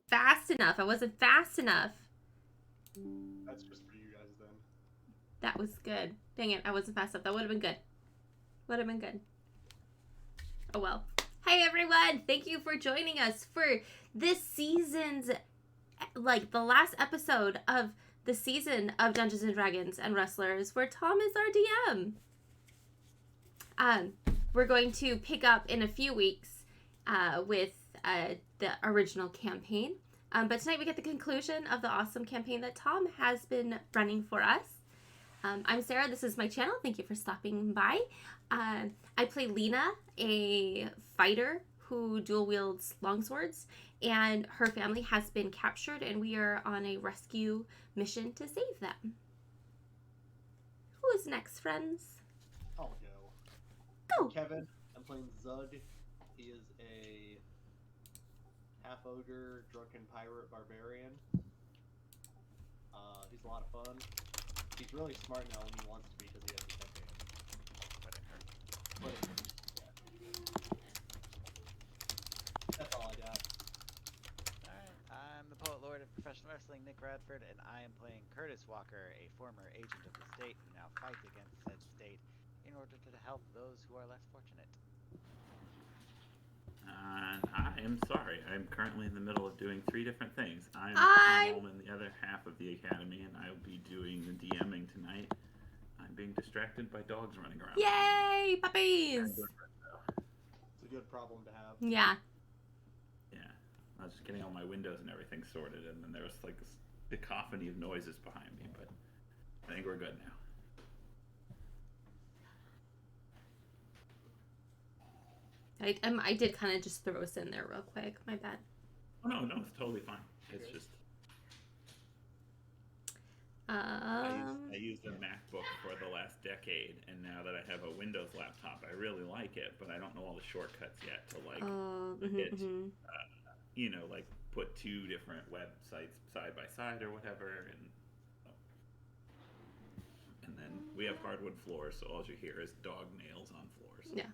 fast enough. I wasn't fast enough. That's just for you guys then. That was good. Dang it, I wasn't fast enough. That would have been good. Would have been good. Oh well. Hey everyone! Thank you for joining us for this season's, like, the last episode of the season of Dungeons and Dragons and Wrestlers, where Thom is our DM. We're going to pick up in a few weeks with the original campaign. But tonight we get the conclusion of the awesome campaign that Thom has been running for us. I'm Sarah. This is my channel. Thank you for stopping by. I play Lena, a fighter who dual wields longswords, and her family has been captured, and we are on a rescue mission to save them. Who is next, friends? I'll go. Go! Kevin, I'm playing Zug. He is a half ogre, drunken pirate barbarian. He's a lot of fun. He's really smart now when he wants to be because he has a campaign. But it hurts. That's all I got. Alright, I'm the Poet Lord of Professional Wrestling, Nick Radford, and I am playing Curtis Walker, a former agent of the state who now fights against said state in order to help those who are less fortunate. I am sorry. I'm currently in the middle of doing 3 different things. I'm I'm Thom in the other half of the academy, and I will be doing the DMing tonight. I'm being distracted by dogs running around. Yay, puppies! It's a good problem to have. Yeah. Yeah. I was just getting all my windows and everything sorted, and then there was like this cacophony of noises behind me, but I think we're good now. I did kind of just throw us in there real quick. My bad. Oh, no, it's totally fine. It's Okay. just... I Um. used a MacBook for the last decade, and now that I have a Windows laptop, I really like it, but I don't know all the shortcuts yet to like hit, like put 2 different websites side by side or whatever, and then we have hardwood floors, so all you hear is dog nails on floors. Yeah.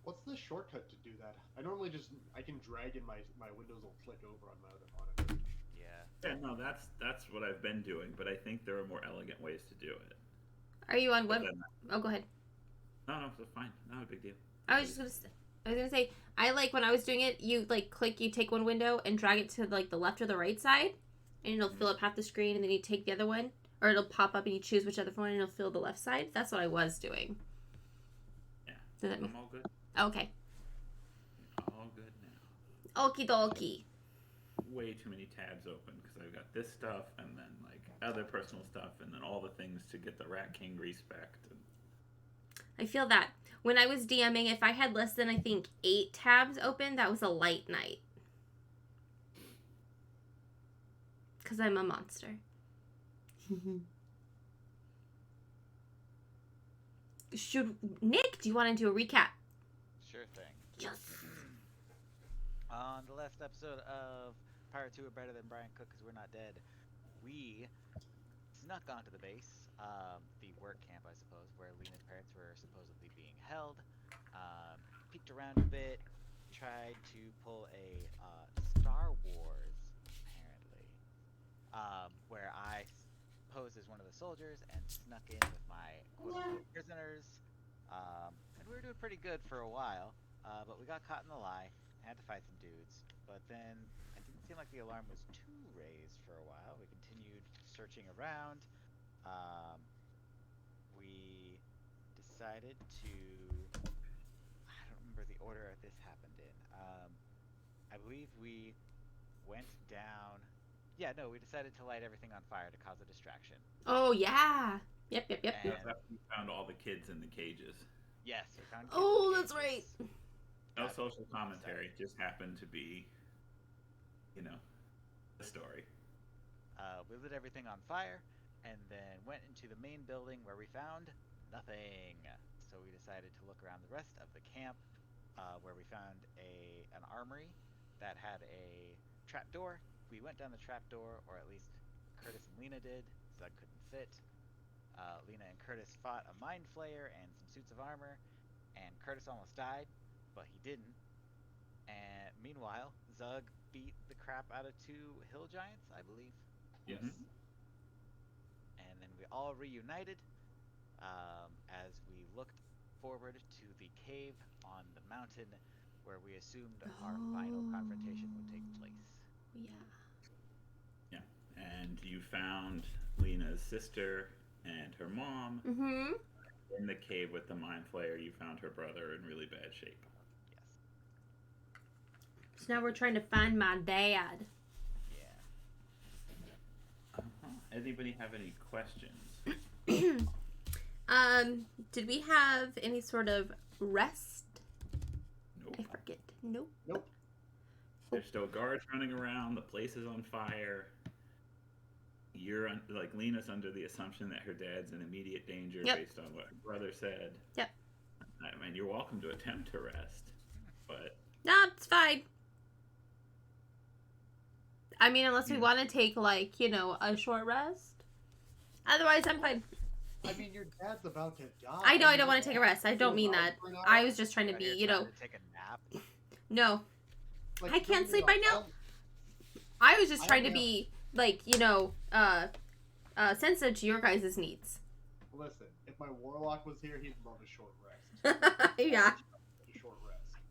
What's the shortcut to do that? I normally I can drag and my windows will flick over on my other monitor. Yeah, no, that's what I've been doing, but I think there are more elegant ways to do it. Are you on But web? then, Oh, go ahead. no, it's fine. Not a big deal. I was gonna say, I like when I was doing it. You like click, you take one window and drag it to like the left or the right side, and it'll fill up half the screen, and then you take the other one, or it'll pop up and you choose whichever one, and it'll fill the left side. That's what I was doing. Yeah, Does that I'm all good. Okay. All good now. Okie dokie. Way too many tabs open because I've got this stuff and then like other personal stuff and then all the things to get the Rat King respect. I feel that when I was DMing, if I had less than I think 8 tabs open, that was a light night. Because I'm a monster. Nick, do you want to do a recap? Sure thing. Yes. On the last episode of Pirates Who Are Better Than Brian Cook Because We're Not Dead, we snuck onto the base, the work camp, I suppose, where Lena's parents were supposedly being held, peeked around a bit, tried to pull a Star Wars, apparently, where I posed as one of the soldiers and snuck in with my quote-unquote prisoners, and we were doing pretty good for a while, but we got caught in the lie, had to fight some dudes, but then it didn't seem like the alarm was too raised for a while. We continued searching around. We decided to... I don't remember the order this happened in. I believe we went down... Yeah, no, we decided to light everything on fire to cause a distraction. Oh, yeah. Yep. That's after we found all the kids in the cages. Yes, we found kids Oh, in that's cages. right. No social commentary, just happened to be, the story. We lit everything on fire, and then went into the main building where we found nothing. So we decided to look around the rest of the camp, where we found an armory that had a trapdoor. We went down the trapdoor, or at least Curtis and Lena did. Zug couldn't fit. Lena and Curtis fought a mind flayer and some suits of armor, and Curtis almost died, but he didn't. And meanwhile, Zug beat the crap out of 2 hill giants, I believe. Yes. Mhm. And then we all reunited as we looked forward to the cave on the mountain where we assumed our final confrontation would take place. Yeah. Yeah. And you found Lena's sister and her mom Mm-hmm. in the cave with the mind flayer. You found her brother in really bad shape. Yes. So now we're trying to find my dad. Yeah. Anybody have any questions? Did we have any sort of rest? Nope. I forget. Nope. Nope. There's still guards running around. The place is on fire. You're like Lena's under the assumption that her dad's in immediate danger based on what her brother said. Yep. I mean, you're welcome to attempt to rest, but No, it's fine. I mean, unless we want to take, like, you know, a short rest. Otherwise, I'm fine. I mean, your dad's about to die. I know I don't want to take a rest. I don't mean that. I was just trying to Right be, here you know. trying to take a nap. No. Like, I can't sleep right now. I'm- I was just I trying to don't be, like, you know, sensitive to your guys' needs. Listen, if my warlock was here, he'd love a short rest. Yeah. A short rest.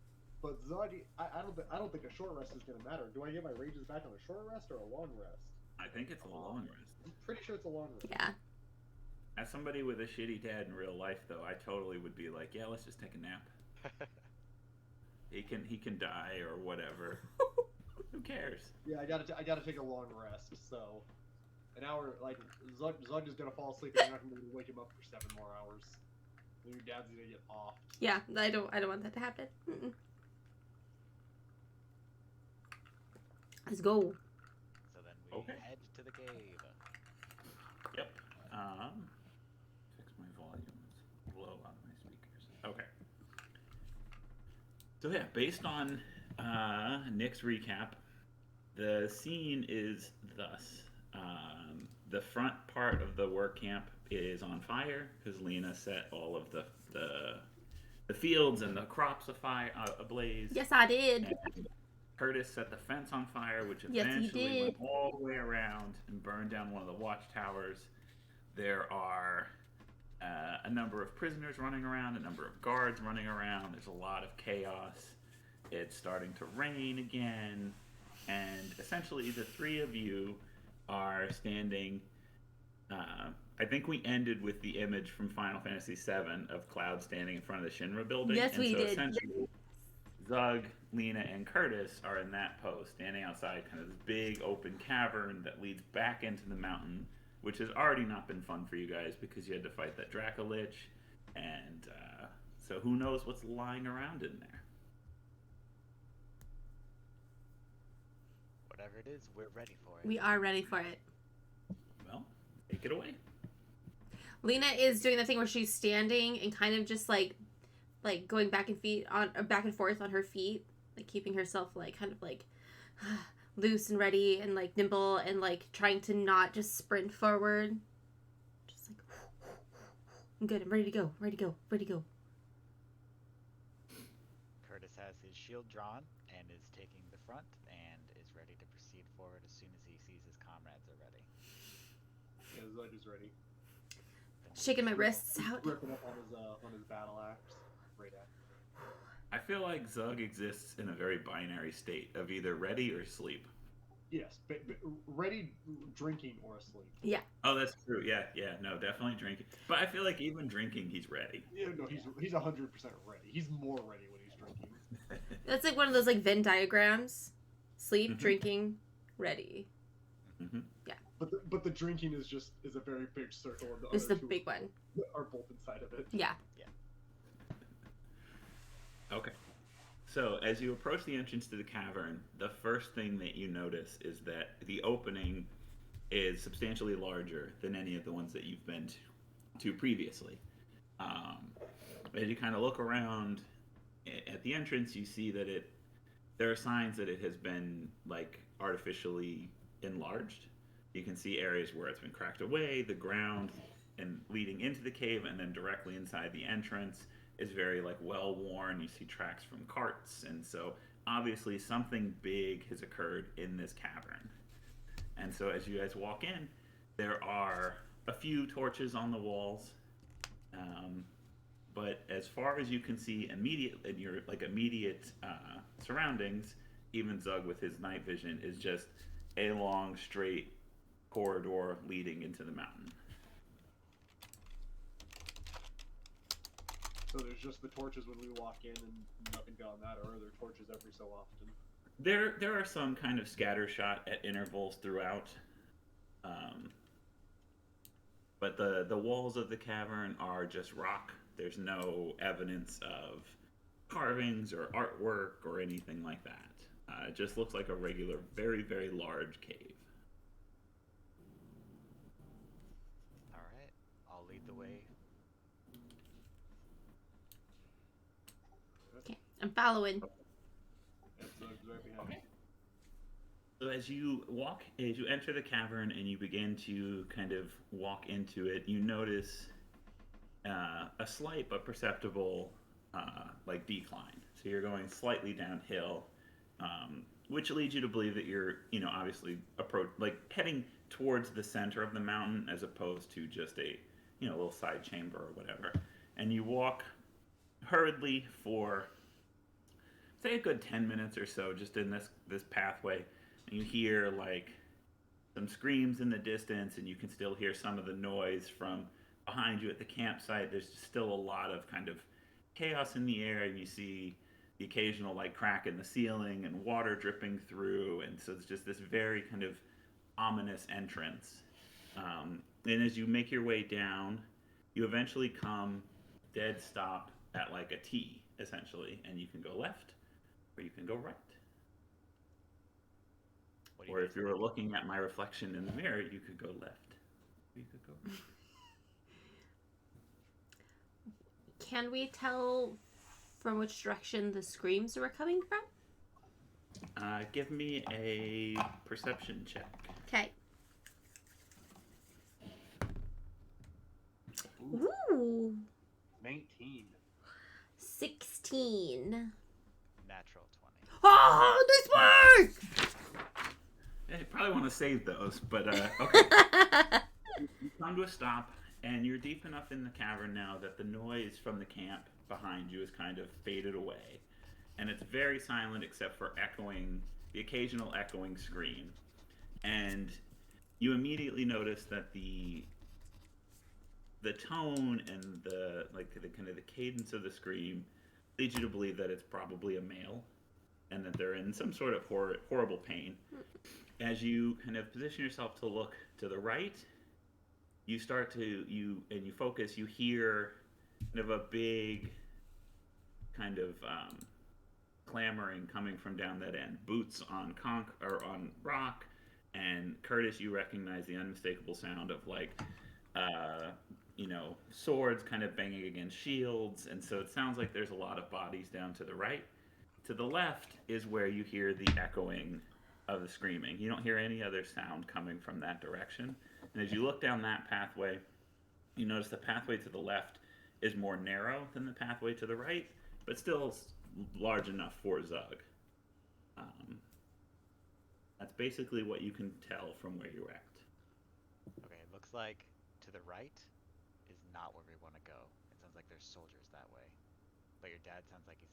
But Zod, I don't think a short rest is gonna matter. Do I get my rages back on a short rest or a long rest? I think it's a long rest. I'm pretty sure it's a long rest. Yeah. As somebody with a shitty dad in real life, though, I totally would be like, yeah, let's just take a nap. He can die or whatever. Who cares? Yeah, I gotta take a long rest. So, an hour, like Zud is gonna fall asleep, and you're not gonna be able to wake him up for 7 more hours. And your dad's gonna get off. Yeah, I don't want that to happen. Mm-mm. Let's go. So then we head to the cave. Yep. Fix my volume. It's low on my speakers. Okay. So yeah, based on Nick's recap, the scene is thus. The front part of the work camp is on fire because Lena set all of the fields and the crops ablaze. Yes, I did. And Curtis set the fence on fire, which Yes, he eventually did. went all the way around and burned down one of the watchtowers. There are a number of prisoners running around, a number of guards running around. There's a lot of chaos. It's starting to rain again. And essentially, the three of you are standing. I think we ended with the image from Final Fantasy VII of Cloud standing in front of the Shinra building. Yes, we did. Essentially, Zug, Lena, and Curtis are in that pose, standing outside kind of this big open cavern that leads back into the mountain, which has already not been fun for you guys because you had to fight that Dracolich, and so who knows what's lying around in there. Whatever it is, we're ready for it. We are ready for it. Well, take it away. Lena is doing the thing where she's standing and kind of just like going back and forth on her feet, like keeping herself like kind of like loose and ready and like nimble and like trying to not just sprint forward. Just like I'm good. I'm ready to go. Ready to go. Ready to go. Curtis has his shield drawn and is taking the front and is ready to proceed forward as soon as he sees his comrades are ready. Yeah, Zud is ready. Shaking my wrists out. Ripping up on his battle axe. Right at. I feel like Zug exists in a very binary state of either ready or sleep. Yes, ready, drinking, or asleep. Yeah. Oh, that's true. Yeah, no, definitely drinking. But I feel like even drinking, he's ready. Yeah, no, he's 100% ready. He's more ready when he's drinking. That's like one of those like Venn diagrams. Sleep, drinking, ready. Mm-hmm. Yeah. But the drinking is a very big circle, and the It's other the two big one. are both inside of it. Yeah. Okay. So, as you approach the entrance to the cavern, the first thing that you notice is that the opening is substantially larger than any of the ones that you've been to previously. As you kind of look around at the entrance, you see that there are signs that it has been like artificially enlarged. You can see areas where it's been cracked away, the ground and leading into the cave, and then directly inside the entrance is very like well worn. You see tracks from carts, and so obviously something big has occurred in this cavern. And so as you guys walk in, there are a few torches on the walls. But as far as you can see, in your immediate surroundings, even Zug with his night vision is just a long, straight corridor leading into the mountain. So there's just the torches when we walk in and nothing beyond that, or are there torches every so often? There are some kind of scattershot at intervals throughout. But the walls of the cavern are just rock. There's no evidence of carvings or artwork or anything like that. It just looks like a regular, very, very large cave. All right, I'll lead the way. Okay, I'm following. Right behind. Okay. So as you enter the cavern and you begin to kind of walk into it, you notice a slight but perceptible decline. So you're going slightly downhill, which leads you to believe that you're, obviously heading towards the center of the mountain as opposed to just a, little side chamber or whatever. And you walk hurriedly for, say, a good 10 minutes or so, just in this pathway. And you hear some screams in the distance, and you can still hear some of the noise from behind you at the campsite. There's still a lot of kind of chaos in the air, and you see the occasional crack in the ceiling and water dripping through, and so it's just this very kind of ominous entrance. And as you make your way down, you eventually come dead stop at a T, essentially, and you can go left or you can go right. Or if you were looking at my reflection in the mirror, you could go left. You could go right. Can we tell from which direction the screams were coming from? Give me a perception check. Okay. Ooh. 19. 16. Natural 20. Oh, this works! Yeah, you probably want to save those, but okay. You come to a stop, and you're deep enough in the cavern now that the noise from the camp behind you is kind of faded away. And it's very silent except for the occasional echoing scream. And you immediately notice that the tone and the kind of the cadence of the scream leads you to believe that it's probably a male and that they're in some sort of horrible pain. As you kind of position yourself to look to the right, you focus, you hear kind of a big kind of clamoring coming from down that end. Boots on on rock, and Curtis, you recognize the unmistakable sound of swords kind of banging against shields, and so it sounds like there's a lot of bodies down to the right. To the left is where you hear the echoing of the screaming. You don't hear any other sound coming from that direction. And as you look down that pathway, you notice the pathway to the left is more narrow than the pathway to the right, but still large enough for Zug. That's basically what you can tell from where you're at. Okay, it looks like to the right is not where we want to go. It sounds like there's soldiers that way. But your dad sounds like he's,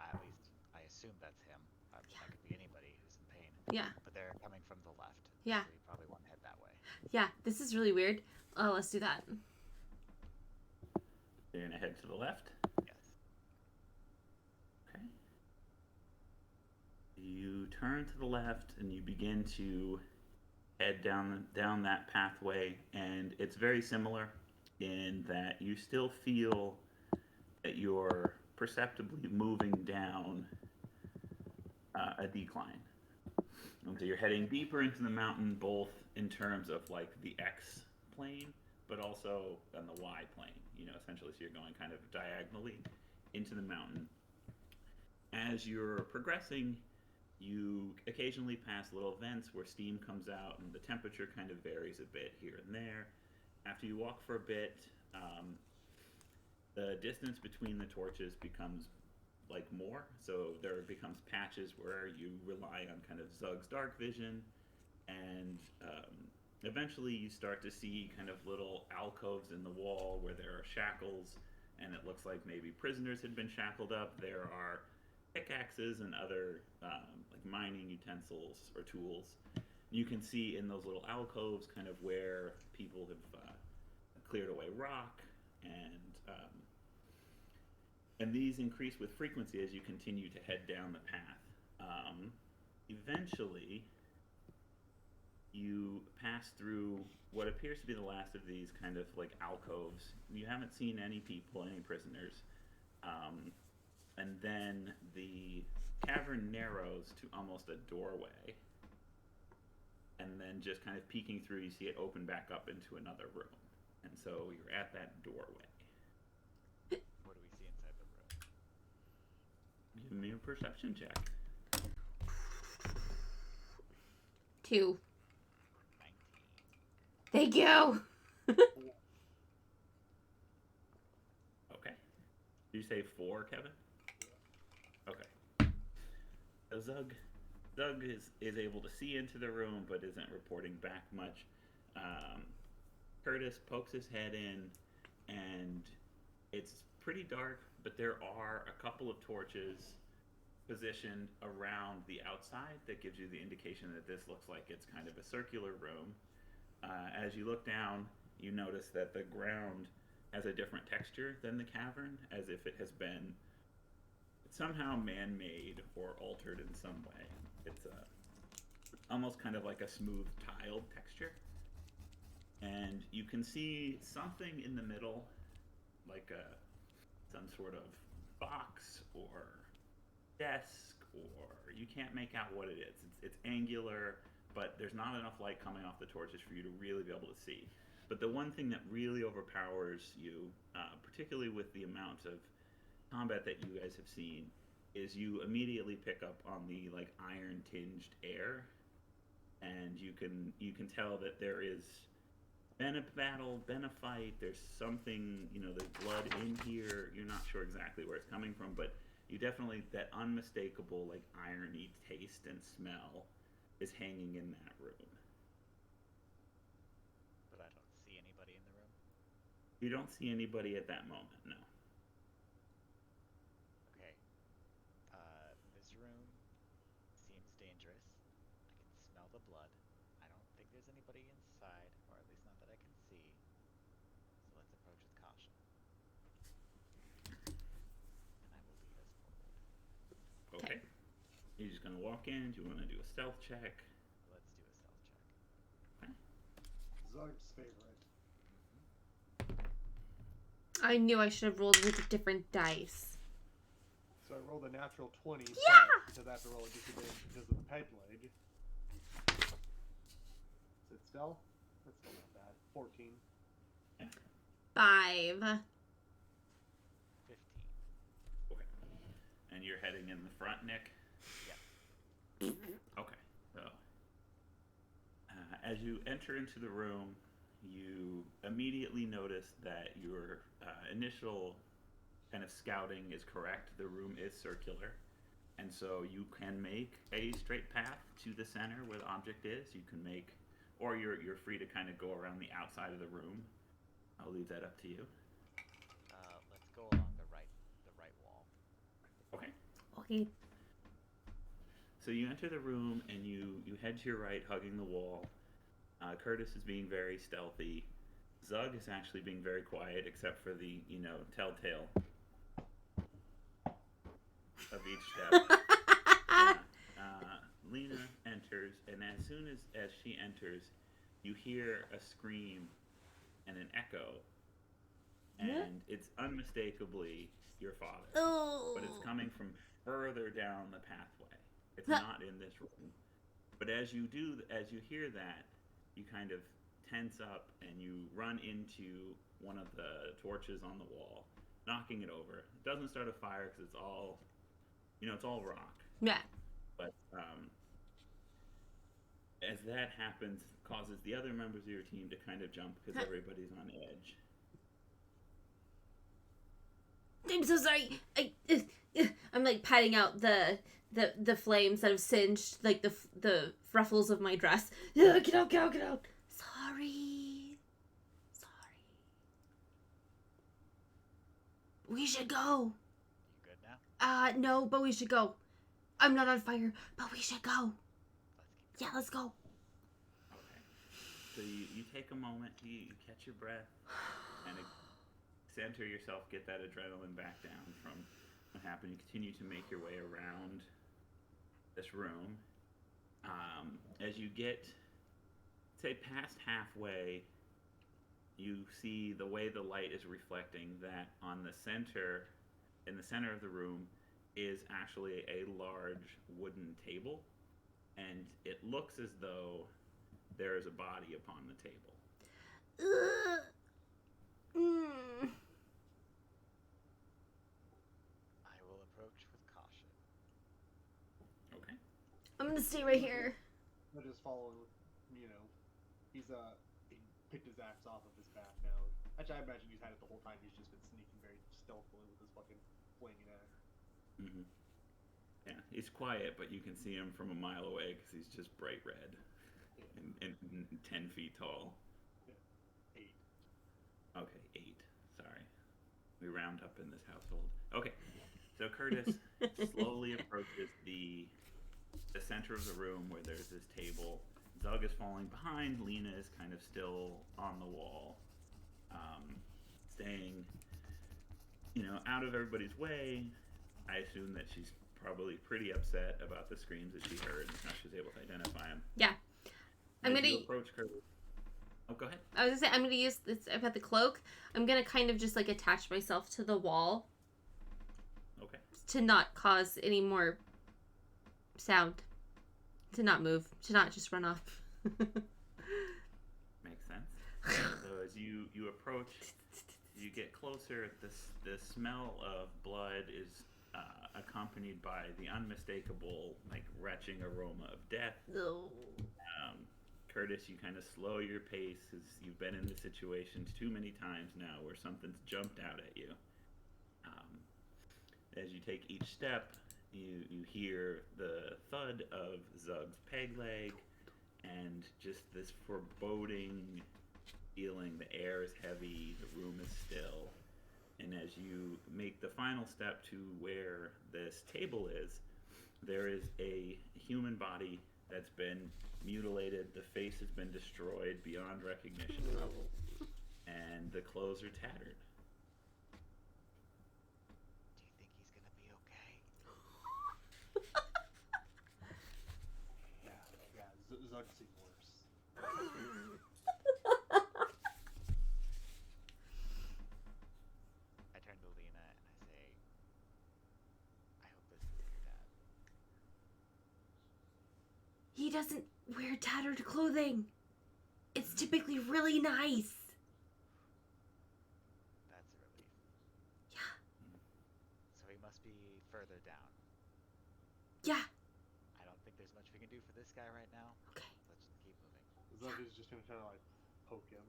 at least I assume that's him. That could be anybody who's in pain. Yeah. But they're coming from the left. Yeah. So we probably want to head that way. Yeah, this is really weird. Oh, let's do that. You're going to head to the left? Yes. Okay. You turn to the left and you begin to head down that pathway, and it's very similar in that you still feel that you're perceptibly moving down a decline. And so you're heading deeper into the mountain, both in terms of the X plane, but also on the Y plane. Essentially, so you're going kind of diagonally into the mountain. As you're progressing, you occasionally pass little vents where steam comes out, and the temperature kind of varies a bit here and there. After you walk for a bit, the distance between the torches becomes like more. So there becomes patches where you rely on kind of Zug's dark vision, and eventually you start to see kind of little alcoves in the wall where there are shackles, and it looks like maybe prisoners had been shackled up. There are pickaxes and other like mining utensils or tools. You can see in those little alcoves kind of where people have cleared away rock, and these increase with frequency as you continue to head down the path. Eventually, you pass through what appears to be the last of these kind of like alcoves. You haven't seen any people, any prisoners. And then the cavern narrows to almost a doorway. And then just kind of peeking through, you see it open back up into another room. And so you're at that doorway. What do we see inside the room? Give me a perception check. 2. 19. Thank you. Okay. Did you say 4, Kevin? Okay. So Zug is able to see into the room, but isn't reporting back much. Curtis pokes his head in, and it's pretty dark, but there are a couple of torches positioned around the outside that gives you the indication that this looks like it's kind of a circular room. As you look down, you notice that the ground has a different texture than the cavern, as if it has been somehow man-made or altered in some way. It's almost kind of like a smooth tiled texture. And you can see something in the middle, like some sort of box or desk, or you can't make out what it is. It's angular, but there's not enough light coming off the torches for you to really be able to see. But the one thing that really overpowers you, particularly with the amount of combat that you guys have seen, is you immediately pick up on the like iron tinged air, and you can tell that there is been a battle, been a fight. There's something, there's blood in here. You're not sure exactly where it's coming from, but you definitely, that unmistakable like irony taste and smell is hanging in that room. But I don't see anybody in the room. You don't see anybody at that moment, no. Okay. This room seems dangerous. I can smell the blood. I don't think there's anybody inside, or at least not that I can see. So let's approach with caution. And I will lead us forward. Okay. You're just gonna walk in. Do you want to do a stealth check? Let's do a stealth check. Zug's favorite. I knew I should have rolled with a different dice. So I rolled a natural 20. Yeah! So I have to roll a disadvantage because of the peg leg. Is it stealth? That's still not bad. 14. 5. 15. Okay. And you're heading in the front, Nick? Yeah. Okay. So, as you enter into the room, you immediately notice that your initial kind of scouting is correct. The room is circular, and so you can make a straight path to the center where the object is. You can make, or you're free to kind of go around the outside of the room. I'll leave that up to you. Let's go along the right wall. Okay. Okay. So you enter the room and you head to your right, hugging the wall. Curtis is being very stealthy. Zug is actually being very quiet, except for the, telltale of each step. Lena enters, and as soon as she enters, you hear a scream and an echo, and it's unmistakably your father. Oh. But it's coming from further down the pathway. It's not in this room. But as you hear that, you kind of tense up and you run into one of the torches on the wall, knocking it over. It doesn't start a fire because it's all, it's all rock. Yeah. But as that happens, it causes the other members of your team to kind of jump because everybody's on edge. I'm so sorry. I'm like patting out the flames that have singed like the ruffles of my dress. Yeah, get out, get out, get out. Sorry. We should go. You good now? No, but we should go. I'm not on fire, but we should go. Yeah, let's go. Okay. So you take a moment, you catch your breath, and center yourself, get that adrenaline back down from what happened. You continue to make your way around this room. As you get, say, past halfway, you see the way the light is reflecting that in the center of the room, is actually a large wooden table, and it looks as though there is a body upon the table. I will approach with caution. Okay. I'm gonna stay right here. I'll just follow, he picked his axe off of his back now. Actually, I imagine he's had it the whole time. He's just been sneaking very stealthily with his fucking flaming axe. Mm-hmm. Yeah, he's quiet, but you can see him from a mile away because he's just bright red and 10 feet tall. Yeah. 8. Okay, 8. Sorry. We round up in this household. Okay, so Curtis slowly approaches the center of the room where there's this table. Zug is falling behind. Lena is kind of still on the wall, staying, out of everybody's way. I assume that she's probably pretty upset about the screams that she heard and how she was able to identify him. Yeah. I'm As gonna you approach Curtis. Oh, go ahead. I was gonna say, I'm gonna use this. I've got the cloak. I'm gonna kind of just like attach myself to the wall. Okay. To not cause any more sound. To not move. To not just run off. Makes sense. So as you approach, you get closer. The smell of blood is accompanied by the unmistakable, like, retching aroma of death. No. Curtis, you kind of slow your pace because you've been in the situations too many times now where something's jumped out at you. As you take each step, you hear the thud of Zug's peg leg and just this foreboding feeling. The air is heavy, the room is still. And as you make the final step to where this table is, there is a human body that's been mutilated. The face has been destroyed beyond recognition, and the clothes are tattered. Do you think he's gonna be okay? Yeah, Zug's seen worse. I turn to Lena and I say, I hope this isn't your dad. He doesn't wear tattered clothing. It's typically really nice. That's a relief. Yeah. So he must be further down. Yeah. I don't think there's much we can do for this guy right now. Okay. Let's just keep moving. Zug is just gonna try to, poke him.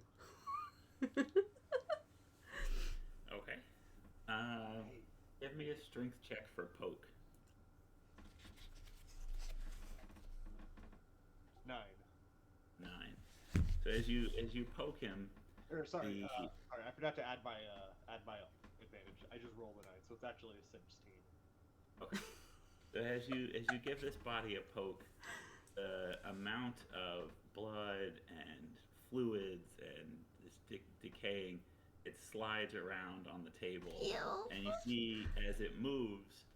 Okay. Give me a strength check for poke. 9. 9. So as you poke him, Sorry, I forgot to add my advantage. I just rolled a 9, so it's actually a 16. okay. So as you give this body a poke, the amount of blood and fluids and this decaying, it slides around on the table. Ew. And you see as it moves,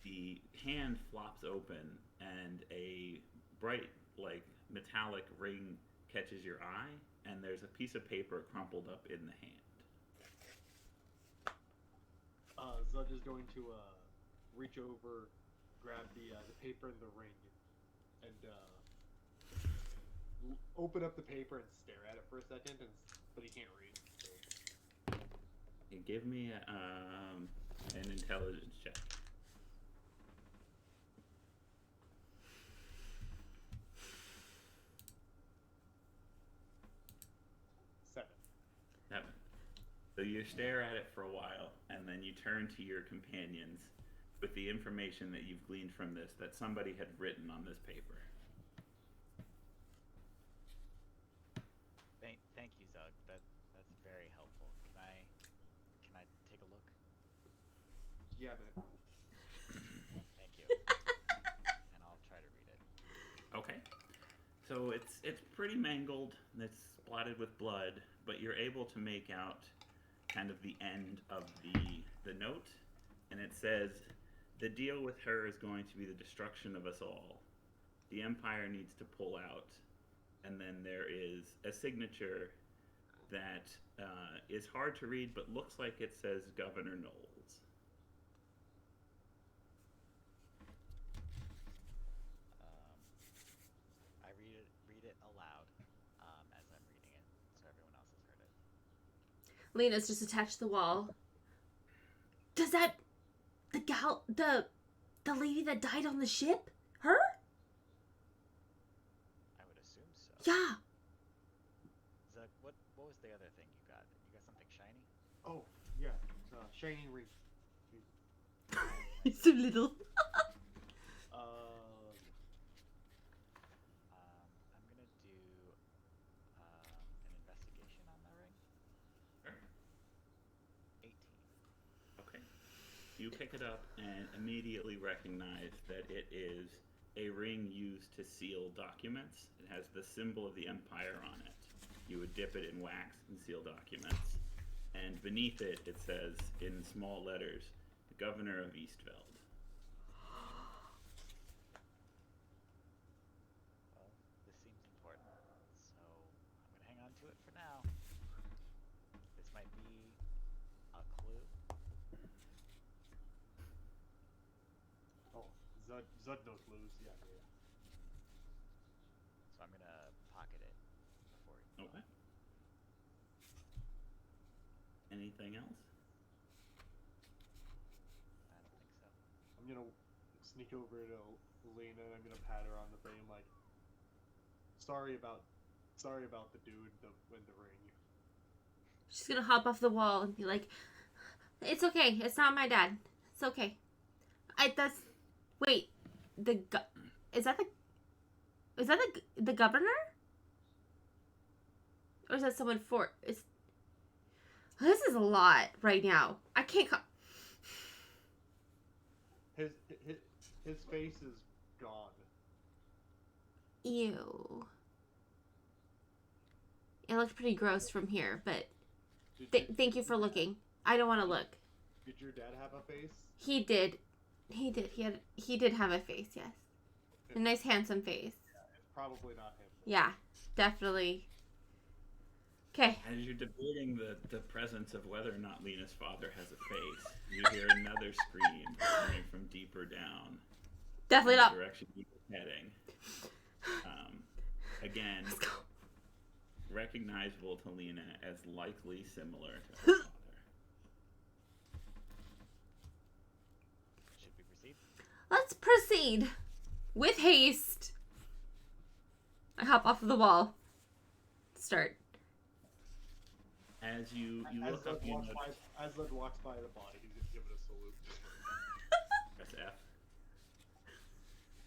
the hand flops open and a bright, metallic ring catches your eye, and there's a piece of paper crumpled up in the hand. Zug is going to reach over, grab the paper and the ring, and open up the paper and stare at it for a second, but he can't read. So. And give me an intelligence check. 7. So you stare at it for a while, and then you turn to your companions, with the information that you've gleaned from this that somebody had written on this paper. Thank you, Zug. That's very helpful. Can I take a look? Yeah, man. Thank you. And I'll try to read it. Okay. So it's pretty mangled. It's splattered with blood, but you're able to make out kind of the end of the note, and it says, "The deal with her is going to be the destruction of us all. The Empire needs to pull out." And then there is a signature that is hard to read, but looks like it says Governor Knowles. I read it aloud as I'm reading it, so everyone else has heard it. Lena's just attached to the wall. Does that the lady that died on the ship? Her? I would assume so. Yeah. Zug, what was the other thing you got? You got something shiny? Oh, yeah. It's a shiny ring. It's so little. I'm gonna do an investigation on the ring. Sure. 18. Okay. You pick it up and immediately recognize that it is a ring used to seal documents. It has the symbol of the Empire on it. You would dip it in wax and seal documents. And beneath it, it says, in small letters, the Governor of Eastveld. Well, this seems important, so I'm gonna hang on to it for now. This might be a clue. Oh, Zud knows clues. Yeah. So I'm gonna pocket it before you. Okay. Anything else? I don't think so. I'm gonna sneak over to Lena and I'm gonna pat her on the frame like, sorry about the dude with the ring. She's gonna hop off the wall and be like, "It's okay. It's not my dad. It's okay." Wait. Is that the governor? Or is that someone for? This is a lot right now. I can't. His face is gone. Ew. It looked pretty gross from here, but thank you for looking. I don't want to look. Did your dad have a face? He did. He did have a face, yes. A nice handsome face. Yeah, it's probably not him. Yeah, definitely. Okay. As you're debating the presence of whether or not Lena's father has a face, you hear another scream coming from deeper down. Definitely in the not. direction you're heading. Again, recognizable to Lena as likely similar to her father. Should we proceed? Let's proceed with haste. I hop off of the wall. Start. As you look up, you notice. As Lud walks by the body, he's gonna give it a salute. Press F.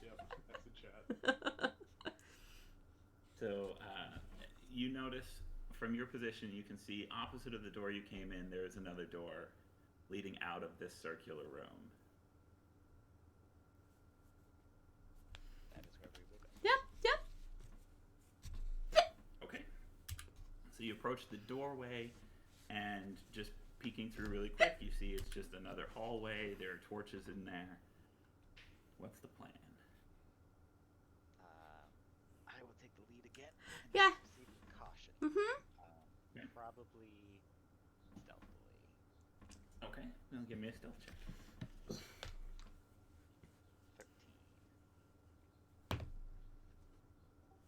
Yep, that's the chat. So you notice from your position, you can see opposite of the door you came in, there is another door leading out of this circular room. That is where we will go. Yep. Okay. So you approach the doorway, and just peeking through really quick, you see it's just another hallway. There are torches in there. What's the plan? I will take the lead again. And Yeah. proceed with caution. Okay. Probably stealthily. Okay, now give me a stealth check. 13.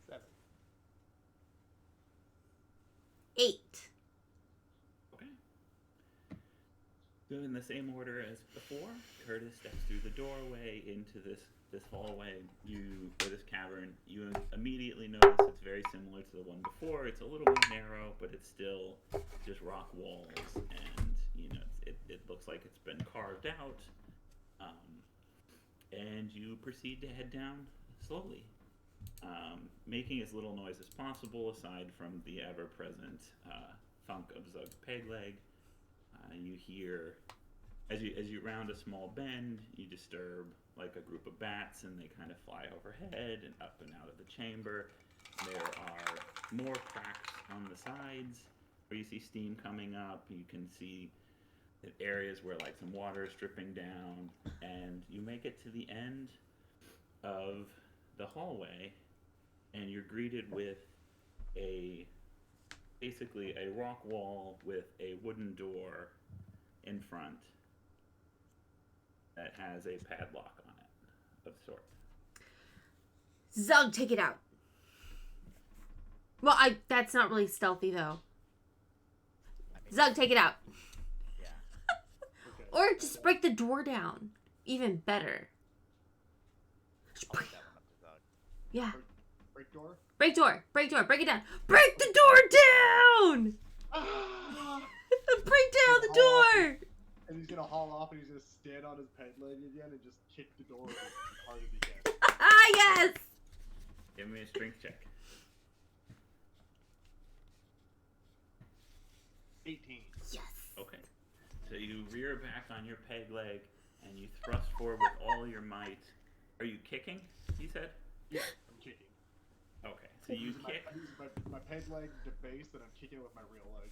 7. 8. Okay. So in the same order as before, Curtis steps through the doorway into this hallway, or this cavern. You immediately notice it's very similar to the one before. It's a little more narrow, but it's still just rock walls, and it looks like it's been carved out. and you proceed to head down slowly, making as little noise as possible aside from the ever-present thunk of Zug's peg leg. You hear, as you round a small bend, you disturb like a group of bats, and they kind of fly overhead and up and out of the chamber. There are more cracks on the sides where you see steam coming up. You can see areas where like some water is dripping down, and you make it to the end of the hallway, and you're greeted with basically a rock wall with a wooden door in front that has a padlock on it of sorts. Zug, take it out. Well, that's not really stealthy though. Zug, take it out. Yeah. Okay. Or just break the door down. Even better. I'll leave that one up to Zug. Yeah. Break door. Break door. Break door. Break it down. Break the door down! Ah! Break down the door! And he's gonna haul off, and he's gonna stand on his peg leg again and just kick the door as hard as he can. Ah, yes! Give me a strength check. 18. Yes. Okay. So you rear back on your peg leg, and you thrust forward with all your might. Are you kicking, you said? Yeah, I'm kicking. Okay. So you kick. I'm using my peg leg to base, and I'm kicking it with my real leg.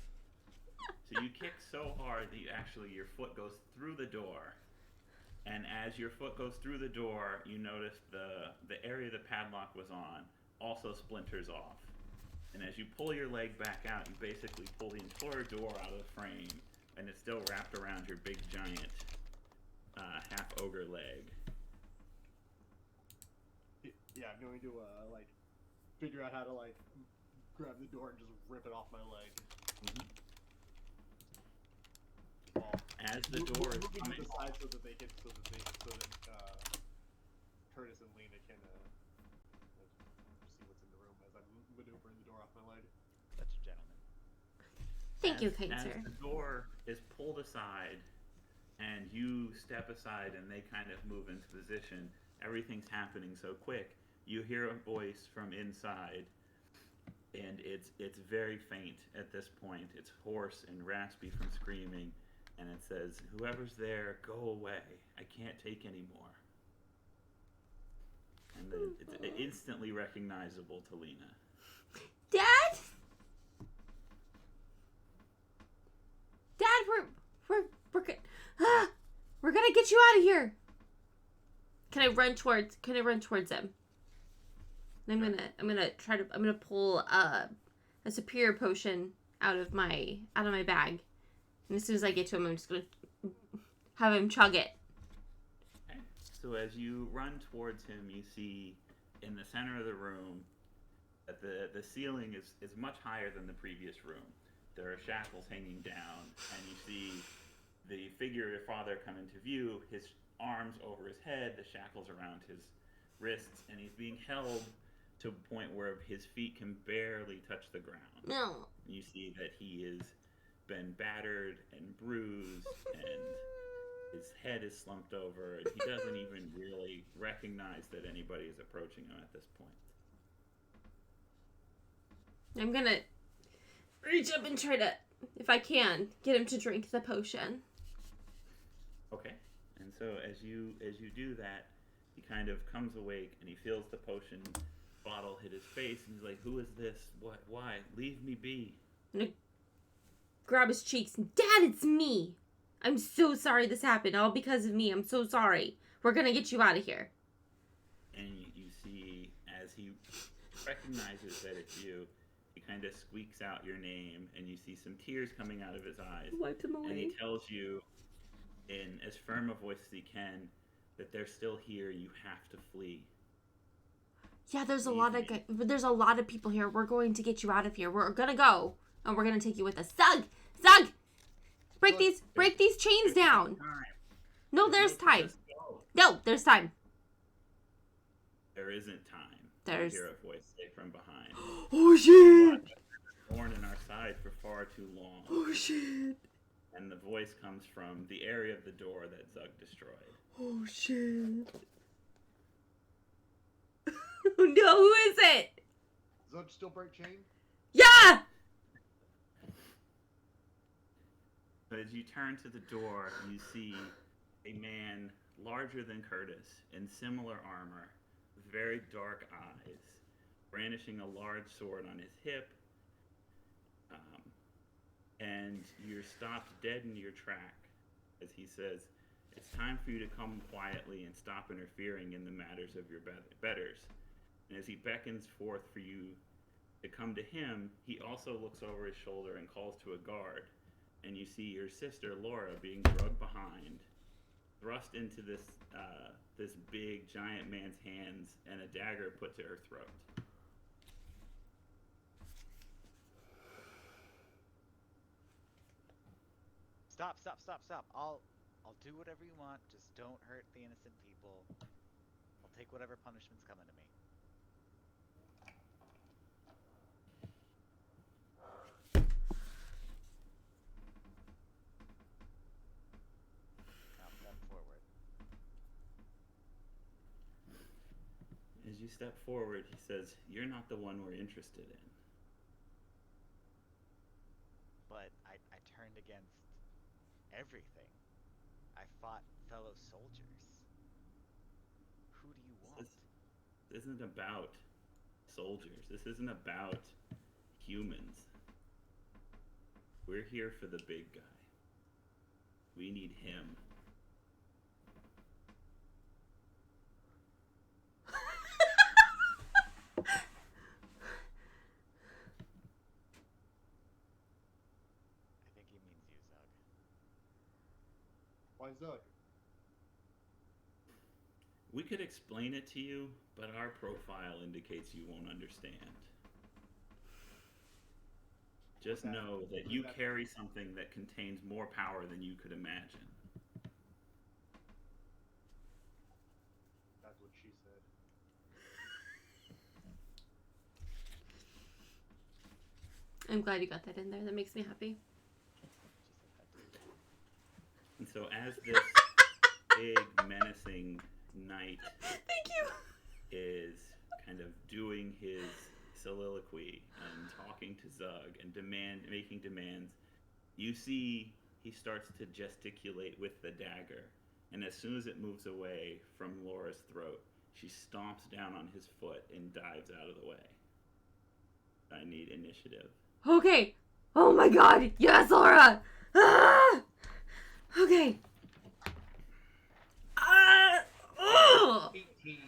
So you kick so hard that your foot goes through the door. And as your foot goes through the door, you notice the area the padlock was on also splinters off. And as you pull your leg back out, you basically pull the entire door out of the frame, and it's still wrapped around your big giant half ogre leg. Yeah, I'm going to figure out how to grab the door and just rip it off my leg. Mm-hmm. Well, As the door is moving coming, to the side so that Curtis and Lena can see what's in the room as I'm maneuvering the door off my leg. Such a gentleman. Thank you, kind as sir. the door is pulled aside, and you step aside, and they kind of move into position. Everything's happening so quick. You hear a voice from inside, and it's very faint at this point. It's hoarse and raspy from screaming, and it says, "Whoever's there, go away. I can't take any more." And it's instantly recognizable to Lena. Dad? Dad, we're gonna get you out of here. Can I run towards him? And I'm gonna pull a superior potion out of my bag. And as soon as I get to him, I'm just gonna have him chug it. Okay. So as you run towards him, you see in the center of the room that the ceiling is much higher than the previous room. There are shackles hanging down, and you see the figure of your father come into view, his arms over his head, the shackles around his wrists, and he's being held to a point where his feet can barely touch the ground. No. You see that he has been battered and bruised, and his head is slumped over, and he doesn't even really recognize that anybody is approaching him at this point. I'm gonna reach up and try to, if I can, get him to drink the potion. Okay. And so as you do that, he kind of comes awake, and he feels the potion bottle hit his face, and he's like, "Who is this? What? Why? Leave me be." I'm gonna grab his cheeks. Dad, it's me. I'm so sorry this happened. All because of me. I'm so sorry. We're gonna get you out of here. And you see, as he recognizes that it's you, he kind of squeaks out your name, and you see some tears coming out of his eyes. Wiped him away. And he tells you, in as firm a voice as he can, that they're still here. You have to flee. Yeah, there's a lot of people here. We're going to get you out of here. We're gonna go, and we're gonna take you with us. Zug, break these chains down. No, there's time. No, there's time. There isn't time. There's. You hear a voice say from behind. Oh shit! Thorn in our side for far too long. Oh shit! And the voice comes from the area of the door that Zug destroyed. Oh shit! No, who is it? Zug still break chain? Yeah! But as you turn to the door, you see a man larger than Curtis in similar armor, with very dark eyes, brandishing a large sword on his hip, and you're stopped dead in your track as he says, "It's time for you to come quietly and stop interfering in the matters of your betters." And as he beckons forth for you to come to him, he also looks over his shoulder and calls to a guard. And you see your sister Laura being drugged behind, thrust into this big giant man's hands, and a dagger put to her throat. Stop. I'll do whatever you want. Just don't hurt the innocent people. I'll take whatever punishment's coming to me. Now step forward. As you step forward, he says, "You're not the one we're interested in." But I turned against everything. I fought fellow soldiers. Who do you want? This isn't about soldiers. This isn't about humans. We're here for the big guy. We need him. I think he means you, Zug. Why Zug? We could explain it to you, but our profile indicates you won't understand. Just know that you carry something that contains more power than you could imagine. That's what she said. I'm glad you got that in there. That makes me happy. And so as this big menacing knight Thank you. is kind of doing his soliloquy and talking to Zug and making demands, you see he starts to gesticulate with the dagger, and as soon as it moves away from Laura's throat, she stomps down on his foot and dives out of the way. I need initiative. Okay. Oh my god. Yes, Laura. Ah! Okay. 18.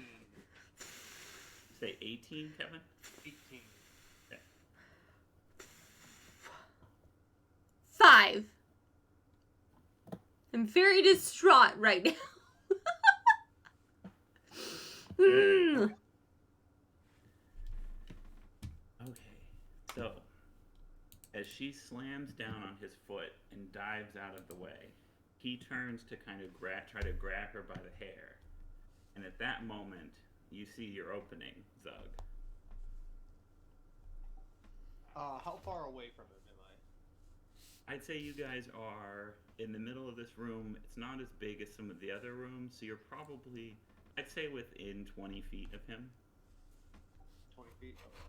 Say 18, Kevin? 18. Okay. 5. I'm very distraught right now. Okay, so as she slams down on his foot and dives out of the way, he turns to kind of try to grab her by the hair. And at that moment, you see your opening, Zug. How far away from him am I? I'd say you guys are in the middle of this room. It's not as big as some of the other rooms, so you're probably, I'd say, within 20 feet of him. 20 feet? Okay.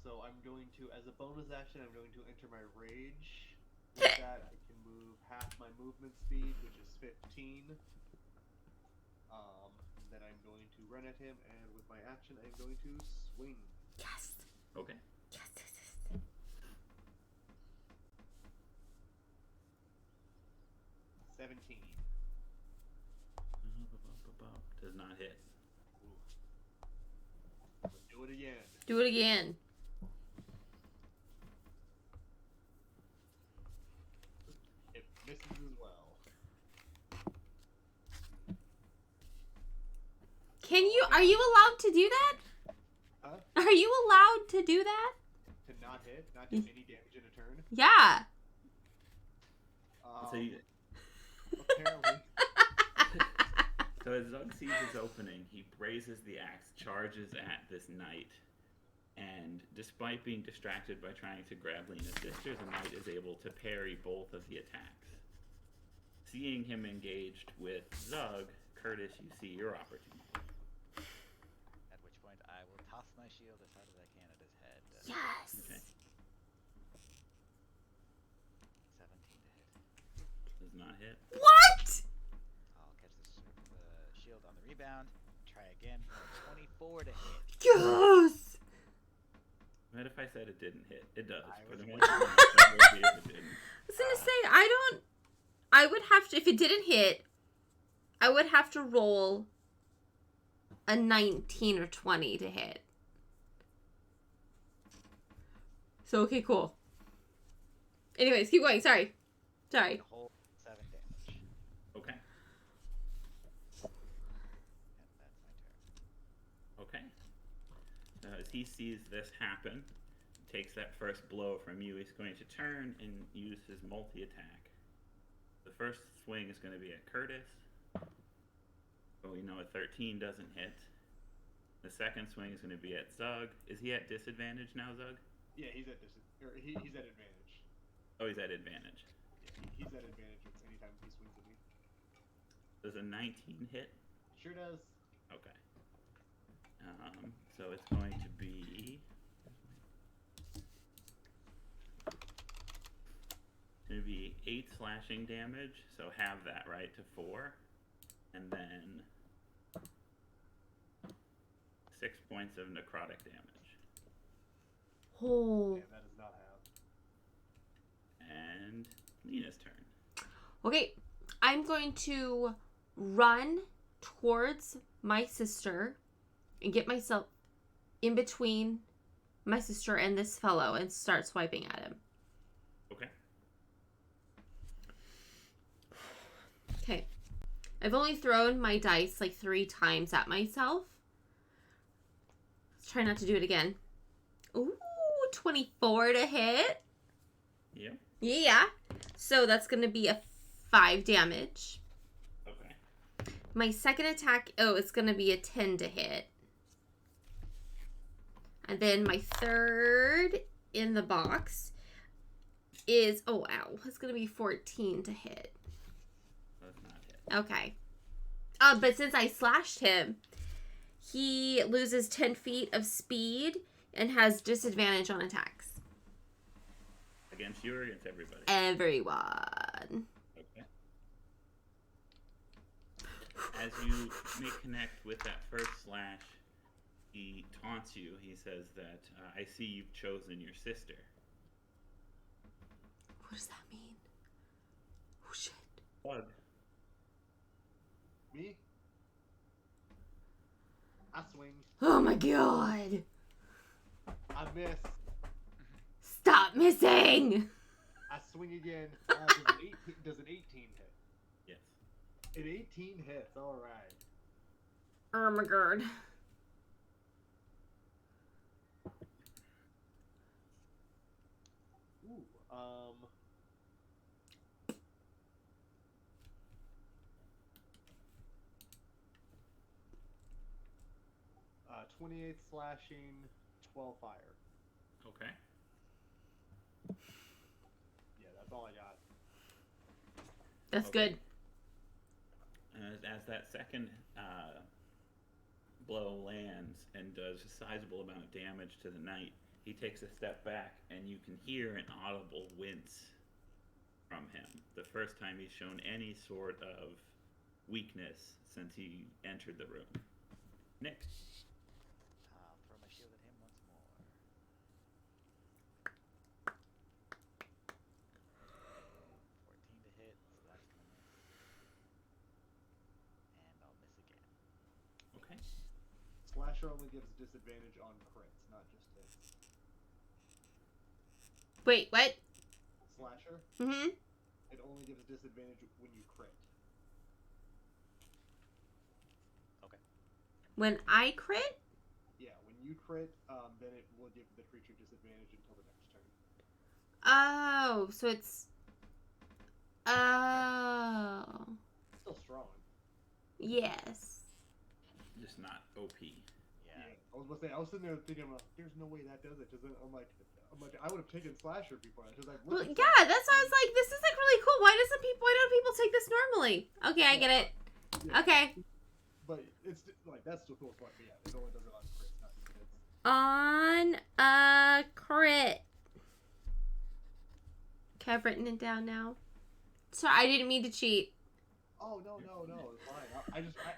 So I'm going to, as a bonus action, I'm going to enter my rage. With that, I can move half my movement speed, which is 15. Then I'm going to run at him, and with my action, I'm going to swing. Yes. Okay. Yes. 17. Does not hit. Ooh. Let's do it again. Do it again. It misses as well. Are you allowed to do that? Huh? Are you allowed to do that? To not hit? Not do any damage in a turn? Yeah. So you, Apparently. So as Zug sees his opening, he raises the axe, charges at this knight, and despite being distracted by trying to grab Lena's sister, the knight is able to parry both of the attacks. Seeing him engaged with Zug, Curtis, you see your opportunity. shield as hard as I can at his head. Yes. Okay. 17 to hit. Does not hit. What? I'll catch the shield on the rebound. Try again. 24 to hit. Yes. What if I said it didn't hit? It does. I But was I'm wondering. wondering if it would be if it didn't. I was gonna say I would have to, if it didn't hit, I would have to roll a 19 or 20 to hit. So okay, cool. Anyways, keep going. Sorry. The whole 7 damage. Okay. And that's my turn. Okay. As he sees this happen, takes that first blow from you, he's going to turn and use his multi-attack. The first swing is going to be at Curtis. But we know a 13 doesn't hit. The second swing is going to be at Zug. Is he at disadvantage now, Zug? Yeah, he's at he's at advantage. Oh, he's at advantage. Yeah, he's at advantage anytime he swings at me. Does a 19 hit? Sure does. Okay. So it's going to be... It's going to be 8 slashing damage, so have that right to 4. And then 6 points of necrotic damage. Oh. Yeah, that does not have. And Nina's turn. Okay, I'm going to run towards my sister and get myself in between my sister and this fellow and start swiping at him. Okay. Okay. I've only thrown my dice like 3 times at myself. Let's try not to do it again. Ooh, 24 to hit. Yep. Yeah. So that's going to be a 5 damage. Okay. My second attack, it's going to be a 10 to hit. And then my third in the box is, it's going to be 14 to hit. That's not hit. Okay. But since I slashed him, he loses 10 feet of speed and has disadvantage on attacks. Against you or against everybody? Everyone. Okay. As you may connect with that first slash, he taunts you. He says that, I see you've chosen your sister. What does that mean? Oh, shit. Bug. Me? I swing. Oh, my God. I miss. Stop missing. I swing again. Does an 18 hit? Yes. An 18 hits. All right. Oh, my God. Ooh. 28 slashing, 12 fire. Okay. Yeah, that's all I got. That's Okay. good. As that second blow lands and does a sizable amount of damage to the knight, he takes a step back and you can hear an audible wince from him. The first time he's shown any sort of weakness since he entered the room. Nick. I'll throw my shield at him once more. 14 to hit, so that's gonna miss. And I'll miss again. Okay. Slasher only gives disadvantage on crits, not just hits. Wait, what? Slasher, Mm-hmm. it only gives disadvantage when you crit. Okay. When I crit? Yeah, when you crit, then it will give the creature disadvantage until the next turn. Oh, so it's... Oh. Still strong. Yes. Just not OP. Yeah. I was about to say, I was sitting there thinking, there's no way that does it. Because I'm like, I would have taken Slasher before. Because like, Well, yeah, that's why I was like, this is like really cool. Why don't people take this normally? Okay, I get it. Yeah. Okay. But it's like that's still cool. But yeah, it only does it on crits, not hits. On a crit. Okay, I've written it down now. Sorry, I didn't mean to cheat. Oh, no, it's fine.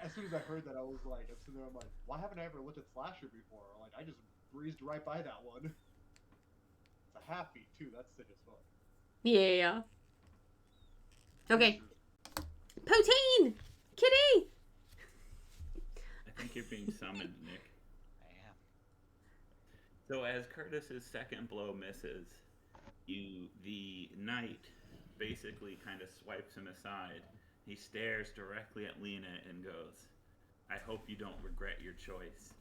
As soon as I heard that, I was like, I'm sitting there, I'm like, why haven't I ever looked at Slasher before? Like, I just breezed right by that one. It's a half beat, too. That's sick as fuck. Yeah. Okay. Poteen! Kitty! I think you're being summoned, Nick. I am. So as Curtis's second blow misses, the knight basically kind of swipes him aside. He stares directly at Lena and goes, "I hope you don't regret your choice."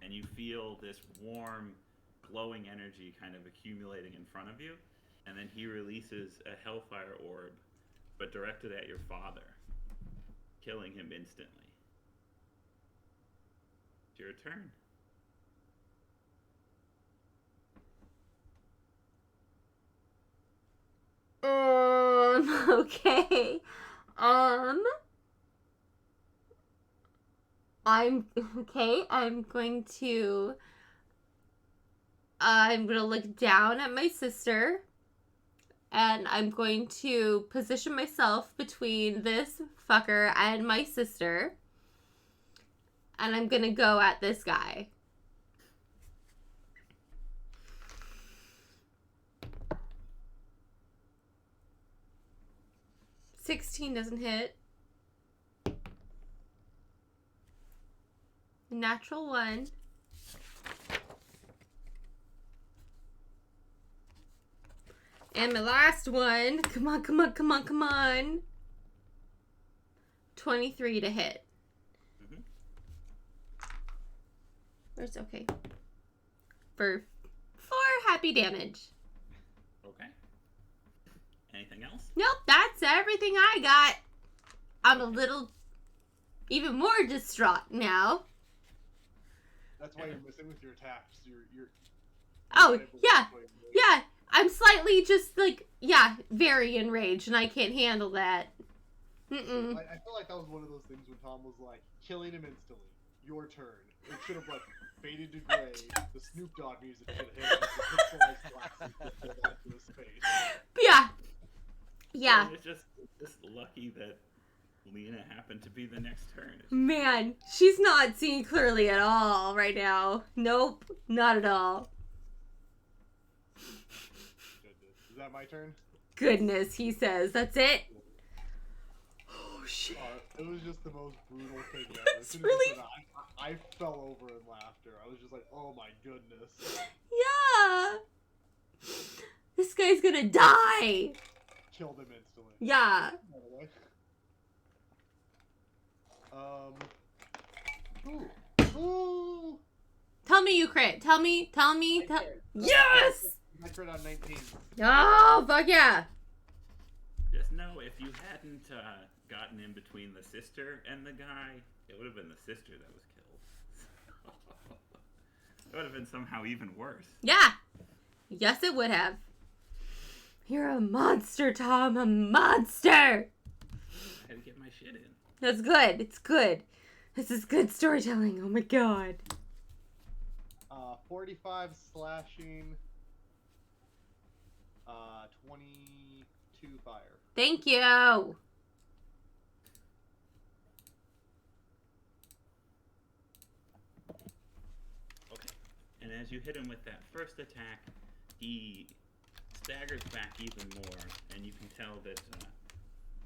And you feel this warm, glowing energy kind of accumulating in front of you, and then he releases a hellfire orb, but directed at your father, killing him instantly. It's your turn. Okay. I'm okay. I'm gonna look down at my sister, and I'm going to position myself between this fucker and my sister, and I'm gonna go at this guy. $16 doesn't hit. Natural 1. And my last one. Come on. 23 to hit. Mm-hmm. Where's okay? For 4 happy damage. Okay. Anything else? Nope, that's everything I got. I'm a little even more distraught now. That's why you're missing with your attacks. You're Oh, yeah. I'm slightly just like, very enraged, and I can't handle that. I feel like that was one of those things when Tom was like, killing him instantly. Your turn. It should have, like, faded to gray. The Snoop Dogg music should have hit. The pixelized glasses that pulled onto his face. Yeah. It's just lucky that Lena happened to be the next turn. Man, she's not seeing clearly at all right now. Nope, not at all. Goodness. Is that my turn? Goodness, he says. That's it? Oh, shit. It was just the most brutal thing ever. It's really... I fell over in laughter. I was just like, oh my goodness. Yeah. This guy's gonna die. Killed him instantly. Yeah. By the way. Ooh. Tell me you crit. Tell me. Yes! I crit on 19. Oh, fuck yeah. Just know if you hadn't gotten in between the sister and the guy, it would have been the sister that was killed. It would have been somehow even worse. Yeah. Yes, it would have. You're a monster, Tom. A monster. I had to get my shit in. That's good. It's good. This is good storytelling. Oh my god. 45 slashing. 22 fire. Thank you. Okay. And as you hit him with that first attack, he staggers back even more, and you can tell that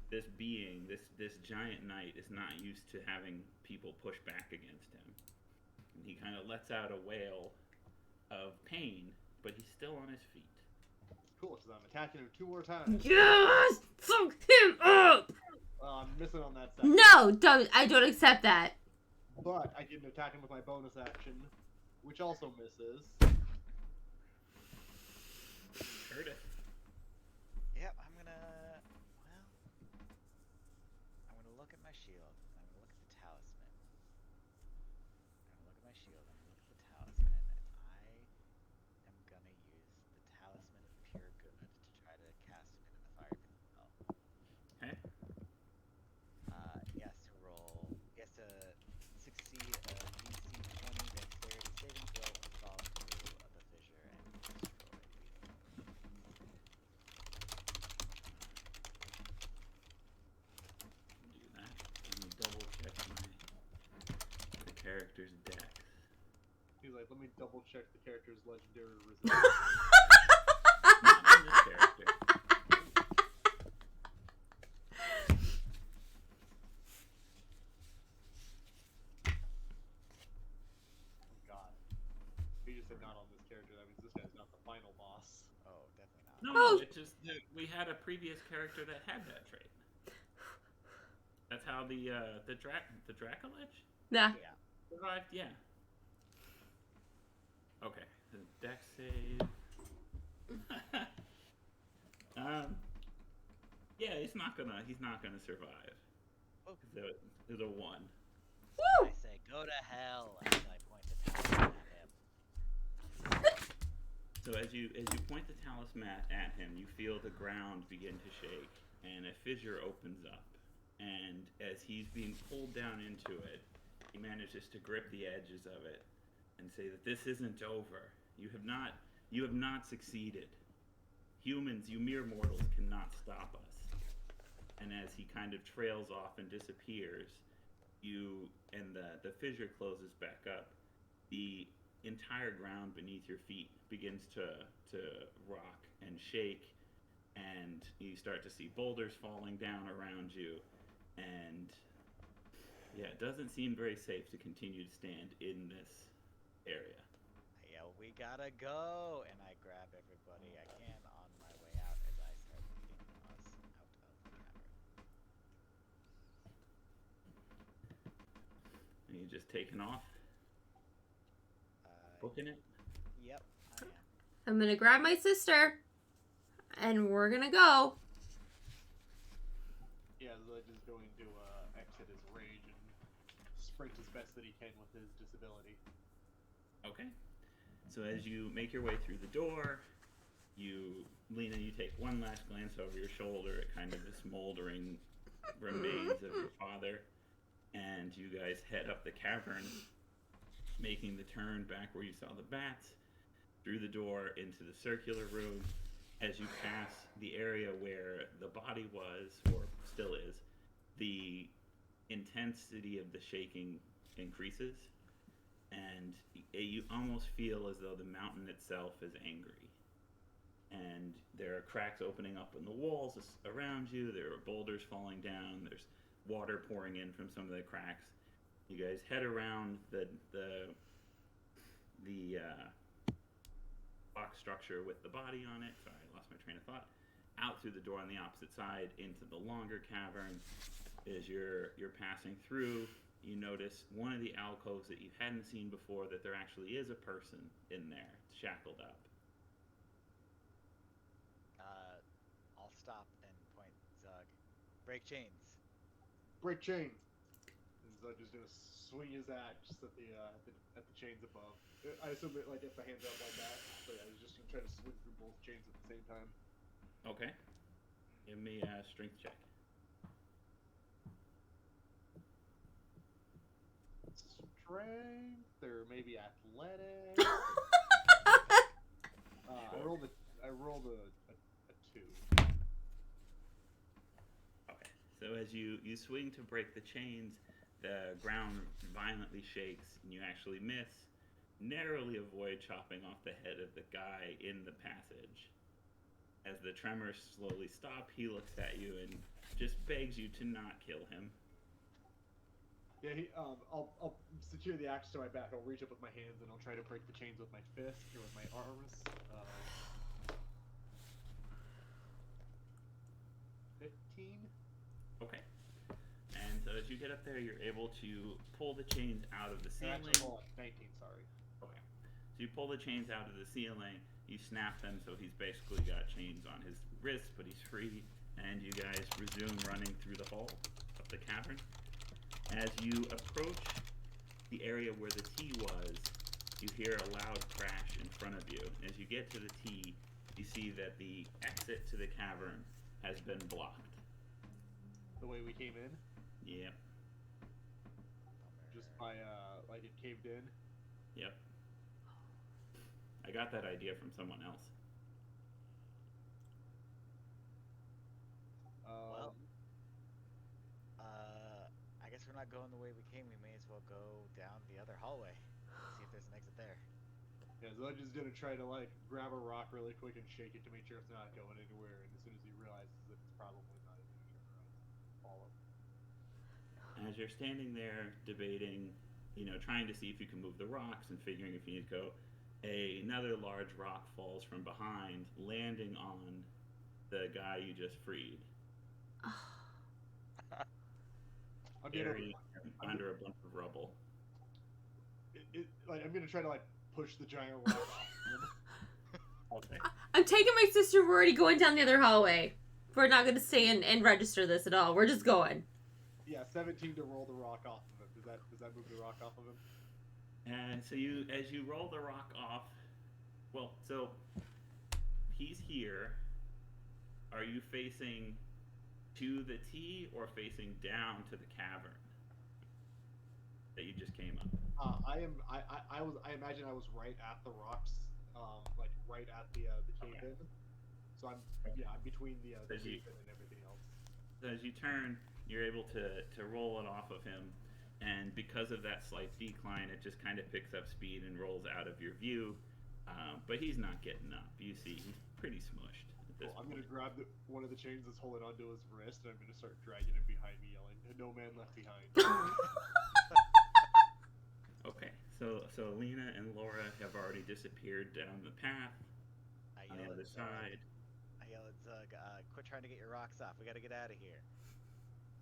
this being, this giant knight, is not used to having people push back against him. And he kind of lets out a wail of pain, but he's still on his feet. Cool, because I'm attacking him 2 more times. Yes! Fuck him up! I'm missing on that side. No, I don't accept that. But I can attack him with my bonus action, which also misses. Curtis. Yep, I'm gonna look at my shield. I'm gonna look at the talisman. I'm gonna look at my shield. I'm gonna look at the talisman. And I am gonna use the talisman of pure good to try to cast him into the fire pit spell. Okay. He has to succeed a DC 20 dexterity saving throw or fall character's dex. He's like, let me double check the character's legendary resistance. Not on this character. Oh god. He just said not on this character. That means this guy's not the final boss. Oh, definitely not. No, it's just that we had a previous character that had that trait. That's how the Dracolich Yeah. survived. Yeah. Okay. The dex save. Yeah, he's not gonna survive. Oh. There's a 1. Woo! I say, go to hell, as I point the talisman at him. So as you point the talisman at him, you feel the ground begin to shake, and a fissure opens up. And as he's being pulled down into it, he manages to grip the edges of it and say that this isn't over. You have not succeeded. Humans, you mere mortals, cannot stop us. And as he kind of trails off and disappears, the fissure closes back up. The entire ground beneath your feet begins to rock and shake, and you start to see boulders falling down around you, and yeah, it doesn't seem very safe to continue to stand in this area. I yell, we gotta go! And I grab everybody I can on my way out as I start leading us out of the cavern. And you just taking off, booking it. Yep, I am. I'm gonna grab my sister, and we're gonna go. Yeah, Zudge is going to exit his rage and sprint as best that he can with his disability. Okay. So as you make your way through the door, Lena, you take one last glance over your shoulder at kind of the smoldering remains of your father, and you guys head up the cavern, making the turn back where you saw the bats, through the door into the circular room. As you pass the area where the body was, or still is, the intensity of the shaking increases, and you almost feel as though the mountain itself is angry. And there are cracks opening up in the walls around you, there are boulders falling down, there's water pouring in from some of the cracks. You guys head around the box structure with the body on it. Sorry, I lost my train of thought. Out through the door on the opposite side into the longer cavern. As you're passing through, you notice one of the alcoves that you hadn't seen before, that there actually is a person in there, shackled up. I'll stop and point Zug. Break chains. Break chains! And Zudge is gonna swing his axe at the chains above. I assume it, like, if the hands up like that. So yeah, he's just gonna try to swing through both chains at the same time. Okay. Give me a strength check. Strength or maybe athletic. I rolled a 2. Okay. So as you swing to break the chains, the ground violently shakes, and you actually miss, narrowly avoid chopping off the head of the guy in the passage. As the tremors slowly stop, he looks at you and just begs you to not kill him. Yeah, I'll secure the axe to my back. I'll reach up with my hands and I'll try to break the chains with my fist or with my arms. 15. Okay. And so as you get up there, you're able to pull the chains out of the ceiling. Actually, hold on, 19. Sorry. Okay. So you pull the chains out of the ceiling. You snap them, so he's basically got chains on his wrists, but he's free. And you guys resume running through the hall of the cavern. As you approach the area where the T was, you hear a loud crash in front of you. As you get to the T, you see that the exit to the cavern has been blocked. The way we came in? Yep. Just by, like it caved in? Yep. I got that idea from someone else. Well, I guess we're not not going the way we came, we may as well go down the other hallway. See if there's an exit there. Yeah, Zudge is gonna try to like grab a rock really quick and shake it to make sure it's not going anywhere. And as soon as he realizes that it's probably not, he's gonna turn around and follow. As you're standing there debating, trying to see if you can move the rocks and figuring if you need to go, another large rock falls from behind, landing on the guy you just freed. Buried under a bunch of rubble. I'm gonna try to like push the giant rock off him. Okay. I'm taking my sister. We're already going down the other hallway. We're not gonna stay and register this at all. We're just going. Yeah, 17 to roll the rock off of him. Does that move the rock off of him? And so as you roll the rock off, well, so he's here. Are you facing to the T or facing down to the cavern that you just came up? I imagine I was right at the rocks, like right at the cave in. So I'm between the cave in and everything else. So as you turn, you're able to roll it off of him, and because of that slight decline, it just kind of picks up speed and rolls out of your view. But he's not getting up. You see, he's pretty smushed. I'm gonna grab one of the chains that's holding onto his wrist, and I'm gonna start dragging him behind me, yelling, "No man left behind." Okay, so Lena and Laura have already disappeared down the path on the other side. I yell at Zug, quit trying to get your rocks off. We gotta get out of here.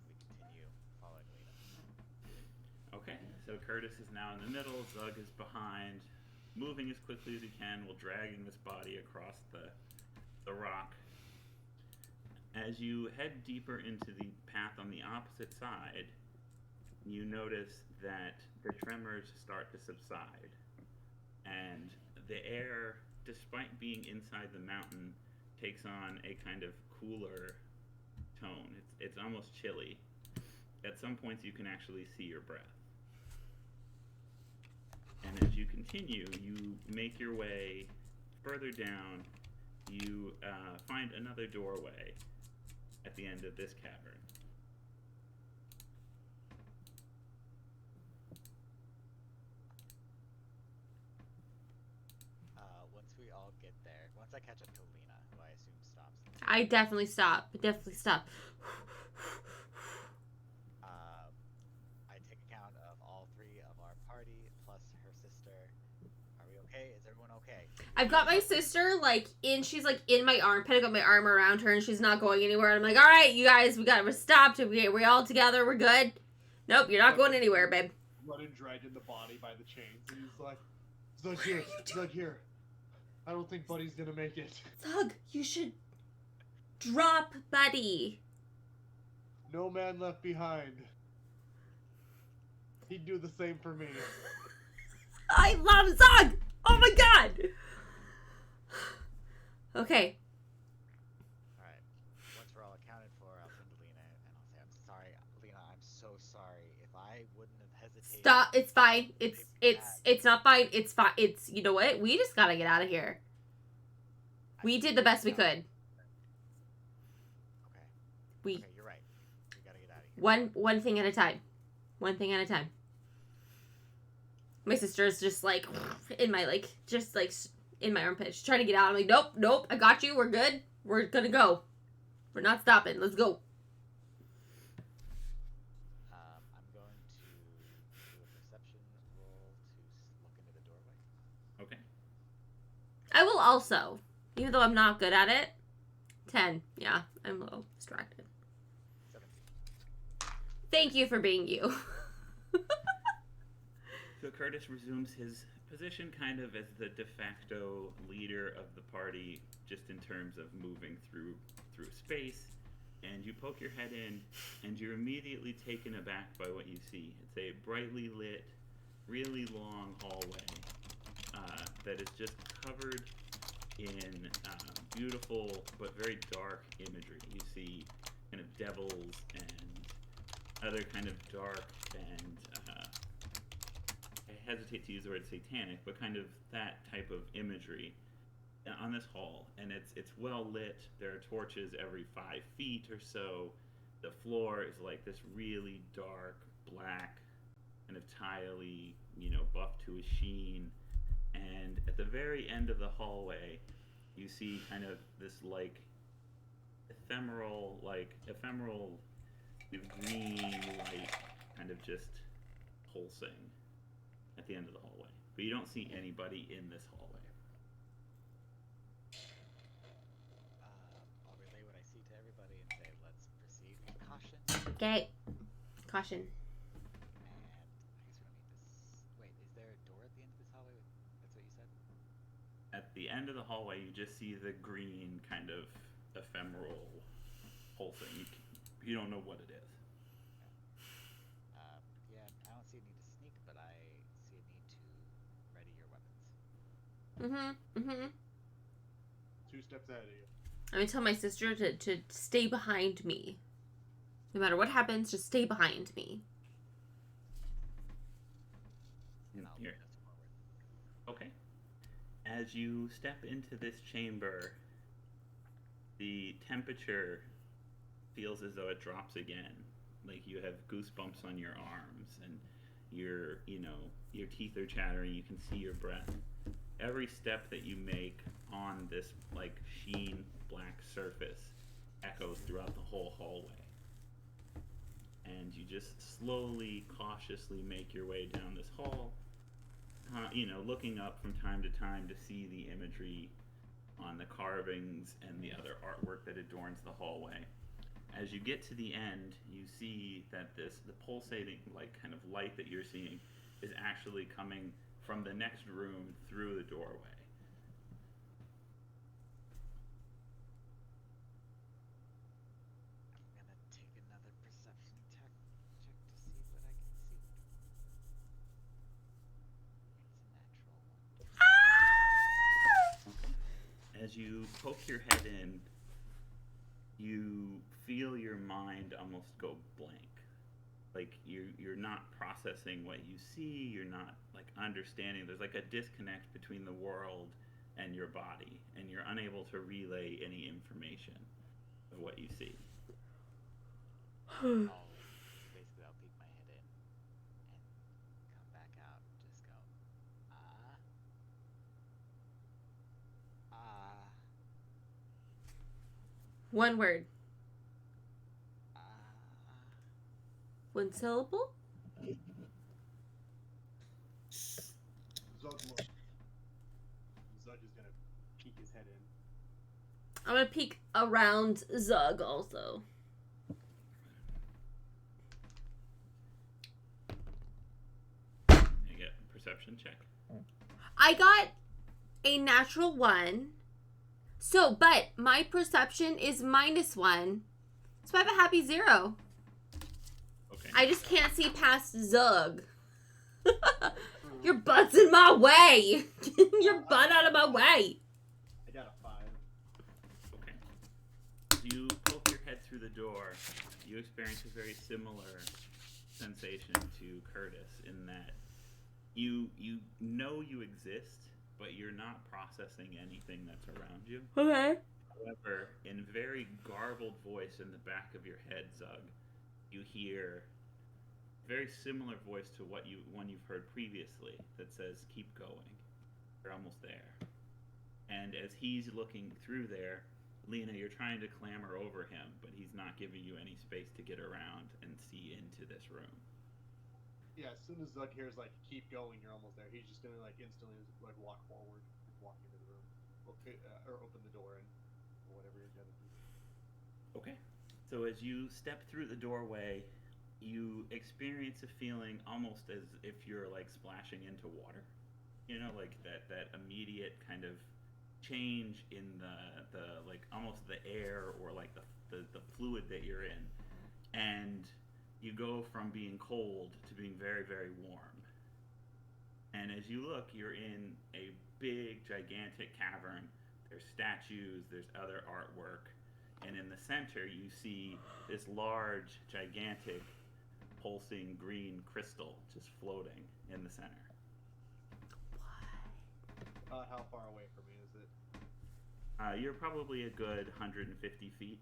We continue following Lena. Okay, so Curtis is now in the middle, Zug is behind, moving as quickly as he can while dragging this body across the rock. As you head deeper into the path on the opposite side, you notice that the tremors start to subside, and the air, despite being inside the mountain, takes on a kind of cooler tone. It's almost chilly. At some points you can actually see your breath. And as you continue, you make your way further down. You find another doorway at the end of this cavern. Once we all get there, once I catch up to Lena, who I assume stops. I definitely stop. Definitely stop. I take account of all three of our party plus her sister. Are we okay? Is everyone okay? I've got my sister she's like in my armpit. I got my arm around her and she's not going anywhere. I'm like, all right, you guys, we're stopped. We're all together. We're good. Nope, you're not going anywhere, babe. Running, dragging the body by the chains, and he's like, Zug here. I don't think Buddy's gonna make it. Zug, you should drop Buddy. No man left behind. He'd do the same for me. I love Zug! Oh my god! Okay. Alright. Once we're all accounted for, I'll turn to Lena and I'll say, I'm sorry, Lena, I'm so sorry. If I wouldn't have hesitated... Stop. It's fine. It's not fine. It's fine. You know what? We just gotta get out of here. We did the best we could. Okay. Okay, you're right. We gotta get out of here. One thing at a time. One thing at a time. My sister's just in my in my armpit. She's trying to get out. I'm like, nope, I got you. We're good. We're gonna go. We're not stopping. Let's go. I'm going to do a perception roll to look into the doorway. Okay. I will also, even though I'm not good at it, 10. Yeah, I'm a little distracted. 17. Thank you for being you. So Curtis resumes his position kind of as the de facto leader of the party, just in terms of moving through space, and you poke your head in, and you're immediately taken aback by what you see. It's a brightly lit, really long hallway that is just covered in beautiful but very dark imagery. You see kind of devils and other kind of dark and I hesitate to use the word satanic, but kind of that type of imagery on this hall. And it's well lit. There are torches every 5 feet or so. The floor is like this really dark, black, kind of tiley, buff to a sheen. And at the very end of the hallway, you see kind of this ephemeral green light kind of just pulsing at the end of the hallway. But you don't see anybody in this hallway. I'll relay what I see to everybody and say, let's proceed with caution. Okay. Caution. And I guess we don't need this. Wait, is there a door at the end of this hallway? That's what you said? At the end of the hallway, you just see the green kind of ephemeral pulsing. You don't know what it is. Yeah, I don't see a need to sneak, but I see a need to ready your weapons. 2 steps ahead of you. I'm gonna tell my sister to stay behind me. No matter what happens, just stay behind me. And I'll Here. move us forward. Okay. As you step into this chamber, the temperature feels as though it drops again. Like you have goosebumps on your arms and your teeth are chattering, you can see your breath. Every step that you make on this sheen black surface echoes throughout the whole hallway. And you just slowly, cautiously make your way down this hall, looking up from time to time to see the imagery on the carvings and the other artwork that adorns the hallway. As you get to the end, you see that the pulsating kind of light that you're seeing is actually coming from the next room through the doorway. I'm gonna take another perception check to see what I can see. It's a natural one. As you poke your head in, you feel your mind almost go blank. Like you're not processing what you see, you're not understanding. There's a disconnect between the world and your body, and you're unable to relay any information of what you see. Basically, I'll peek my head in and come back out and just go, One word. One syllable? Zug is gonna peek his head in. I'm gonna peek around Zug also. You get a perception check. I got a natural 1. But my perception is -1. So I have a happy 0. Okay. I just can't see past Zug. Your butt's in my way. Get your butt out of my way. I got a 5. Okay. As you poke your head through the door, you experience a very similar sensation to Curtis in that you know you exist, but you're not processing anything that's around you. Okay. However, in very garbled voice in the back of your head, Zug, you hear a very similar voice to one you've heard previously that says, "Keep going. You're almost there." And as he's looking through there, Lena, you're trying to clamber over him, but he's not giving you any space to get around and see into this room. Yeah, as soon as Zug hears keep going, you're almost there. He's just gonna instantly walk forward, walk into the room, or open the door and whatever you're gonna do. Okay. So as you step through the doorway, you experience a feeling almost as if you're splashing into water. That immediate kind of change in the almost the air or the fluid that you're in. And you go from being cold to being very, very warm. And as you look, you're in a big, gigantic cavern. There's statues, there's other artwork. And in the center, you see this large, gigantic, pulsing green crystal just floating in the center. How far away from me is it? You're probably a good 150 feet.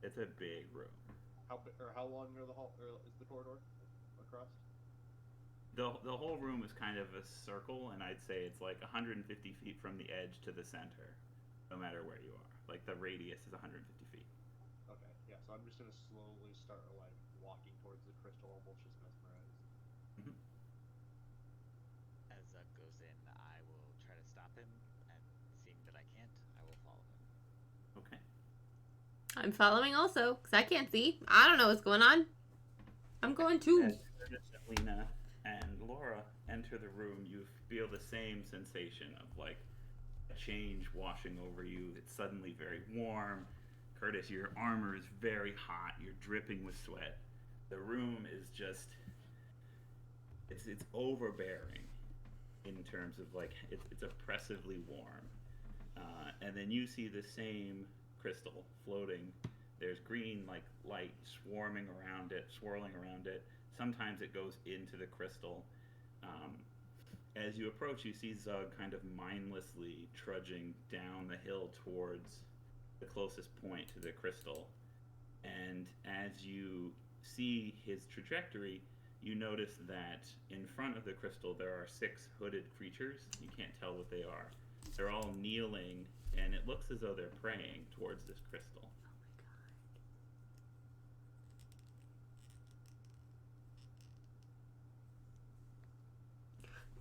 It's a big room. how long are the hall, or is the corridor across? The whole room is kind of a circle, and I'd say it's like 150 feet from the edge to the center, no matter where you are. Like the radius is 150 feet. Okay, yeah. So I'm just gonna slowly start like walking towards the crystal, almost just mesmerized. Mm-hmm. As Zug goes in, I will try to stop him, and seeing that I can't, I will follow him. Okay. I'm following also, because I can't see. I don't know what's going on. I'm going too. As Lena and Laura enter the room, you feel the same sensation of like a change washing over you. It's suddenly very warm. Curtis, your armor is very hot. You're dripping with sweat. The room is just it's overbearing in terms of like it's oppressively warm. And then you see the same crystal floating. There's green like light swirling around it. Sometimes it goes into the crystal. As you approach, you see Zug kind of mindlessly trudging down the hill towards the closest point to the crystal. And as you see his trajectory, you notice that in front of the crystal there are 6 hooded creatures. You can't tell what they are. They're all kneeling, and it looks as though they're praying towards this crystal.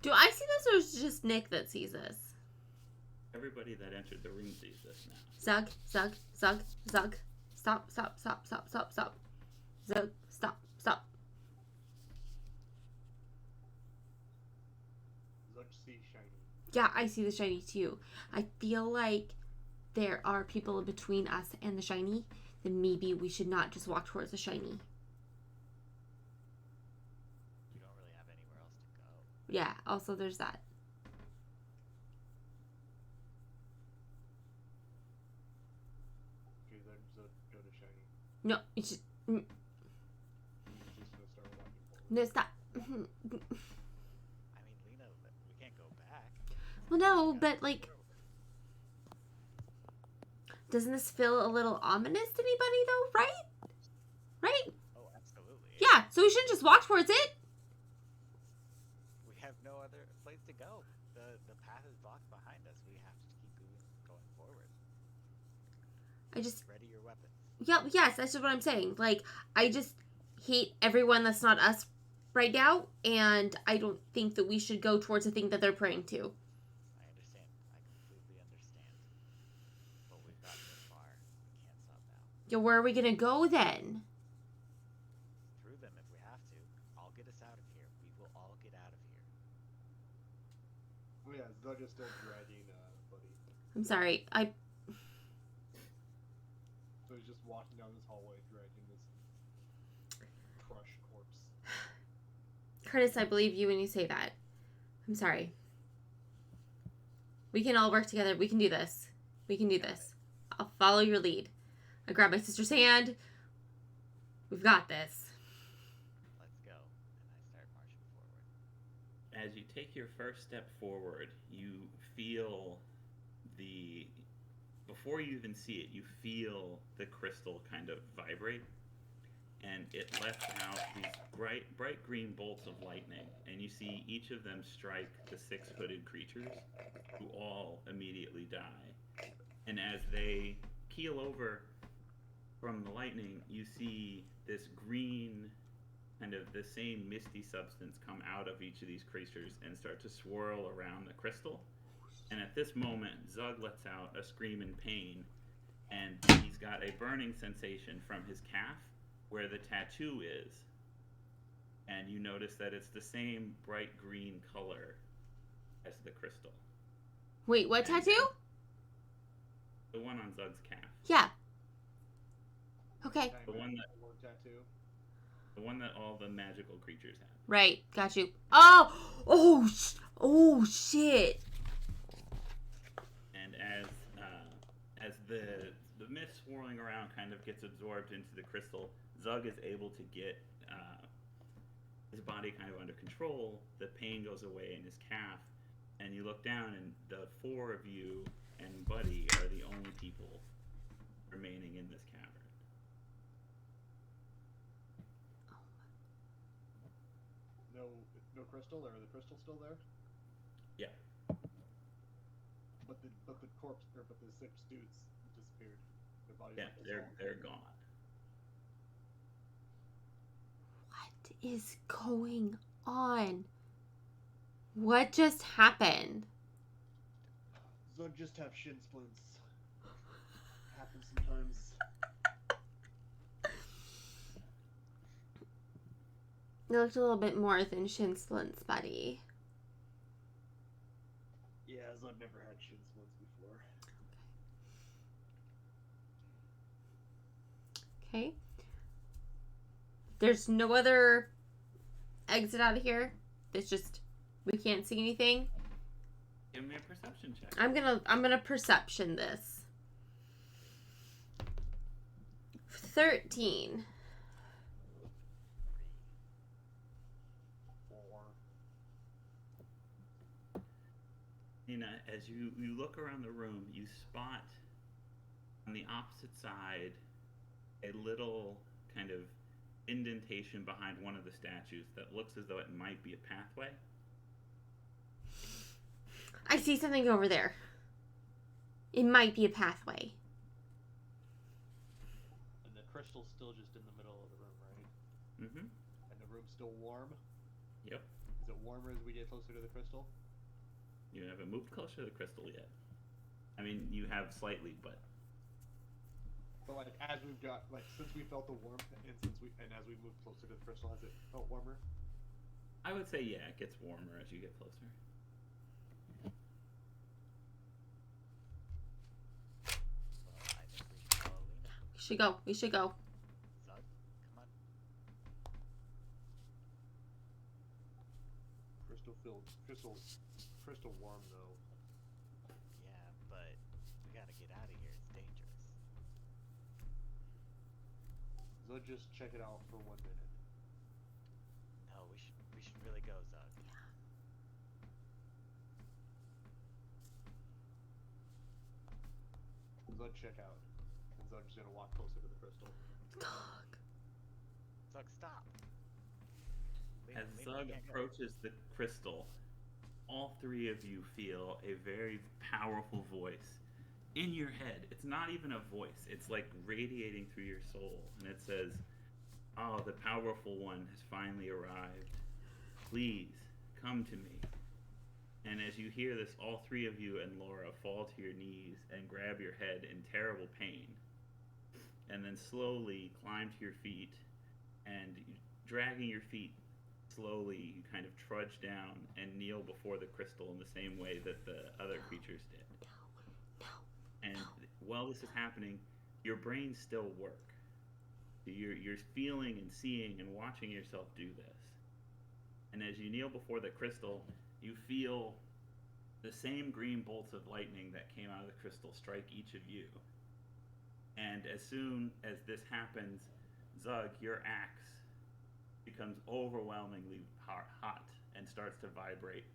Do I see this, or is it just Nick that sees this? Everybody that entered the room sees this now. Zug, Zug, Zug, Zug. Stop, stop, stop, stop, stop, stop. Zug, stop, stop. Zug sees shiny. Yeah, I see the shiny too. I feel like there are people between us and the shiny, then maybe we should not just walk towards the shiny. You don't really have anywhere else to go. Yeah, also there's that. Okay, then Zug go to shiny. No, it's just... He's just gonna start walking forward. No, stop. I mean, Lena, we can't go back. Well, no, but like... Doesn't this feel a little ominous to anybody, though? Right? Right? Oh, absolutely. Yeah, so we shouldn't just walk towards it. We have no other place to go. The path is blocked behind us. We have to keep going forward. I just... Ready your weapons. Yeah, yes, that's just what I'm saying. Like, I just hate everyone that's not us right now, and I don't think that we should go towards the thing that they're praying to. I understand. I completely understand. But we've gotten this far. We can't stop now. Yeah, where are we gonna go then? Through them if we have to. I'll get us out of here. We will all get out of here. Oh yeah, Zug is still dragging Buddy. I'm sorry. So he's just walking down this hallway dragging this crushed corpse. Curtis, I believe you when you say that. I'm sorry. We can all work together. We can do this. We can do this. I'll follow your lead. I grab my sister's hand. We've got this. Let's go. And I start marching forward. As you take your first step forward, you feel before you even see it, you feel the crystal kind of vibrate, and it lets out these bright green bolts of lightning, and you see each of them strike the 6 hooded creatures, who all immediately die. And as they keel over from the lightning, you see this green, kind of the same misty substance come out of each of these creatures and start to swirl around the crystal. And at this moment, Zug lets out a scream in pain, and he's got a burning sensation from his calf where the tattoo is. And you notice that it's the same bright green color as the crystal. Wait, what tattoo? The one on Zug's calf. Yeah. Okay. The one tattoo. The one that all the magical creatures have. Right. Got you. Oh, shit. And as the mist swirling around kind of gets absorbed into the crystal, Zug is able to get his body kind of under control. The pain goes away in his calf, and you look down, and the 4 of you and Buddy are the only people remaining in this cavern. no crystal, or the crystal still there? Yeah. But the corpse, or but the 6 dudes disappeared. Their bodies. Yeah, they're gone. What is going on? What just happened? Zug just have shin splints. Happens sometimes. It looked a little bit more than shin splints, buddy. Yeah, Zug never had shin splints before. Okay. There's no other exit out of here. It's just we can't see anything. Give me a perception check. I'm gonna perception this. 13. 4. Nina, as you look around the room, you spot on the opposite side a little kind of indentation behind one of the statues that looks as though it might be a pathway. I see something over there. It might be a pathway. And the crystal's still just in the middle of the room, right? Mm-hmm. And the room's still warm? Yep. Is it warmer as we get closer to the crystal? You haven't moved closer to the crystal yet. I mean, you have slightly, but like as we've got since we felt the warmth and as we move closer to the crystal, has it felt warmer? I would say yeah, it gets warmer as you get closer. Well, I think we should follow Lena. We should go. Zug, come on. Crystal warm though. Yeah, but we gotta get out of here. It's dangerous. So just check it out for 1 minute. No, we should really go, Zug. Zug check out. And Zug's gonna walk closer to the crystal. Zug, stop. As Lena, Zug we can't go. approaches the crystal, all 3 of you feel a very powerful voice in your head. It's not even a voice. It's like radiating through your soul. And it says, "Oh, the powerful one has finally arrived. Please, come to me." And as you hear this, all 3 of you and Laura fall to your knees and grab your head in terrible pain. And then slowly climb to your feet, and dragging your feet slowly, you kind of trudge down and kneel before the crystal in the same way that the other creatures did. And while this is happening, your brains still work. You're feeling and seeing and watching yourself do this. And as you kneel before the crystal, you feel the same green bolts of lightning that came out of the crystal strike each of you. And as soon as this happens, Zug, your axe becomes overwhelmingly hot and starts to vibrate,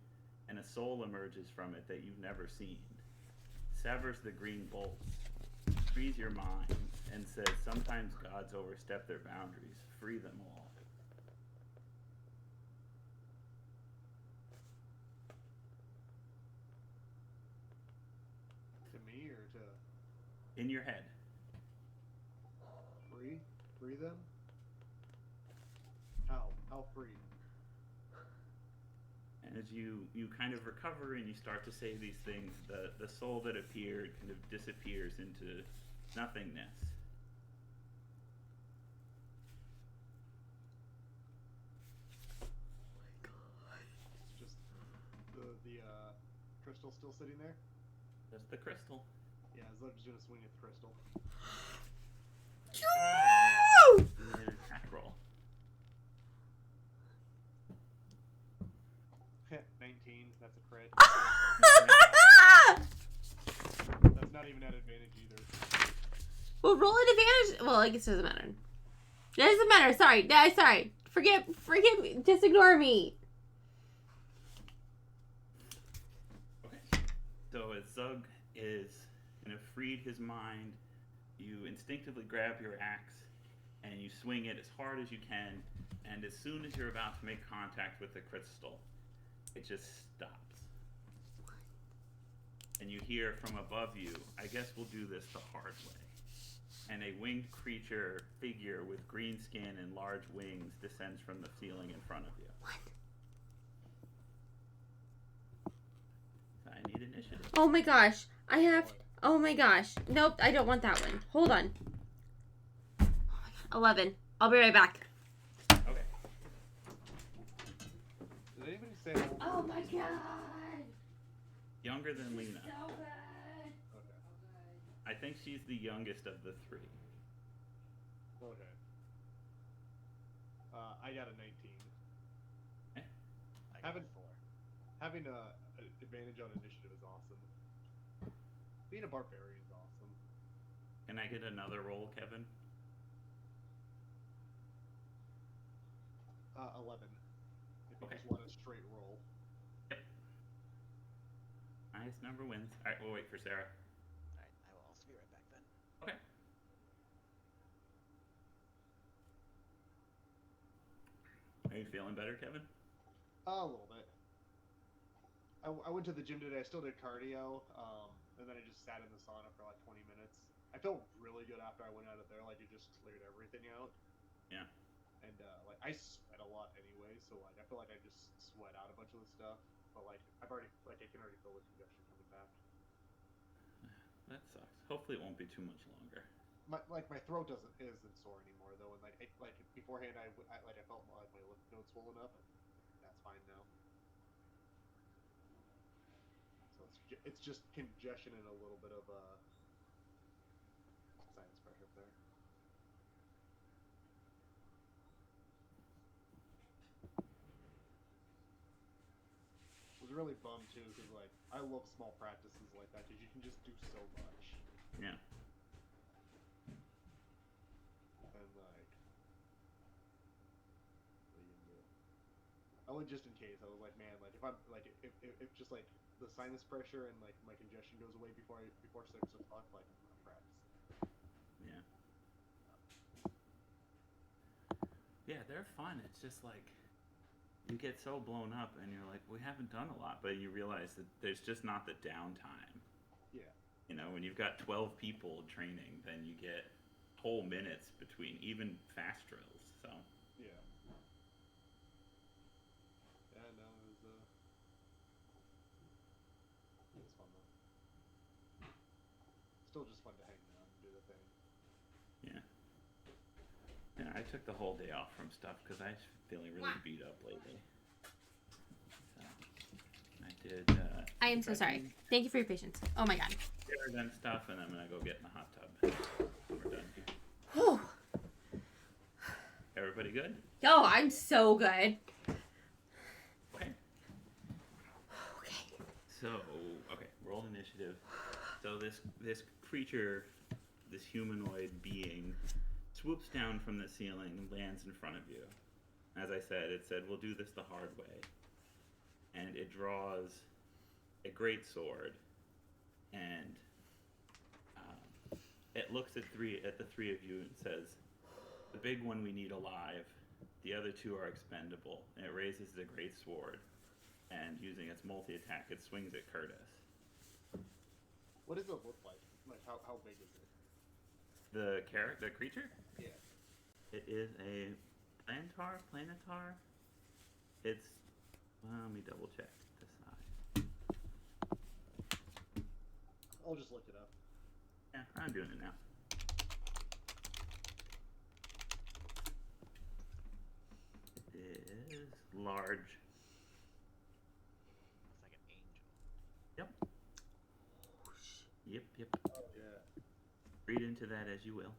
and a soul emerges from it that you've never seen, severs the green bolts, frees your mind, and says, "Sometimes gods overstep their boundaries. Free them all." To me or to In your head. free them? How free? And as you kind of recover and you start to say these things, the soul that appeared kind of disappears into nothingness. It's just the crystal still sitting there? Just the crystal. Yeah, Zug's gonna swing at the crystal. And attack roll. 19, that's a crit. That's not even at advantage either. Well, roll an advantage. Well, I guess it doesn't matter. It doesn't matter. Sorry. Sorry. Forget me. Just ignore me. Okay. So as Zug is kind of freed his mind, you instinctively grab your axe and you swing it as hard as you can, and as soon as you're about to make contact with the crystal, it just stops. And you hear from above you, I guess we'll do this the hard way. And a winged creature figure with green skin and large wings descends from the ceiling in front of you. What? So I need initiative. Oh my gosh. I have... Oh my gosh. Nope, I don't want that one. Hold on. Oh my god. 11. I'll be right back. Okay. Did anybody say? Oh my god. Younger than Lena. So good. Okay. I think she's the youngest of the three. Okay. I got a 19. I got Having 4. having a advantage on initiative is awesome. Being a barbarian is awesome. Can I get another roll, Kevin? 11. If you Okay. just want a straight roll. Yep. Highest number wins. Alright, we'll wait for Sarah. Alright, I will also be right back then. Okay. Are you feeling better, Kevin? A little bit. I went to the gym today. I still did cardio, and then I just sat in the sauna for like 20 minutes. I felt really good after I went out of there. Like it just cleared everything out. Yeah. And like I sweat a lot anyway, so like I feel like I just sweat out a bunch of the stuff. But like I can already feel the congestion coming back. That sucks. Hopefully it won't be too much longer. My throat isn't sore anymore though, and like beforehand I felt like my lymph nodes swollen up, and that's fine now. So it's just congestion and a little bit of sinus pressure up there. I was really bummed too because like I love small practices like that because you can just do so much. Yeah. And like, what are you gonna do? I went just in case. I was like, man, like if I'm like if just like the sinus pressure and like my congestion goes away before 6 o'clock, like I'm practicing. Yeah. Yeah, they're fun. It's just like you get so blown up and you're like, we haven't done a lot, but you realize that there's just not the downtime. Yeah. You know, when you've got 12 people training, then you get whole minutes between even fast drills. So Yeah. Yeah, no, it was fun though. Still just fun to hang out and do the thing. yeah. Yeah, I took the whole day off from stuff because I'm feeling really beat up lately. So I did. I am so sorry. Thank you for your patience. Oh my god. Done stuff, and I'm gonna go get in the hot tub. We're done. Whew. Everybody good? Yo, I'm so good. Okay. Okay. So, okay, roll initiative. So this creature, this humanoid being, swoops down from the ceiling and lands in front of you. As I said, it said, we'll do this the hard way. And it draws a great sword, and it looks at the three of you and says, the big one we need alive, the other two are expendable. And it raises the great sword, and using its multi-attack, it swings at Curtis. What does it look like? Like how big is it? The creature? Yeah. It is a planetar. It's, well, let me double check the size. I'll just look it up. Yeah, I'm doing it now. It is large. It's like an angel. Yep. Yep. Oh yeah. Read into that as you will.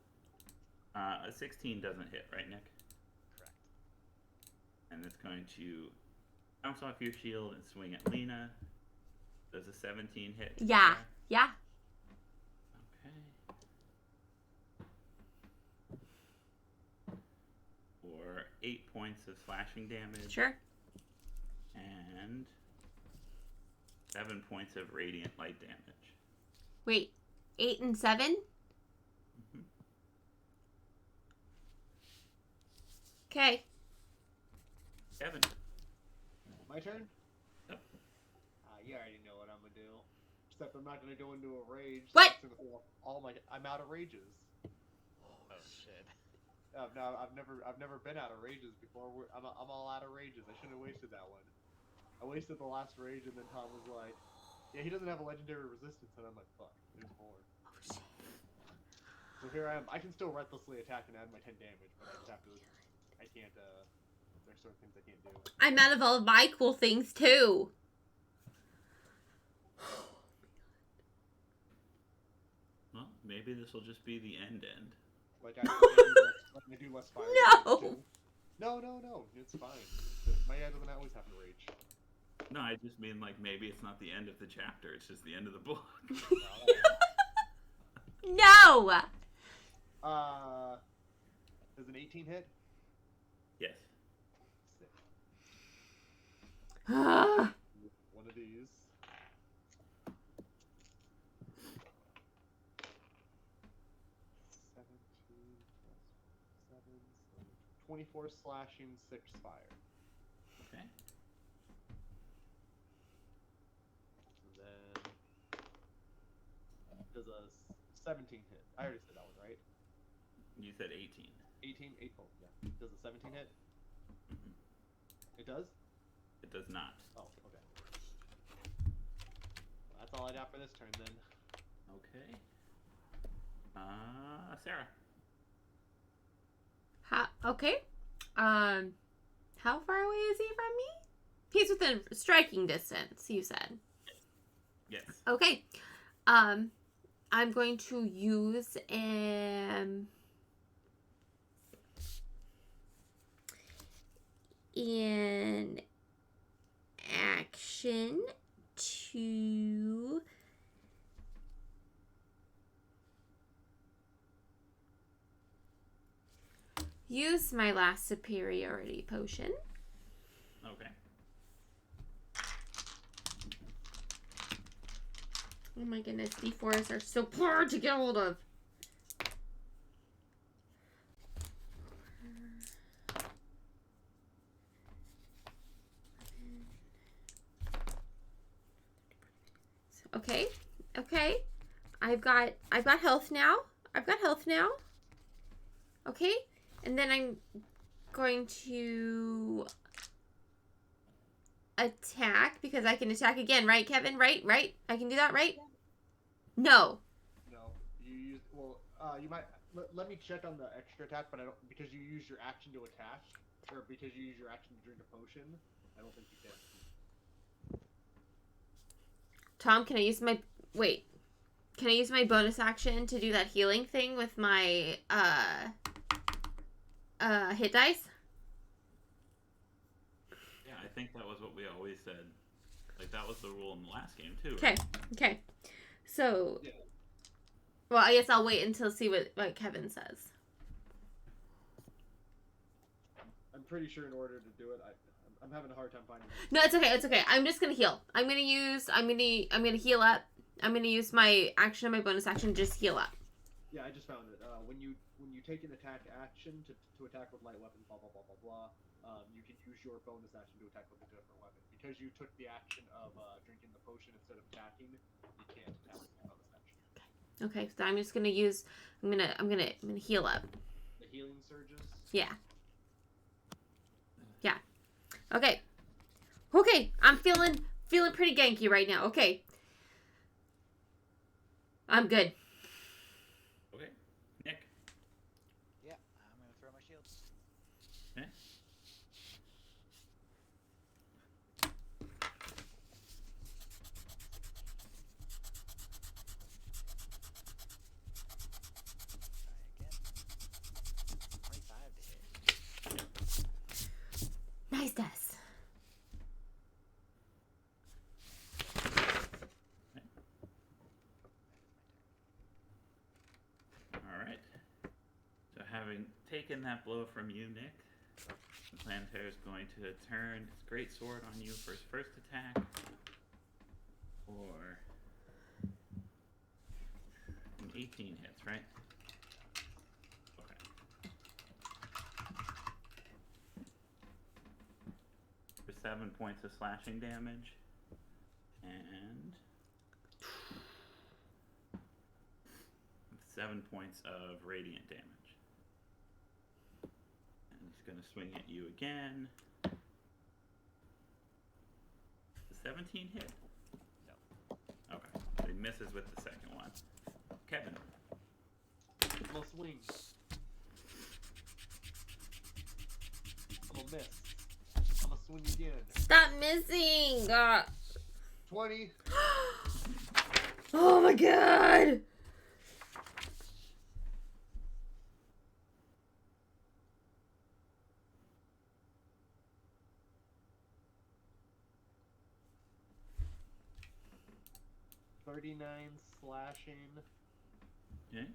A 16 doesn't hit, right, Nick? Correct. And it's going to bounce off your shield and swing at Lena. Does a 17 hit? Yeah. Yeah. Okay. For 8 points of slashing damage. Sure. And 7 points of radiant light damage. Wait. 8 and 7? Mm-hmm. Okay. Kevin. My turn? Yep. You already know what I'm gonna do. Except I'm not gonna go into a rage. What? That's gonna throw off all my. I'm out of rages. Oh shit. No, I've never been out of rages before. I'm all out of rages. I shouldn't have wasted that one. I wasted the last rage, and then Tom was like, "Yeah, he doesn't have a legendary resistance," and I'm like, "Fuck, there's more." So here I am. I can still recklessly attack and add my 10 damage, but I just have to. I can't. There's certain things I can't do. I'm out of all of my cool things too. Well, maybe this will just be the end. Like I do less fire. No. Too. No. It's fine. My dad doesn't always have to rage. No, I just mean like maybe it's not the end of the chapter. It's just the end of the book. No. Does an 18 hit? Yes. Sick. Ah. One of these. 17 plus 7, so 24 slashing, 6 fire. Okay. And then does a 17 hit? I already said that one, right? You said 18. 18, 8, oh, yeah. Does a 17 hit? It does? It does not. Oh, okay. Well, that's all I got for this turn then. Okay. Sarah. Okay. How far away is he from me? He's within striking distance, you said. Yes. Okay. I'm going to use an action to use my last superiority potion. Okay. Oh my goodness, D4s are so hard to get hold of. Okay. I've got health now. Okay. And then I'm going to attack because I can attack again, right, Kevin? Right? I can do that, right? No. No. You used, well, you might, let me check on the extra attack, but I don't, because you use your action to attack, or because you use your action to drink a potion, I don't think you can. Tom, can I use my bonus action to do that healing thing with my hit dice? Yeah, I think that was what we always said. Like that was the rule in the last game too. Okay. Right? Okay. So, Yeah. well, I guess I'll wait until see what Kevin says. I'm pretty sure in order to do it, I'm having a hard time finding it. No, it's okay. I'm just gonna heal. I'm gonna heal up. I'm gonna use my action and my bonus action to just heal up. Yeah, I just found it. When you take an attack action to attack with light weapons, blah blah blah blah blah, you can use your bonus action to attack with a different weapon. Because you took the action of drinking the potion instead of attacking, you can't attack with your bonus action. Okay, so I'm just gonna use. I'm gonna heal up. The healing surges. Yeah. Okay. I'm feeling pretty ganky right now. Okay. I'm good. Okay. Nick. Yeah, I'm gonna throw my shields. Okay. Try again. 25 to hit. Nice dice. Alright. So having taken that blow from you, Nick, the Plantair is going to turn his great sword on you for his first attack. For an 18 hits, right? Okay. 7 points of slashing damage. And 7 points of radiant damage. And he's going to swing at you again. 17 hit? No. Okay. So he misses with the second one. Kevin. I'm gonna swing. I'm gonna miss. I'm gonna swing again. Stop missing! 20. Oh my god! $39 slashing. Okay.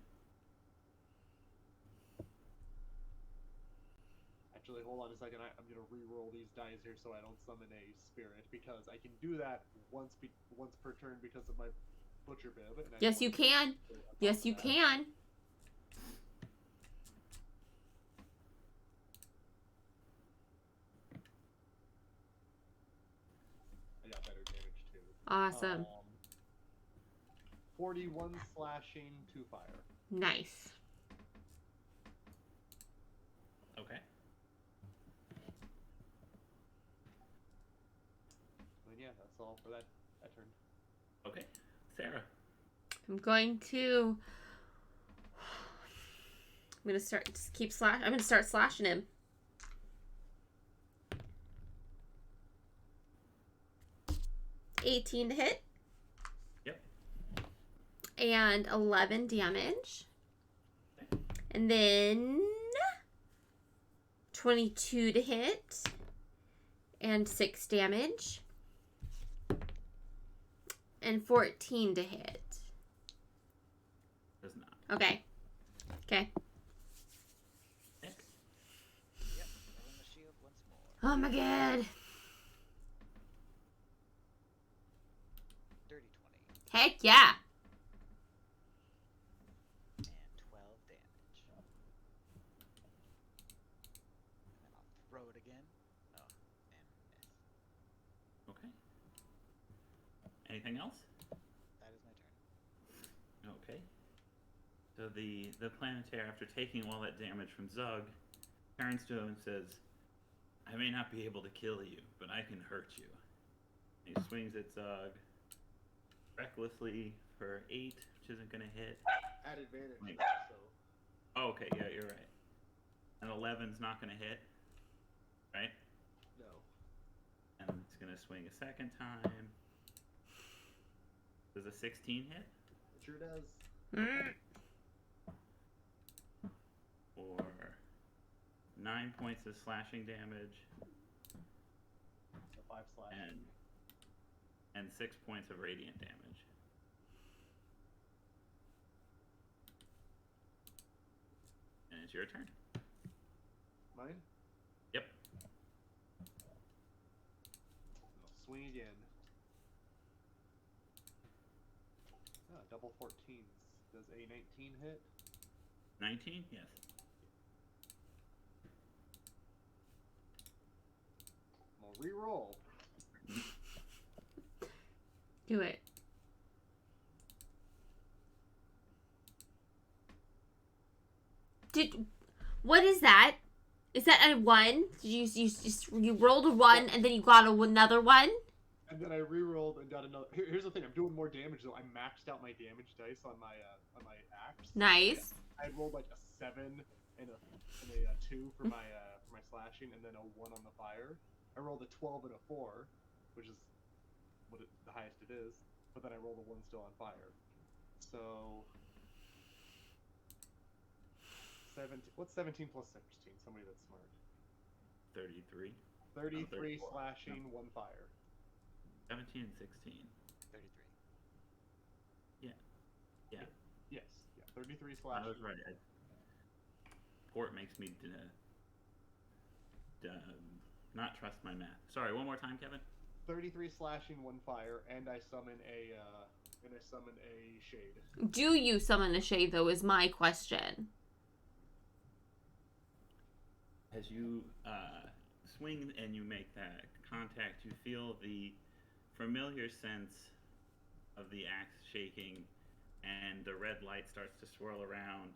Actually, hold on a second. I'm gonna re-roll these dice here so I don't summon a spirit, because I can do that once per turn because of my butcher bib. And Yes, you can. Yes, you can. I got better damage too. Awesome. 41 slashing, 2 fire. Nice. Okay. And yeah, that's all for that turn. Okay. Sarah. I'm going to start. Just keep slash. I'm gonna start slashing him. $18 to hit. Yep. And 11 damage. And then 22 to hit. And 6 damage. And 14 to hit. Does not. Okay. Okay. Nick. Yep, rolling the shield once more. Oh my god. Dirty 20. Heck yeah. And 12 damage. And then I'll throw it again. Oh, and miss. Okay. Anything else? That is my turn. Okay. So the Planetaire, after taking all that damage from Zug, turns to him and says, I may not be able to kill you, but I can hurt you. And he swings at Zug recklessly for 8, which isn't going to hit. At advantage, Wait. so. Oh, okay, yeah, you're right. And 11's not going to hit, right? No. And it's going to swing a second time. Does a 16 hit? It sure does. For 9 points of slashing damage So 5 slash. and 6 points of radiant damage. And it's your turn. Mine? Yep. I'll swing again. Double 14s. Does a 19 hit? 19? Yes. I'm gonna re-roll. Do it. What is that? Is that a 1? Did you rolled a 1 and then you got another 1? And then I re-rolled and got another. Here's the thing: I'm doing more damage though. I maxed out my damage dice on my axe. Nice. I rolled like a 7 and a 2 for my slashing, and then a 1 on the fire. I rolled a 12 and a 4, which is the highest it is. But then I rolled a 1 still on fire. So 17. What's 17 plus 16? Somebody that's smart. 33. 33 34. slashing, 1 fire. 17 and 16. 33. Yeah. Yes. Yeah. 33 I slashing. was right. Port makes me not trust my math. Sorry, one more time, Kevin. 33 slashing, 1 fire, and I summon a shade. Do you summon a shade though? Is my question. As you swing and you make that contact, you feel the familiar sense of the axe shaking, and the red light starts to swirl around.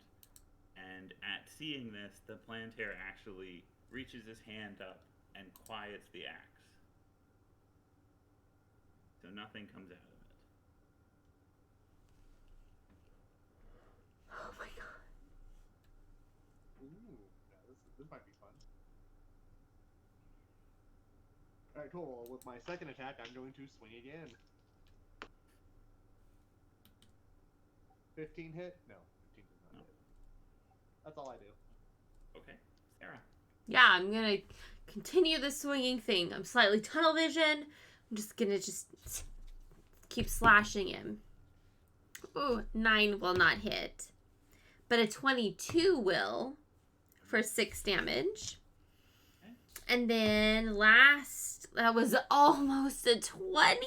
And at seeing this, the planter actually reaches his hand up and quiets the axe. So nothing comes out of it. Oh my god. Ooh, yeah, this might be fun. Alright, cool. With my second attack, I'm going to swing again. 15 hit? No, 15 does not hit. That's all I do. Okay, Sarah. Yeah, I'm gonna continue the swinging thing. I'm slightly tunnel vision. I'm just gonna keep slashing him. Ooh, 9 will not hit. But a 22 will for 6 damage. Okay. And then last, that was almost a 20.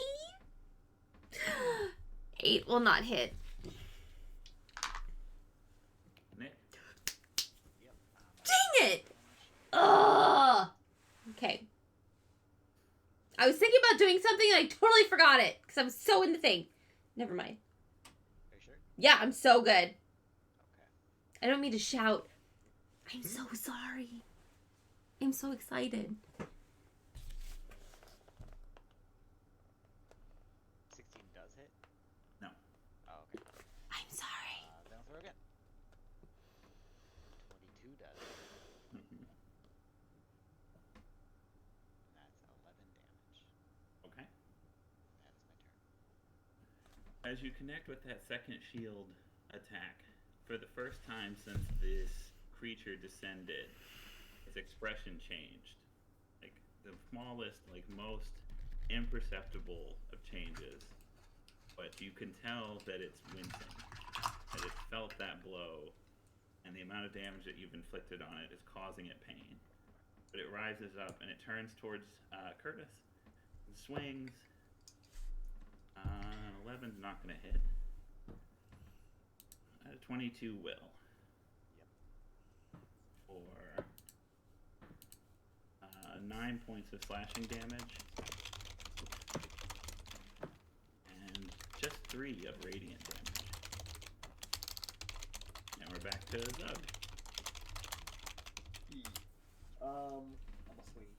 8 will not hit. Nick. Yep. Dang it! Ugh. Okay. I was thinking about doing something and I totally forgot it because I was so in the thing. Never mind. Are you sure? Yeah, I'm so good. Okay. I don't mean to shout. I'm so sorry. I'm so excited. 16 does hit? No. Oh, okay. I'm sorry. Then I'll throw again. 22 does hit. Mhm. And that's 11 damage. Okay. That is my turn. As you connect with that second shield attack, for the first time since this creature descended, his expression changed. Like the smallest, like most imperceptible of changes. But you can tell that it's wincing, that it felt that blow, and the amount of damage that you've inflicted on it is causing it pain. But it rises up and it turns towards Curtis. It swings. 11's not going to hit. 22 will. Yep. For 9 points of slashing damage. And just 3 of radiant damage. And we're back to Zug. I'm gonna swing.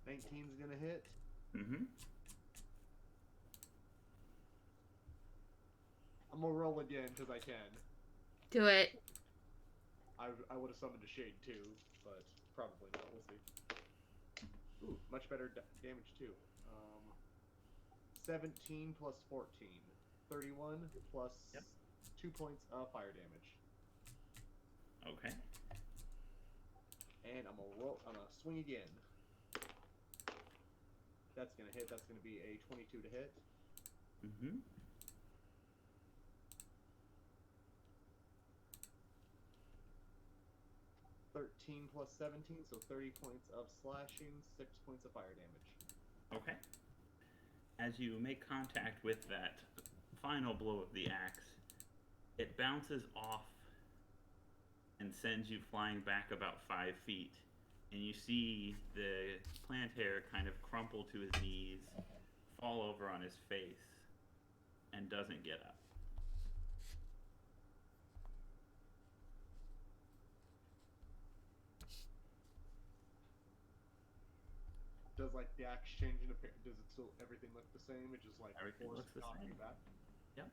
19's gonna hit. Mm-hmm. I'm gonna roll again because I can. Do it. I would have summoned a shade too, but probably not. We'll see. Ooh, much better damage too. 17 plus 14. 31 plus Yep. 2 points of fire damage. Okay. And I'm gonna swing again. That's gonna hit. That's gonna be a 22 to hit. Mm-hmm. +13 plus 17, so 30 points of slashing, 6 points of fire damage. Okay. As you make contact with that final blow of the axe, it bounces off and sends you flying back about 5 feet. And you see the planter kind of crumple to his knees, fall over on his face, and doesn't get up. Does like the axe change in appearance? Does it still everything look the same? It just like Everything forces looks the knocking same. you back. Yep.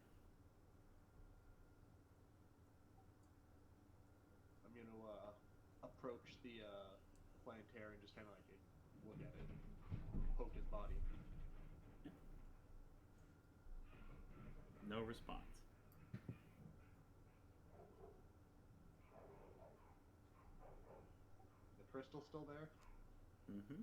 I'm gonna approach the planter and just kind of like look at it, poke his body. No response. The crystal's still there. Mm-hmm.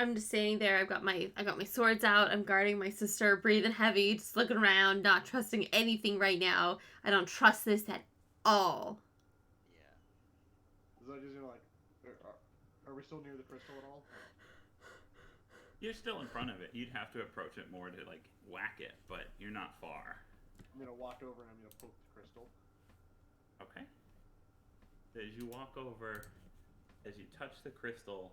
I'm just sitting there. I got my swords out. I'm guarding my sister, breathing heavy, just looking around, not trusting anything right now. I don't trust this at all. Yeah. So just like, are we still near the crystal at all? You're still in front of it. You'd have to approach it more to like whack it, but you're not far. I'm gonna walk over and I'm gonna poke the crystal. Okay. As you walk over, as you touch the crystal,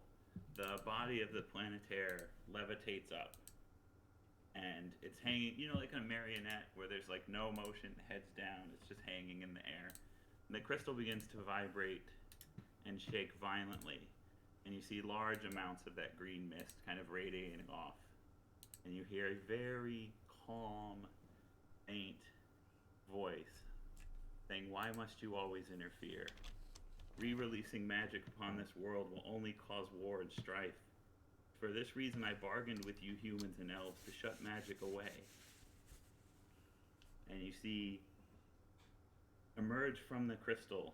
the body of the planetaire levitates up. And it's hanging, you know, like a marionette where there's like no motion, heads down, it's just hanging in the air. And the crystal begins to vibrate and shake violently. And you see large amounts of that green mist kind of radiating off. And you hear a very calm, faint voice saying, "Why must you always interfere? Re-releasing magic upon this world will only cause war and strife. For this reason I bargained with you humans and elves to shut magic away." And you see, emerge from the crystal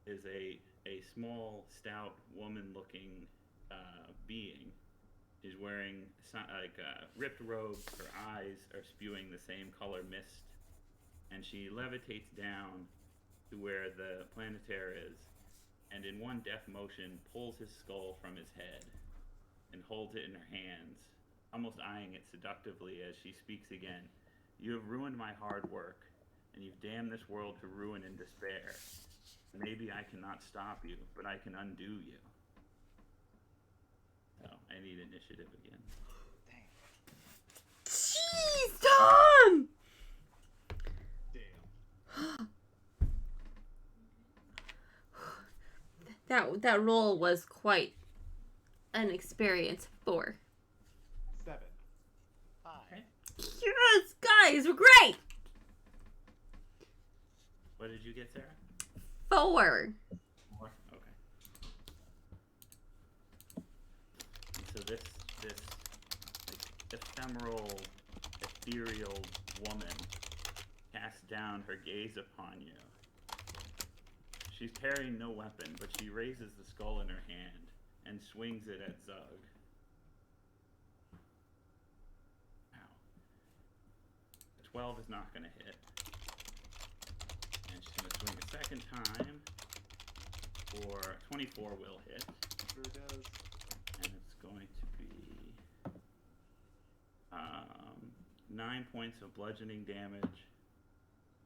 is a small, stout, woman-looking being. She's wearing like ripped robes. Her eyes are spewing the same color mist. And she levitates down to where the planetaire is, and in one deft motion pulls his skull from his head and holds it in her hands, almost eyeing it seductively as she speaks again. "You have ruined my hard work, and you've damned this world to ruin and despair. Maybe I cannot stop you, but I can undo you." So, I need initiative again. Dang. Jeez, Tom! Damn. That roll was quite an experience. 4. 7. 5. Okay. Yes, guys, we're great! What did you get, Sarah? 4. 4? Okay. And so this like, ephemeral, ethereal woman casts down her gaze upon you. She's carrying no weapon, but she raises the skull in her hand and swings it at Zug. Wow. 12 is not going to hit. And she's going to swing a second time for 24 will hit. Sure does. And it's going to be 9 points of bludgeoning damage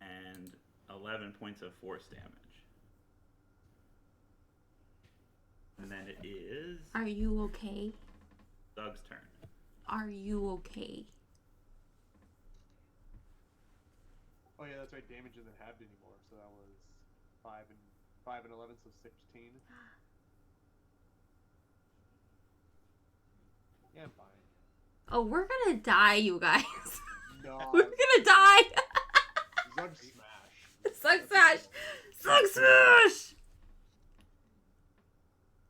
and 11 points of force damage. And then it is Are you okay? Doug's turn. Are you okay? Oh yeah, that's right. Damage isn't halved anymore, so that was 5 and 11, so 16. Yeah, I'm fine. Oh, we're gonna die, you guys. No. We're gonna die. Zug smash. Slug smash. Slug smash.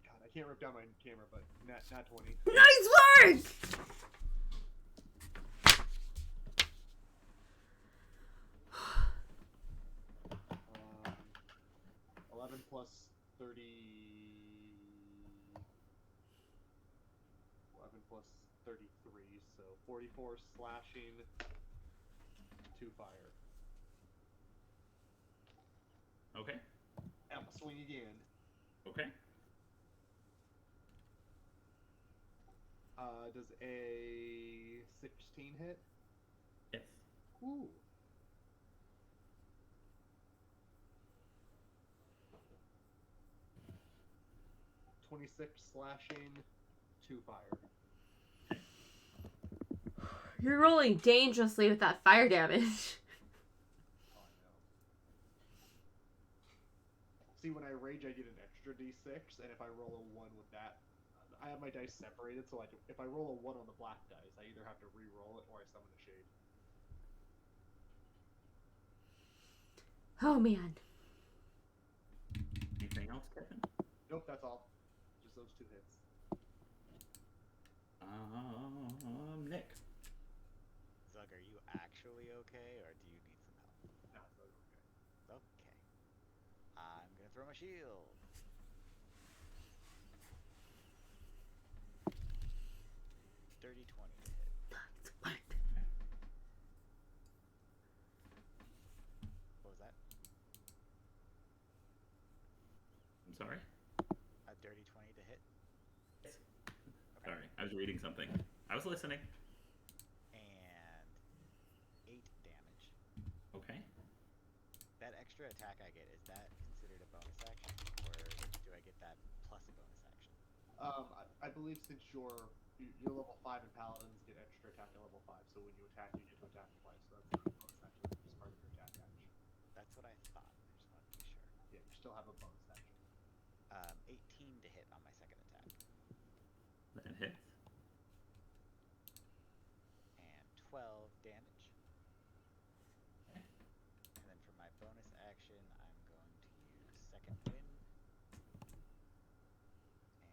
God, I can't rip down my camera, but not 20. Nice work. 11 plus 30. 11 plus 33, so 44 slashing, 2 fire. Okay. I'm gonna swing again. Okay. Does a 16 hit? Yes. Ooh. .26 slashing, 2 fire. You're rolling dangerously with that fire damage. Oh, I know. See, when I rage, I get an extra d6, and if I roll a 1 with that, I have my dice separated, so like if I roll a 1 on the black dice, I either have to re-roll it or I summon a shade. Oh man. Anything else, Kevin? Nope, that's all. Just those 2 hits. Nick. Zug, are you actually okay, or do you need some help? Nah, so okay. Okay. I'm gonna throw my shield. dirty 20 to hit. What? What was that? I'm sorry? A dirty 20 to hit? Yes. Sorry, I was reading something. I was listening. And 8 damage. Okay. That extra attack I get, is that considered a bonus action? Or do I get that plus a bonus action? I believe since you're level 5 and paladins get extra attack at level 5, so when you attack, you get to attack twice. So that's a bonus action. It's part of your attack action. That's what I thought. I just wanted to be sure. Yeah, you still have a bonus action. 18 to hit on my second attack. That hits. And 12 damage. And then for my bonus action, I'm going to use Second Wind.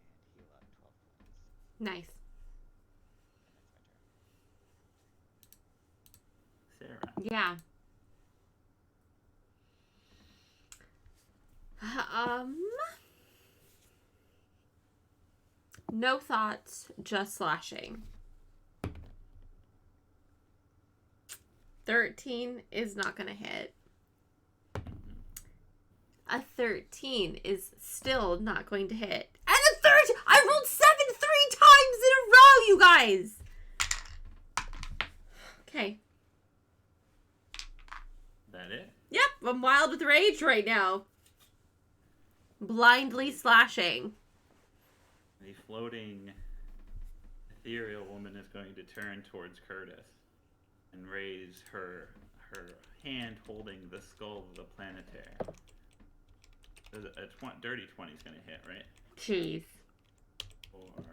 And heal up 12 points. Nice. And that's my turn. Sarah. Yeah. No thoughts, just slashing. 13 is not gonna hit. A 13 is still not going to hit. And a 13! I rolled 7 3 times in a row, you guys! Okay. That it? Yep, I'm wild with rage right now. Blindly slashing. The floating ethereal woman is going to turn towards Curtis and raise her hand holding the skull of the planetaire. A dirty 20 is going to hit, right? Jeez. Or...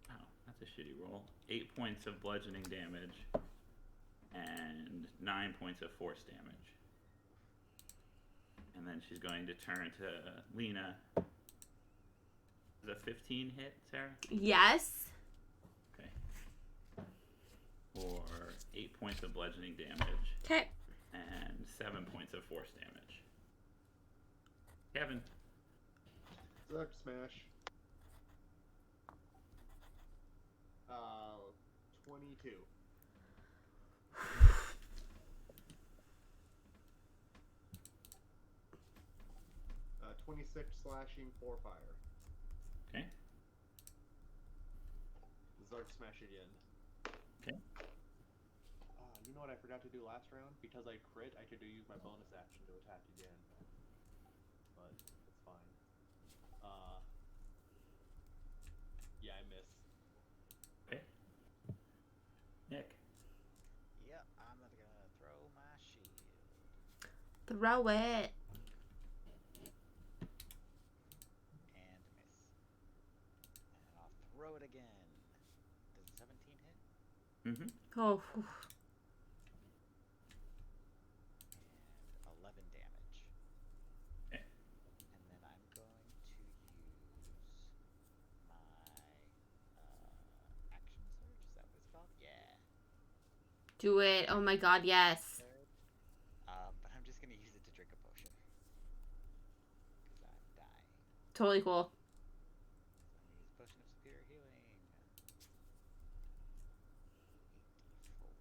Oh, that's a shitty roll. 8 points of bludgeoning damage and 9 points of force damage. And then she's going to turn to Lena. Is a 15 hit, Sarah? Yes. Okay. Or 8 points of bludgeoning damage. Okay. And 7 points of force damage. Kevin. Zerg smash. 22. Uh, 26 slashing, 4 fire. Okay. Zerg smash again. Okay. You know what I forgot to do last round? Because I crit, I could use my bonus action to attack again. But it's fine. Yeah, I miss. Okay. Nick. Yep, I'm gonna throw my shield. Throw it. And miss. And I'll throw it again. Does 17 hit? Mm-hmm. Oh. And 11 damage. Okay. And then I'm going to use my action surge. Is that what it's called? Yeah. Do it. Oh my god, yes. Surge. But I'm just gonna use it to drink a potion. Because I'm dying. Totally cool. So I'm gonna use Potion of Superior Healing. 84.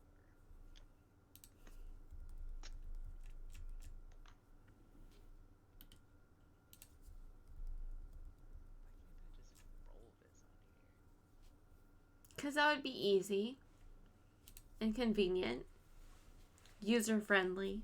Why can't I just roll this on here? Because that would be easy. And convenient. User friendly.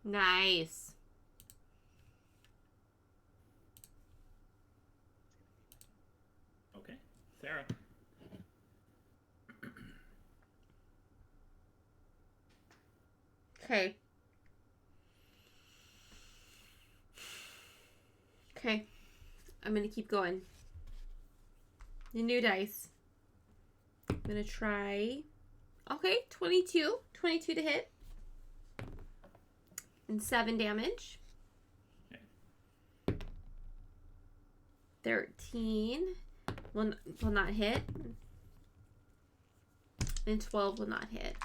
Nice. Sarah. Okay. Okay. I'm gonna keep going. The new dice. I'm gonna try. Okay, 22. 22 to hit. And 7 damage. Okay. 13 will not hit. And 12 will not hit.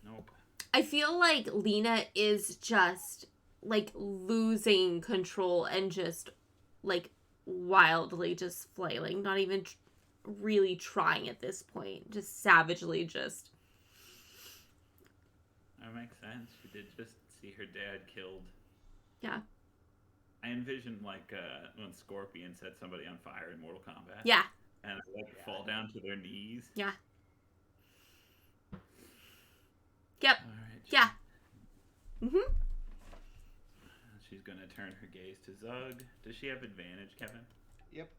Nope. I feel like Lena is just like losing control and just like wildly just flailing, not even really trying at this point, just savagely just. That makes sense. She did just see her dad killed. Yeah. I envisioned like when Scorpion set somebody on fire in Mortal Kombat. Yeah. And like fall down to their knees. Yeah. Yep. All right. Yeah. Mhm. She's gonna turn her gaze to Zug. Does she have advantage, Kevin? Yep.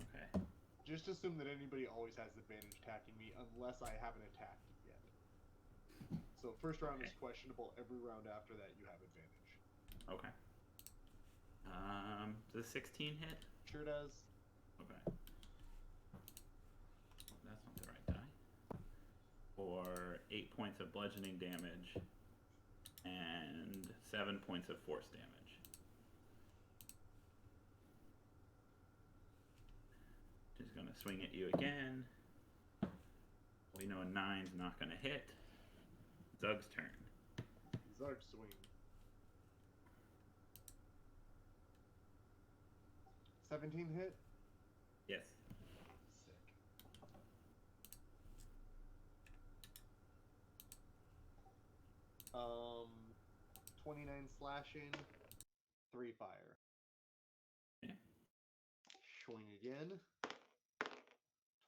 Okay. Just assume that anybody always has advantage attacking me unless I haven't attacked yet. So first round is questionable. Every round after that, you have advantage. Okay. Does 16 hit? Sure does. Okay. That's not the right die. For 8 points of bludgeoning damage and 7 points of force damage. She's gonna swing at you again. We know a 9's not gonna hit. Zug's turn. Zug swing. 17 hit? Yes. Sick. 29 slashing, 3 fire. Yeah. Swing again.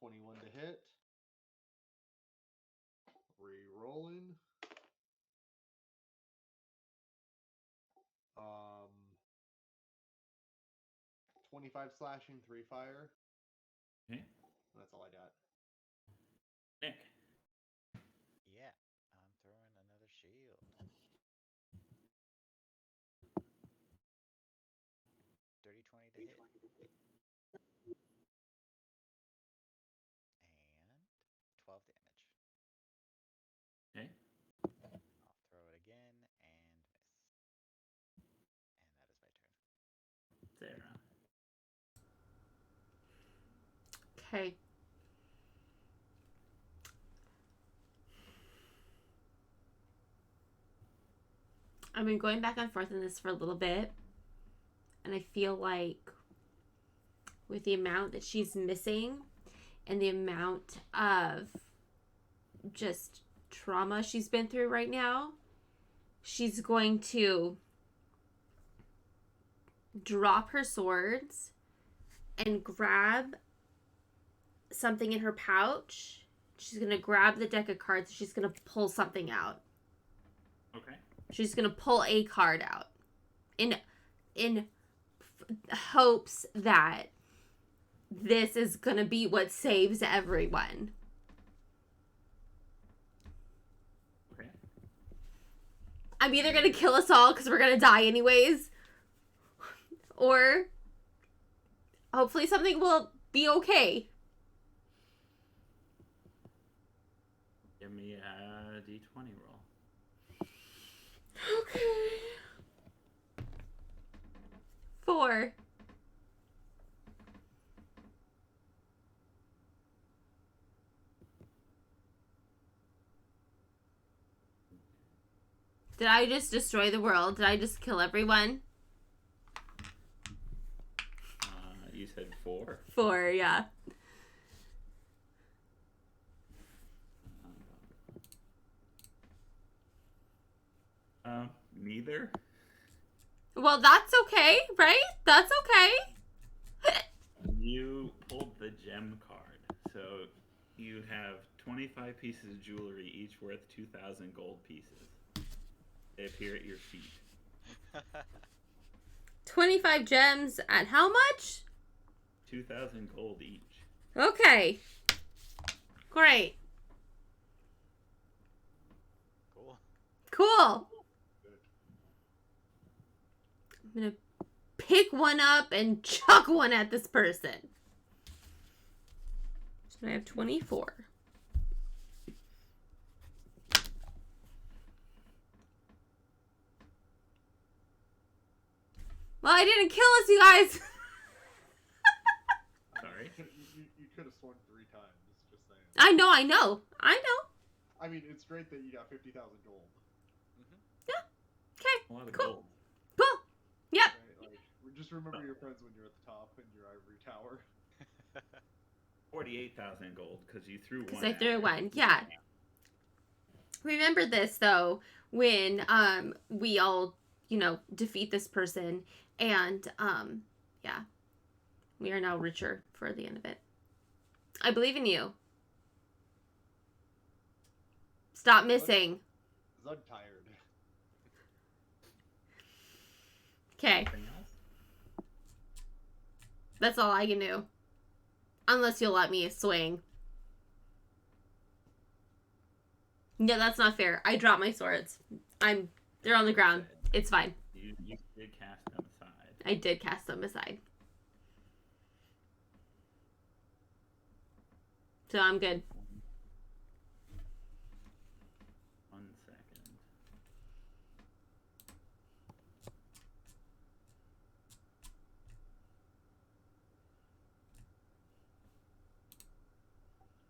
21 to hit. Re-rolling. 25 slashing, 3 fire. Okay. That's all I got. Nick. Yeah, I'm throwing another shield. 30, 20 to hit. And 12 damage. Okay. I'll throw it again and miss. And that is my turn. Sarah. Okay. I've been going back and forth in this for a little bit. And I feel like with the amount that she's missing and the amount of just trauma she's been through right now, she's going to drop her swords and grab something in her pouch. She's going to grab the deck of cards. She's going to pull something out. Okay. She's going to pull a card out in hopes that this is going to be what saves everyone. Okay. I'm either going to kill us all because we're going to die anyways, or hopefully something will be okay. Give me a d20 roll. Okay. 4. Did I just destroy the world? Did I just kill everyone? You said 4? 4, yeah. Neither. Well, that's okay, right? That's okay. You pulled the gem card, so you have 25 pieces of jewelry, each worth 2,000 gold pieces. They appear at your feet. 25 gems at how much? 2,000 gold each. Okay. Great. Cool. Cool. I'm gonna pick one up and chuck one at this person. So I have 24. Well, I didn't kill us, you guys. Sorry. You could have swung 3 times. Just saying. I know. I mean, it's great that you got 50,000 gold. Yeah. Okay. A lot of Cool. gold. Cool. Yep. Right? Like, just remember your friends when you're at the top in your ivory tower. 48,000 gold because you threw one. Because I at threw her. one. Yeah. Remember this though when we all defeat this person and yeah, we are now richer for the end of it. I believe in you. Stop missing. Zug tired. Okay. Anything else? That's all I can do. Unless you'll let me swing. No, that's not fair. I dropped my swords. They're on the ground. It's fine. You did cast them aside. I did cast them aside. So I'm good. 1 second.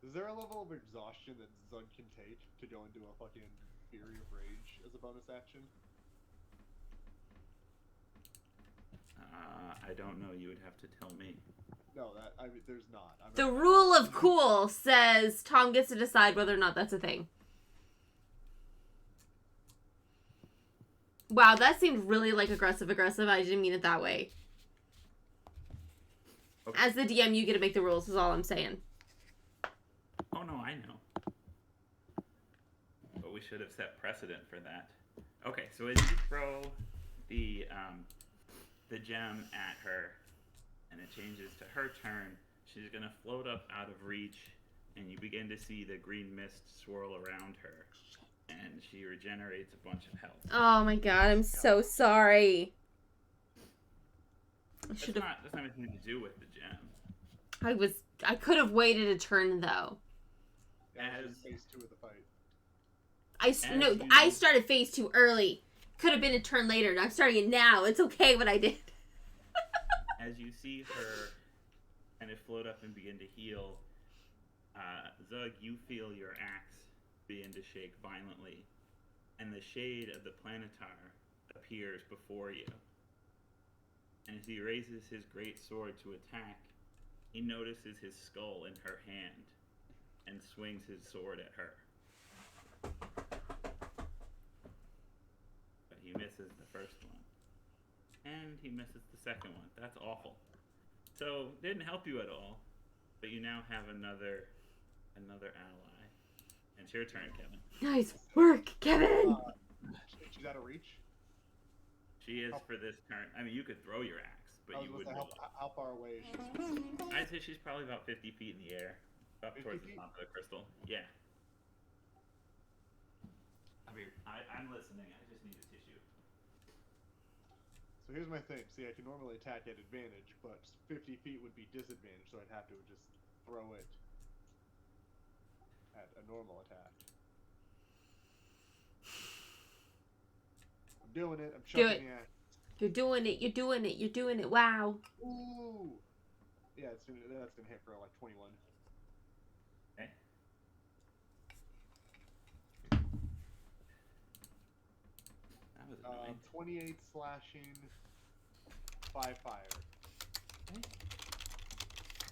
Is there a level of exhaustion that Zug can take to go into a fucking Fury of Rage as a bonus action? I don't know. You would have to tell me. No, there's not. The rule of cool says Tom gets to decide whether or not that's a thing. Wow, that seemed really like aggressive. I didn't mean it that way. Okay. As the DM, you get to make the rules, is all I'm saying. Oh no, I know. But we should have set precedent for that. Okay, so as you throw the gem at her, and it changes to her turn, she's gonna float up out of reach, and you begin to see the green mist swirl around her, and she regenerates a bunch of health. Oh my god, I'm so sorry. That's not anything to do with the gem. I could have waited a turn though. Yeah, this is phase 2 of the fight. I started phase 2 early. Could have been a turn later. I'm starting it now. It's okay what I did. As you see her kind of float up and begin to heal, Zug, you feel your axe begin to shake violently, and the shade of the Planetar appears before you. And as he raises his great sword to attack, he notices his skull in her hand and swings his sword at her. But he misses the first one. And he misses the second one. That's awful. So, didn't help you at all. But you now have another ally. And it's your turn, Kevin. Nice work, Kevin! She's out of reach? She is for this turn. I mean, you could throw your axe, but you wouldn't. How far away is she? I'd say she's probably about 50 feet in the air. Up 50 towards feet? the top of the crystal. Yeah. I mean, I'm listening. I just need a tissue. So here's my thing. See, I can normally attack at advantage, but 50 feet would be disadvantage, so I'd have to just throw it at a normal attack. I'm doing it. I'm chucking the axe. You're doing it. You're doing it. You're doing it. Wow. Ooh. Yeah, that's gonna hit for like 21. Okay. That was annoying. 28 slashing, 5 fire. Okay.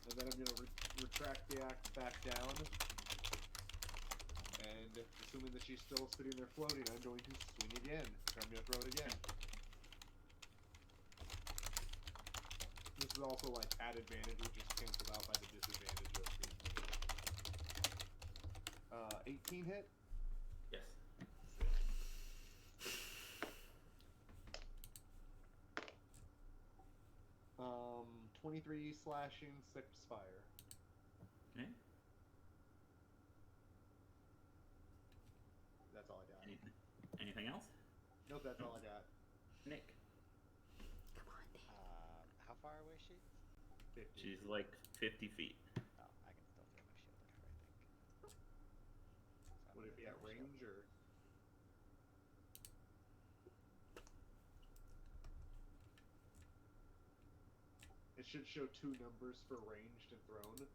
And then I'm gonna retract the axe back down. And assuming that she's still sitting there floating, I'm going to swing again. So I'm gonna throw it again. This is also like at advantage, which is canceled out by the disadvantage of the 18 hit. Yes. 26 23 slashing, 6 fire. Okay. That's all I got. Anything else? Nope, that's all I got. Nick. Come on, Nick. How far away is she? 50. She's like 50 feet. Oh, I can still throw my shield at her, I think. So Would it be at range or? It should show 2 numbers for ranged and thrown. The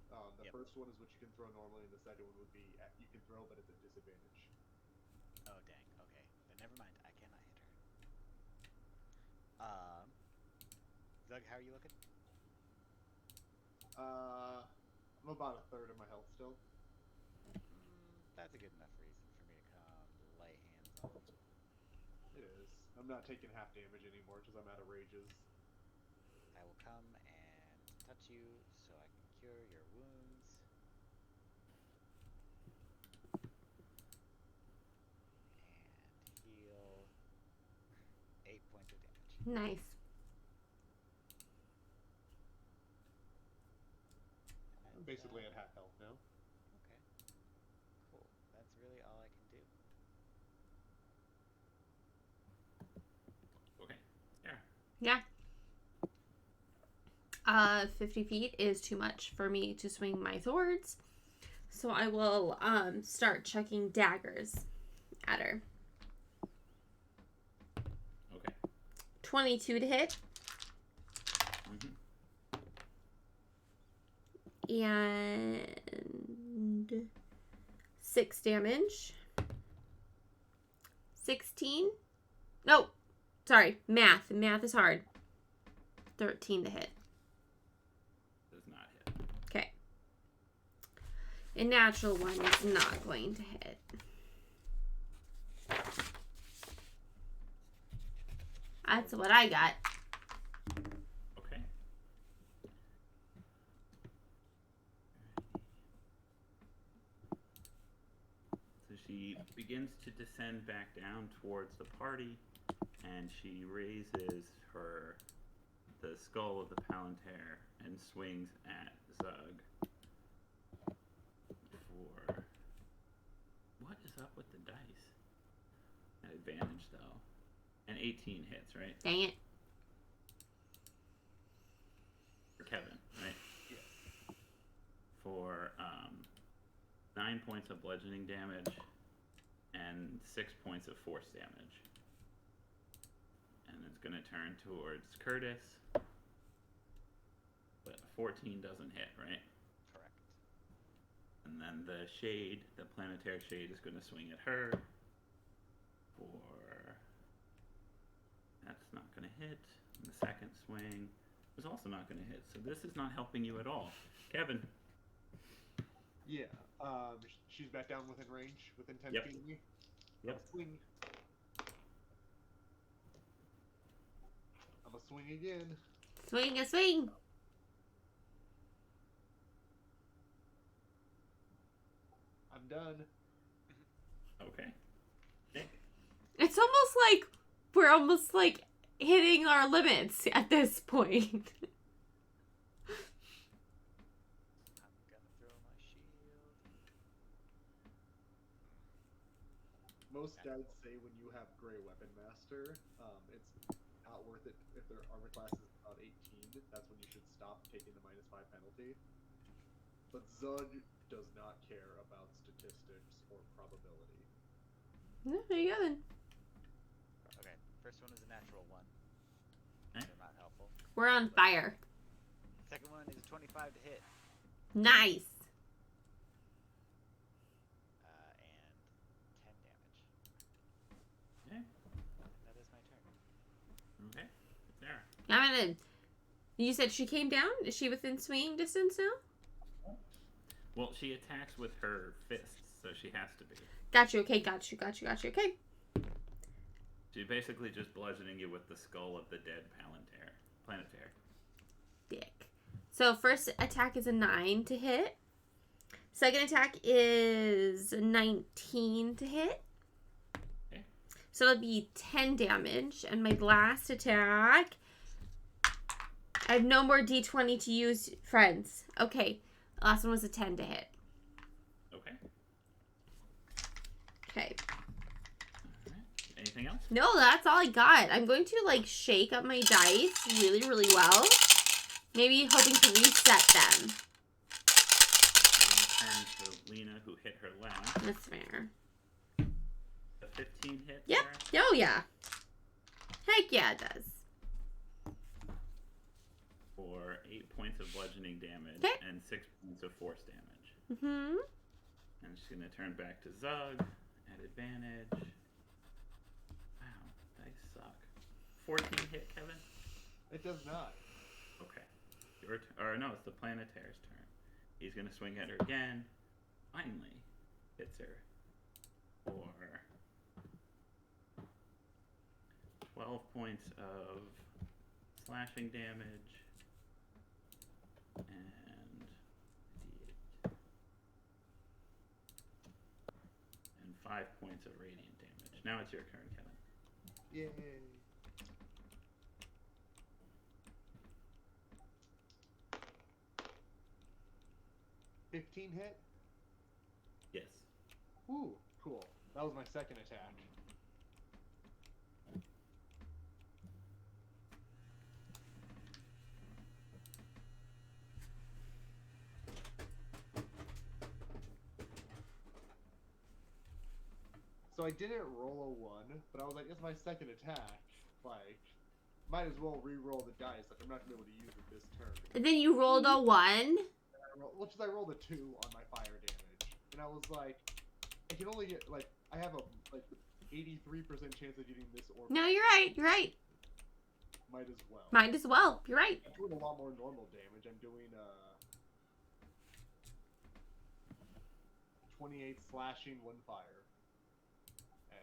first one is what you can throw normally, and the second one would be you can throw, but it's a disadvantage. Oh dang. Okay. Then never mind. I cannot hit her. Zug, how are you looking? I'm about a third of my health still. That's a good enough reason for me to come lay hands on. It is. I'm not taking half damage anymore because I'm out of rages. I will come and touch you so I can cure your wounds. And heal 8 points of damage. Nice. I'm basically at half health now. Okay. Cool. That's really all I can do. Okay. Yeah. Yeah. 50 feet is too much for me to swing my swords. So I will start chucking daggers at her. Okay. 22 to hit. And 6 damage. 16. No. Sorry. Math. Math is hard. 13 to hit. Does not hit. Okay. A natural one is not going to hit. That's what I got. Okay. So she begins to descend back down towards the party, and she raises the skull of the Palantir and swings at Zug for... What is up with the dice? At advantage, though. And 18 hits, right? Dang it. For Kevin, right? Yes. For 9 points of bludgeoning damage and 6 points of force damage. And it's going to turn towards Curtis. But 14 doesn't hit, right? Correct. And then the shade, the planetary shade, is going to swing at her. For... That's not going to hit. And the second swing is also not going to hit. So this is not helping you at all. Kevin. Yeah. She's back down within range, within 10 Yep. feet of me. Yep. Swing. I'm gonna swing again. Swing a swing. I'm done. Okay. Nick. It's almost like we're almost like hitting our limits at this point. I'm gonna throw my shield. Most guides say when you have Grey Weapon Master, it's not worth it if their armor class is about 18. That's when you should stop taking the -5 penalty. But Zug does not care about statistics or probability. Yeah, there you go then. Okay, first one is a natural 1. Okay. They're not helpful. We're on fire. Second one is a 25 to hit. Nice. And 10 damage. Okay. That is my turn. Okay. Sarah. I'm gonna. You said she came down? Is she within swinging distance now? Well, she attacks with her fists, so she has to be. Got you. Okay, got you. Okay. She's basically just bludgeoning you with the skull of the dead Planetary. Dick. So first attack is a 9 to hit. Second attack is 19 to hit. Okay. So it'll be 10 damage. And my last attack, I have no more D20 to use, friends. Okay. The last one was a 10 to hit. Okay. Okay. Alright. Anything else? No, that's all I got. I'm going to, like, shake up my dice really, really well. Maybe hoping to reset them. Turn to Lena, who hit her last. That's fair. A 15 hit. Yep. Sarah? Oh, yeah. Heck yeah, it does. For 8 points of bludgeoning damage Okay. and 6 points of force damage. Mm-hmm. And she's going to turn back to Zug at advantage. Wow, dice suck. 14 hit, Kevin? It does not. Okay. Or no, it's the Planetair's turn. He's going to swing at her again. Finally hits her for 12 points of slashing damage and 5 points of radiant damage. Now it's your turn, Kevin. Yay. $15 hit? Yes. Ooh, cool. That was my second attack. So I didn't roll a 1, but I was like, it's my second attack. Like, might as well re-roll the dice. Like, I'm not going to be able to use it this turn. And then you rolled a 1. Which is I rolled a 2 on my fire damage. And I was like, I can only get, like, I have a, like, 83% chance of getting this orb. No, you're right. You're right. Might as well. Might as well. You're right. I'm doing a lot more normal damage. I'm doing, 28 slashing, 1 fire.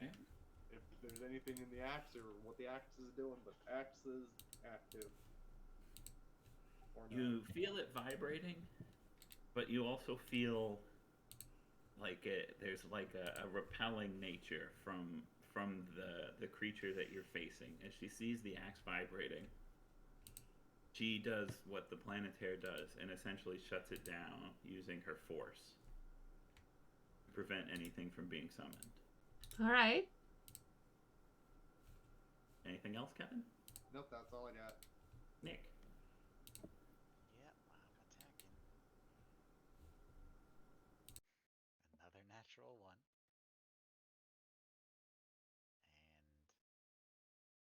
And if there's anything in the axe or what the axe is doing, but axe is active. Or not. You feel it vibrating, but you also feel like there's like a repelling nature from the creature that you're facing. As she sees the axe vibrating, she does what the Planetair does and essentially shuts it down using her force to prevent anything from being summoned. All right. Anything else, Kevin? Nope, that's all I got. Nick. Yep, I'm attacking. Another natural 1.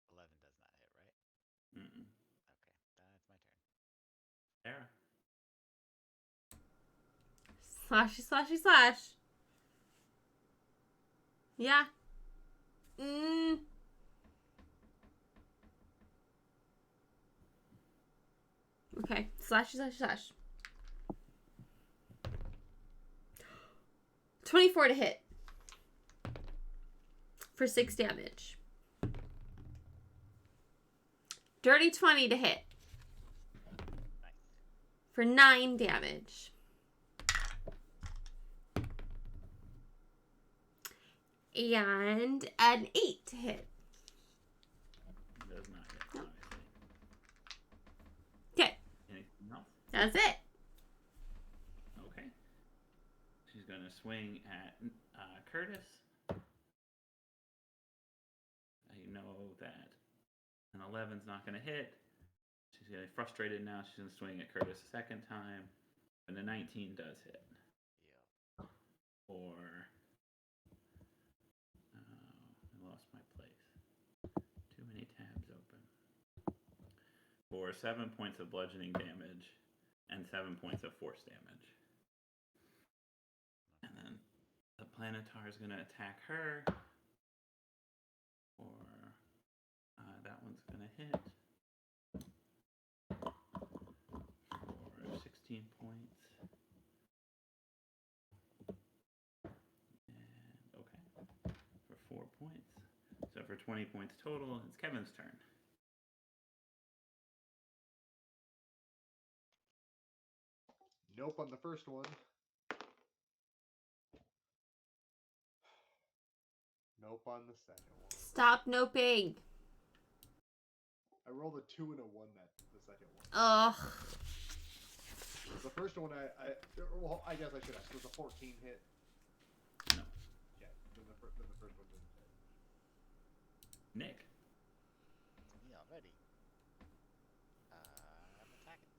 And 11 does not hit, right? Mm-mm. Okay, that's my turn. Sarah. Slashy, slashy, slash. Yeah. Okay. Slashy, slashy, slash. 24 to hit. For 6 damage. Dirty 20 to hit. Nice. For 9 damage. And an 8 to hit. Does not hit, obviously. Okay. Anything else? That's it. Okay. She's going to swing at Curtis. You know that an 11's not going to hit. She's getting frustrated now. She's going to swing at Curtis a second time. And the 19 does hit. Yep. Or... I lost my place. Too many tabs open. For 7 points of bludgeoning damage and 7 points of force damage. And then the Planetar is going to attack her. Or that one's going to hit. For 16 points. And okay. For 4 points. So for 20 points total, it's Kevin's turn. Nope on the first one. Nope on the second one. Stop noping. I rolled a 2 and a 1 that the second one. Ugh. The first one, I guess I should ask, was a 14 hit? No. Yeah, then the first one didn't hit. Nick. Me already. I'm attacking.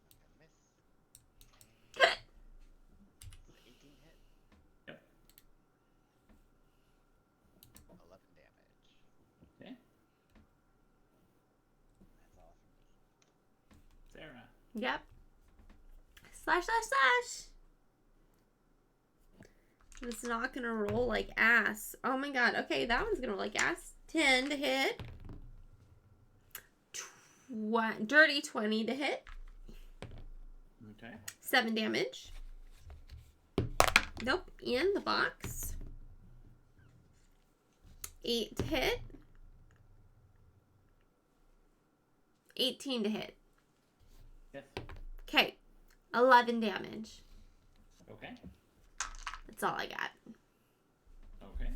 And I'm gonna miss. And it's 18 hit. Yep. 11 damage. Okay. That's all for me. Sarah. Yep. Slash, slash, slash. It's not gonna roll like ass. Oh my god. Okay, that one's gonna roll like ass. 10 to hit. Dirty 20 to hit. Okay. 7 damage. Nope. In the box. 8 to hit. 18 to hit. Yes. Okay. 11 damage. Okay. That's all I got. Okay.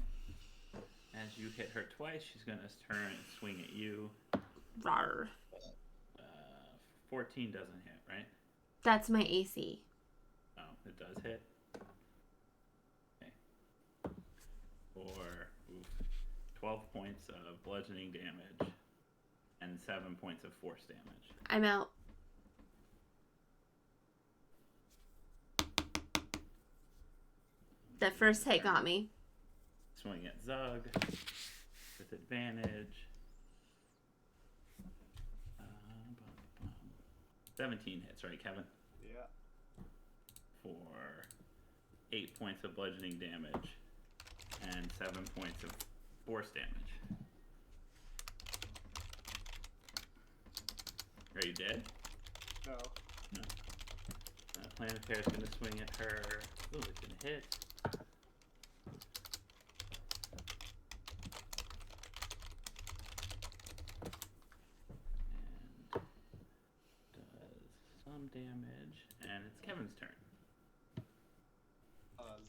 As you hit her twice, she's gonna turn and swing at you. Rawr. 14 doesn't hit, right? That's my AC. Oh, it does hit. Okay. For 12 points of bludgeoning damage and 7 points of force damage. I'm out. That first hit got me. Swing at Zug with advantage. 17 hits, right, Kevin? Yeah. For 8 points of bludgeoning damage and 7 points of force damage. Are you dead? No. No. Planetair's gonna swing at her. Ooh, it's gonna hit. Damage, and it's Kevin's turn.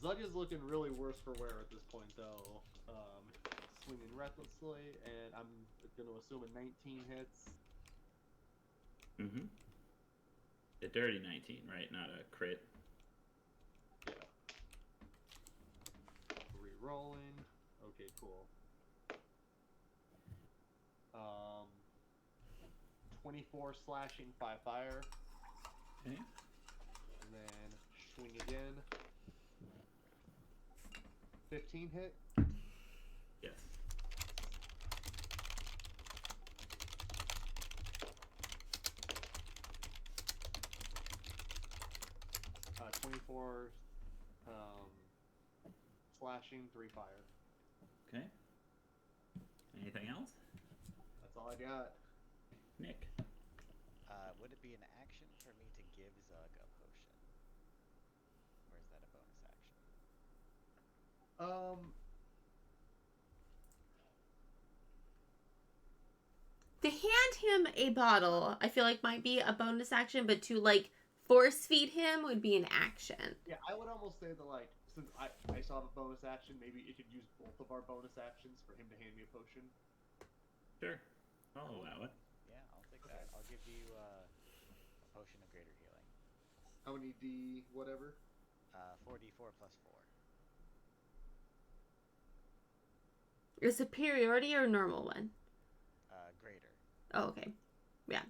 Zug is looking really worse for wear at this point, though. Swinging recklessly, and I'm going to assume a 19 hits. Mm-hmm. A dirty 19, right? Not a crit. Yeah. Re-rolling. Okay, cool. 24 slashing, 5 fire. Okay. And then swing again. 15 hit? Yes. Uh, 24 slashing, 3 fire. Okay. Anything else? That's all I got. Nick. Would it be an action for me to give Zug a potion? Or is that a bonus action? To hand him a bottle, I feel like might be a bonus action, but to like force feed him would be an action. Yeah, I would almost say that, like, since I saw the bonus action, maybe it could use both of our bonus actions for him to hand me a potion. Sure. I'll allow it. Yeah, I'll take that. I'll give you a potion of greater healing. How many D whatever? 4d4 plus 4. A superiority or a normal one? Greater. Oh, okay. Yeah.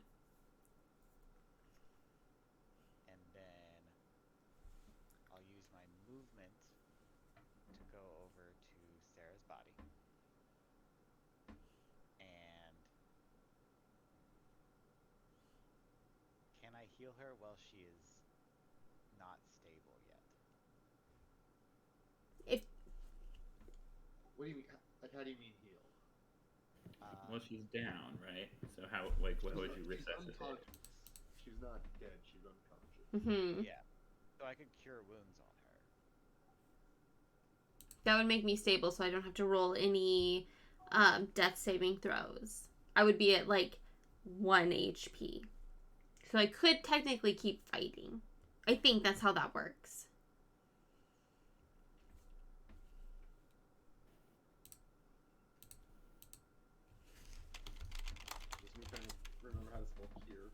And then I'll use my movement to go over to Sarah's body. And can I heal her while she is not stable yet? If What do you mean? Like, how do you mean heal? Well, she's down, right? So how, like, what would you She's resuscitate? unconscious. She's not dead. She's unconscious. mm-hmm. Yeah. So I could cure wounds on her. That would make me stable so I don't have to roll any death saving throws. I would be at like 1 HP. So I could technically keep fighting. I think that's how that works. how to spell here.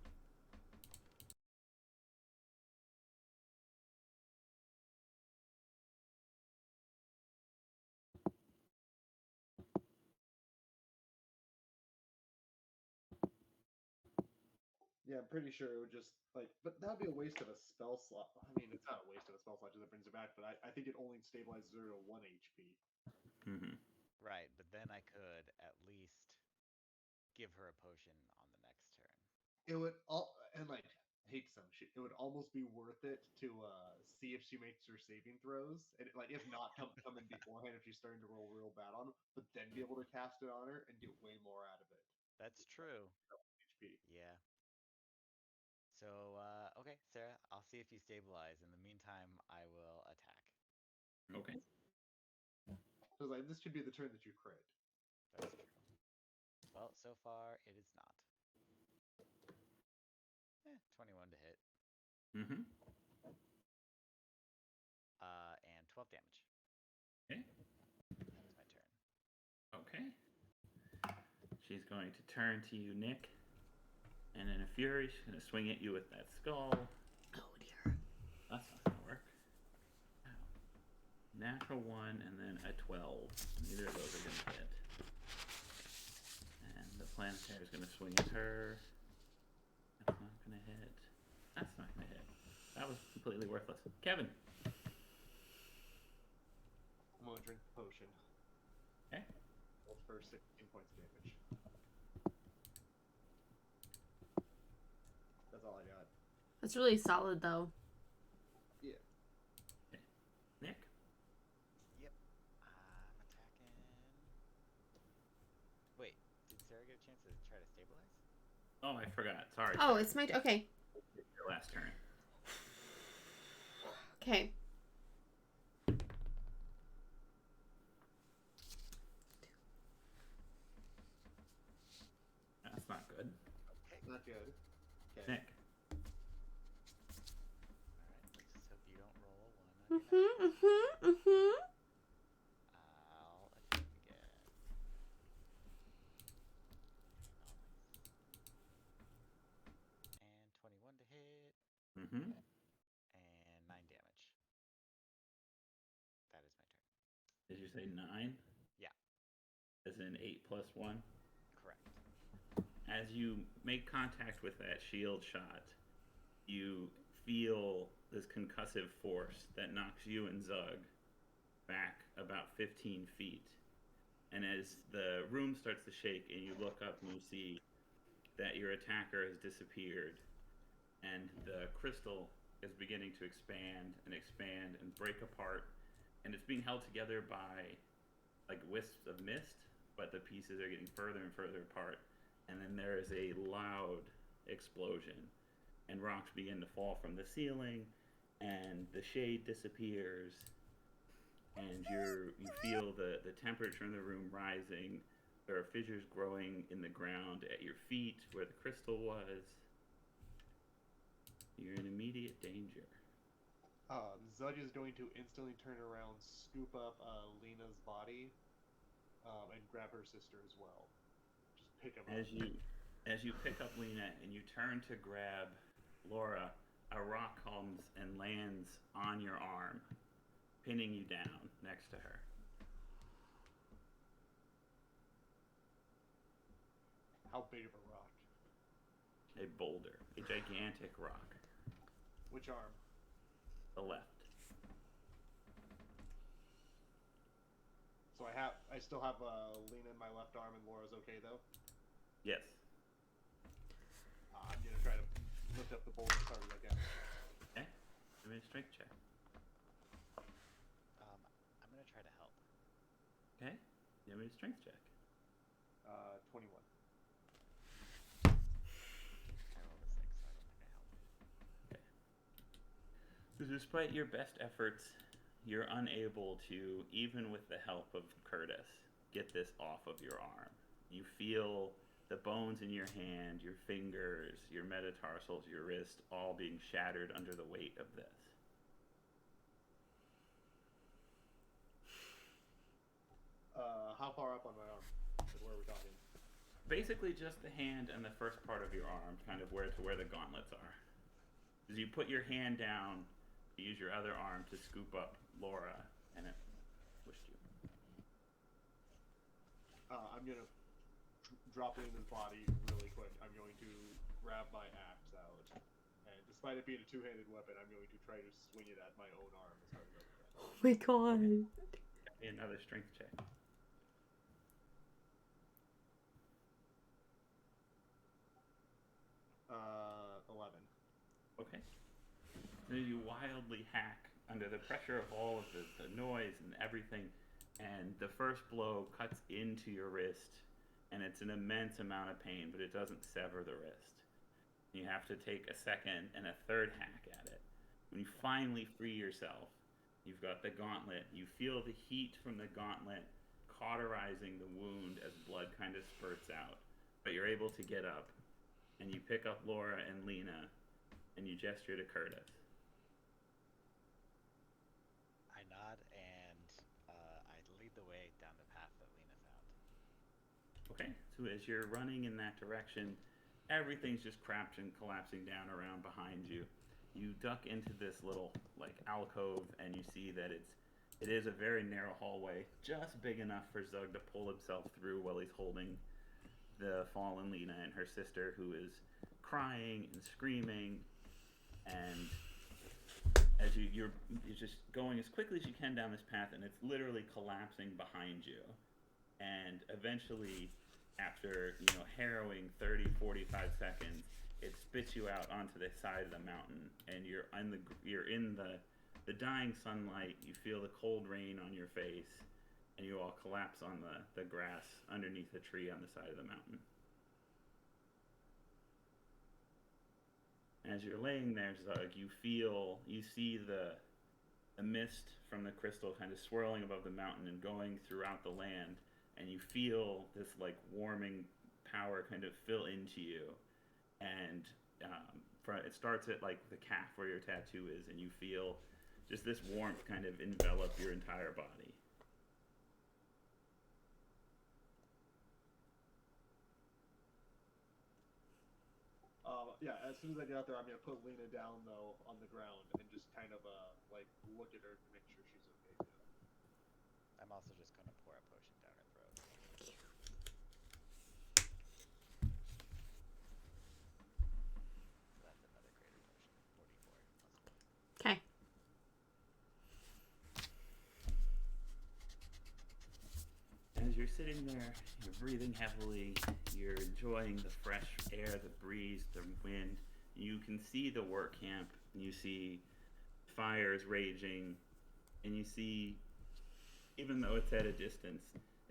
Yeah, I'm pretty sure it would just like, but that'd be a waste of a spell slot. I mean, it's not a waste of a spell slot because it brings it back, but I think it only stabilizes her to 1 HP. Mm-hmm. Right, but then I could at least give her a potion on the next turn. It would all and like hate some shit. It would almost be worth it to see if she makes her saving throws, and like if not, come in beforehand if she's starting to roll real bad on them, but then be able to cast it on her and get way more out of it. That's true. HP. Yeah. So, okay, Sarah, I'll see if you stabilize. In the meantime, I will attack. Okay. So like this should be the turn that you crit. That's true. Well, so far it is not. 21 to hit. Mm-hmm. And 12 damage. Okay. That's my turn. Okay. She's going to turn to you, Nick. And in a fury, she's going to swing at you with that skull. Oh dear. That's not going to work. Ow. Natural 1 and then a 12. Neither of those are going to hit. And the planetary is going to swing at her. That's not going to hit. That's not going to hit. That was completely worthless. Kevin. I'm gonna drink the potion. Okay. Roll for 16 points of damage. That's all I got. That's really solid, though. Yeah. Okay. Nick. Yep. I'm attacking. Wait, did Sarah get a chance to try to stabilize? Oh, I forgot. Sorry. Oh, it's my... Okay. Your last turn. Okay. That's not good. Okay. Not good. Okay. Nick. Alright, let's just hope you don't roll a 1 on your next Mm-hmm. I'll attack again. And 21 to hit. Mm-hmm. And 9 damage. That is my turn. Did you say 9? Yeah. As in 8 plus 1? Correct. As you make contact with that shield shot, you feel this concussive force that knocks you and Zug back about 15 feet. And as the room starts to shake and you look up and you see that your attacker has disappeared and the crystal is beginning to expand and break apart, and it's being held together by like wisps of mist, but the pieces are getting further and further apart. And then there is a loud explosion, and rocks begin to fall from the ceiling, and the shade disappears, and you feel the temperature in the room rising. There are fissures growing in the ground at your feet where the crystal was. You're in immediate danger. Zud is going to instantly turn around, scoop up Lena's body, and grab her sister as well. Just pick him up. As you pick up Lena and you turn to grab Laura, a rock comes and lands on your arm, pinning you down next to her. How big of a rock? A boulder, a gigantic rock. Which arm? The left. So I still have Lena in my left arm, and Laura's okay though. Yes. I'm gonna try to lift up the boulder as hard as I can. Okay. Give me a strength check. I'm gonna try to help. Okay. Give me a strength check. 21. I rolled a 6, so I don't think I helped. Okay. So despite your best efforts, you're unable to, even with the help of Curtis, get this off of your arm. You feel the bones in your hand, your fingers, your metatarsals, your wrist, all being shattered under the weight of this. How far up on my arm? Where are we talking? Basically just the hand and the first part of your arm, kind of where the gauntlets are. As you put your hand down, you use your other arm to scoop up Laura, and it pushed you. I'm gonna drop Lena's body really quick. I'm going to grab my axe out, and despite it being a two-handed weapon, I'm going to try to swing it at my own arm as hard as I can. Oh my god. Another strength check. 11. Okay. So you wildly hack under the pressure of all of the noise and everything, and the first blow cuts into your wrist, and it's an immense amount of pain, but it doesn't sever the wrist. You have to take a second and a third hack at it. When you finally free yourself, you've got the gauntlet. You feel the heat from the gauntlet cauterizing the wound as blood kind of spurts out, but you're able to get up, and you pick up Laura and Lena, and you gesture to Curtis. I nod and I lead the way down the path that Lena found. Okay, so as you're running in that direction, everything's just collapsing down around behind you. You duck into this little alcove, and you see that it is a very narrow hallway, just big enough for Zug to pull himself through while he's holding the fallen Lena and her sister, who is crying and screaming. And as you're just going as quickly as you can down this path, and it's literally collapsing behind you. And eventually, after harrowing 30, 45 seconds, it spits you out onto the side of the mountain, and you're in the dying sunlight. You feel the cold rain on your face, and you all collapse on the grass underneath a tree on the side of the mountain. As you're laying there, Zug, you see the mist from the crystal kind of swirling above the mountain and going throughout the land, and you feel this warming power kind of fill into you, and it starts at the calf where your tattoo is, and you feel just this warmth kind of envelop your entire body. Yeah, as soon as I get out there, I'm gonna put Lena down though on the ground and just kind of look at her to make sure she's okay too. I'm also just going to pour a potion down her throat. So that's another greater potion. 44 plus 1. Okay. As you're sitting there, you're breathing heavily, you're enjoying the fresh air, the breeze, the wind. You can see the work camp, and you see fires raging, and you see, even though it's at a distance,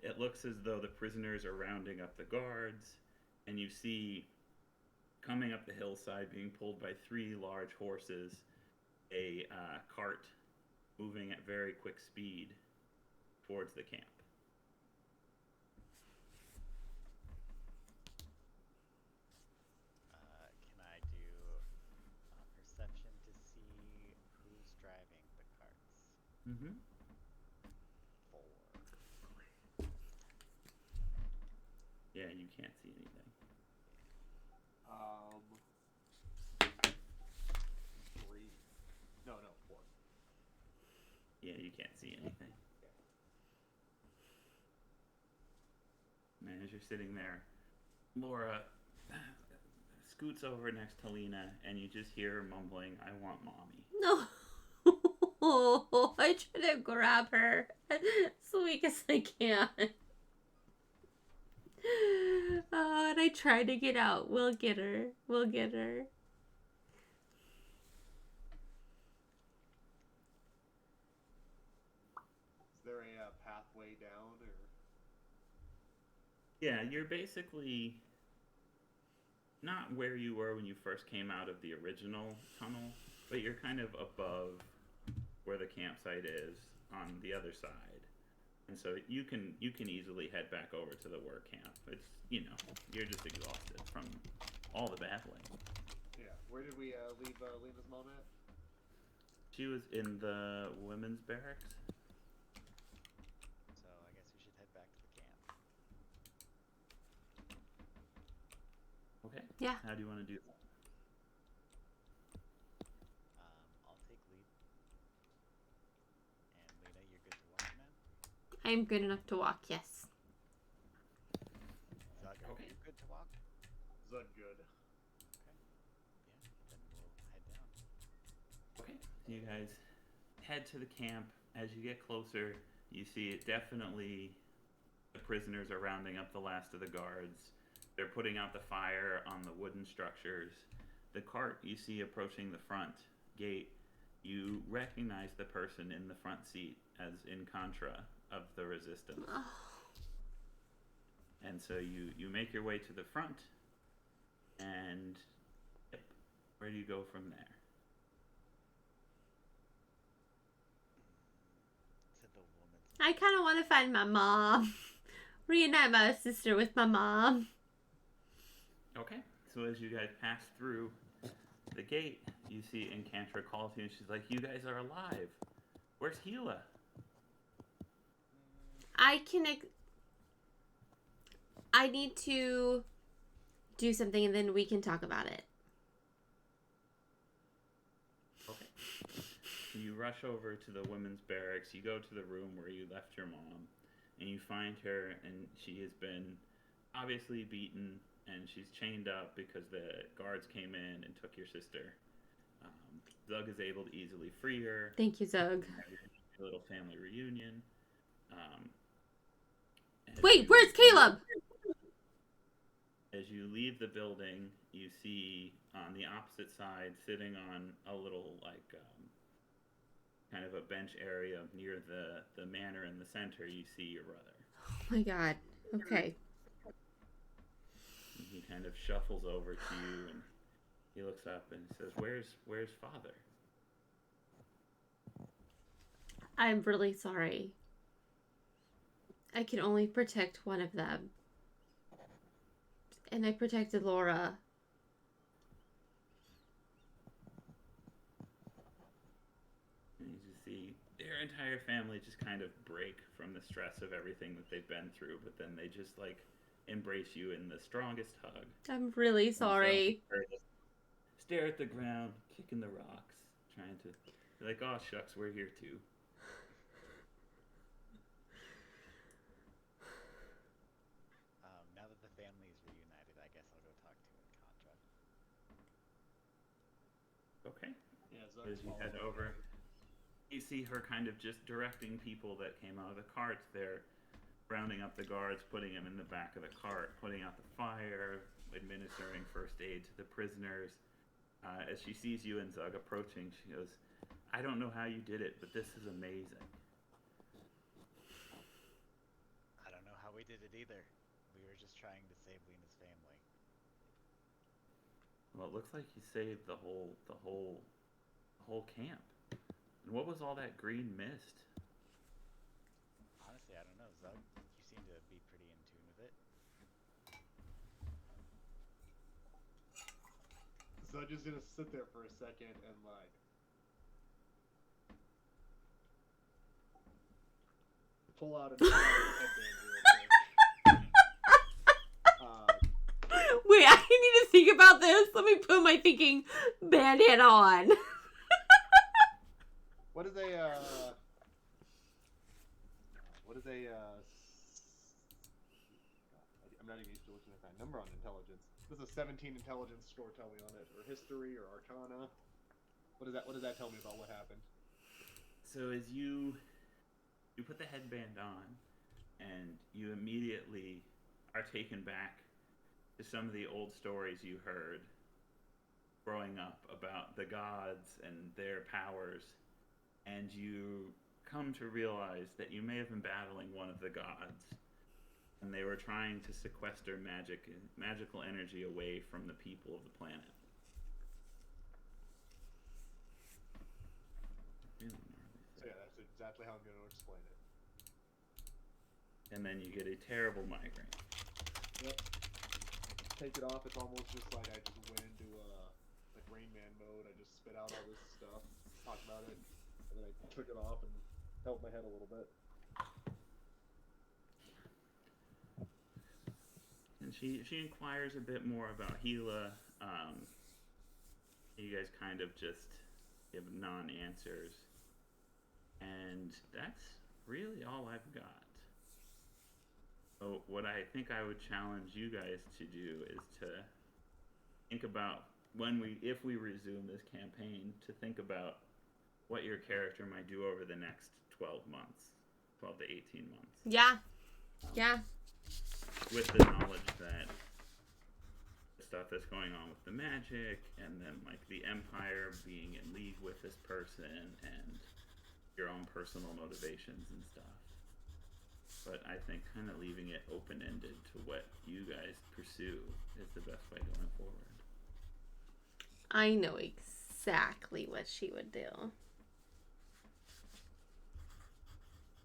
it looks as though the prisoners are rounding up the guards, and you see, coming up the hillside, being pulled by 3 large horses, a cart moving at very quick speed towards the camp. Can I do perception to see who's driving the carts? Mm-hmm. 4. Yeah, you can't see anything. 3. No, 4. Yeah, you can't see anything. And as you're sitting there, Laura scoots over next to Lena, and you just hear her mumbling, "I want mommy." No. I try to grab her as weak as I can. And I try to get out. We'll get her. We'll get her. Is there a pathway down, or? Yeah, you're basically not where you were when you first came out of the original tunnel, but you're kind of above where the campsite is on the other side. And so you can easily head back over to the work camp. It's, you're just exhausted from all the battling. Yeah. Where did we leave Lena's mom at? She was in the women's barracks. So I guess we should head back to the camp. Yeah. How do you want to do that? I'll take lead. And Lena, you're good to walk now? I'm good enough to walk, yes. Zug, are Okay. you good to walk? Zud good. Okay. Yeah, then we'll head down. Okay. So you guys head to the camp. As you get closer, you see it definitely. The prisoners are rounding up the last of the guards. They're putting out the fire on the wooden structures. The cart you see approaching the front gate. You recognize the person in the front seat as in Contra of the Resistance. Oh. And so you make your way to the front, and yep, where do you go from there? To the woman's. I kind of want to find my mom. Reunite my sister with my mom. Okay, so as you guys pass through the gate, you see Encantra calls you, and she's like, "You guys are alive. Where's Gila?" I need to do something, and then we can talk about it. Okay. So you rush over to the women's barracks. You go to the room where you left your mom, and you find her, and she has been obviously beaten, and she's chained up because the guards came in and took your sister. Zug is able to easily free her. Thank you, Zug. A little family reunion. Wait, where's Caleb? As you leave the building, you see on the opposite side, sitting on a little kind of a bench area near the manor in the center, you see your brother. Oh my god. Okay. And he kind of shuffles over to you, and he looks up and says, "Where's father?" I'm really sorry. I can only protect one of them. And I protected Laura. And you just see their entire family just kind of break from the stress of everything that they've been through, but then they just embrace you in the strongest hug. I'm really sorry. So, stare at the ground, kicking the rocks, trying to be like, "Oh shucks, we're here too." Now that the family is reunited, I guess I'll go talk to Encantra. Okay. Yeah, As you head over, you see her kind of just directing people that came out of the cart. They're rounding up the guards, putting them in the back of the cart, putting out the fire, administering first aid to the prisoners. As she sees you and Zug approaching, she goes, "I don't know how you did it, but this is amazing." I don't know how we did it either. We were just trying to save Lena's family. Well, it looks like you saved the whole camp. And what was all that green mist? Honestly, I don't know, Zug. You seem to be pretty in tune with it. Zud is gonna sit there for a second and pull out a headband real quick. Wait, I need to think about this. Let me put my thinking bandana on. What is a I'm not even used to looking at that number on intelligence. What does a 17 intelligence score tell me on it? Or history or arcana? What does that tell me about what happened? So as you put the headband on, and you immediately are taken back to some of the old stories you heard growing up about the gods and their powers, and you come to realize that you may have been battling one of the gods, and they were trying to sequester magical energy away from the people of the planet. So yeah, that's exactly how I'm going to explain it. And then you get a terrible migraine. Yep. Take it off. It's almost just like I just went into Rain Man mode. I just spit out all this stuff, talked about it, and then I took it off and held my head a little bit. And she inquires a bit more about Gila. You guys kind of just give non-answers, and that's really all I've got. So what I think I would challenge you guys to do is to think about if we resume this campaign, to think about what your character might do over the next 12 to 18 months. Yeah. Yeah. With the knowledge that the stuff that's going on with the magic, and then like the Empire being in league with this person, and your own personal motivations and stuff. But I think kind of leaving it open-ended to what you guys pursue is the best way going forward. I know exactly what she would do.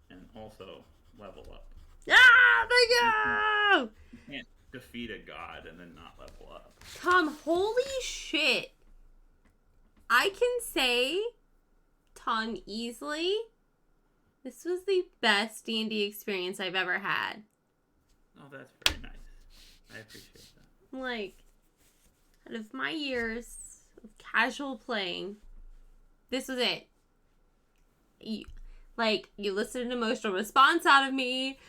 And also level up. Ah, my God! You can't defeat a god and then not level up. Tom, holy shit. I can say, Tom, easily, this was the best D&D experience I've ever had. Oh, that's very nice. I appreciate that. Like, out of my years of casual playing, this was it. You elicited an emotional response out of me.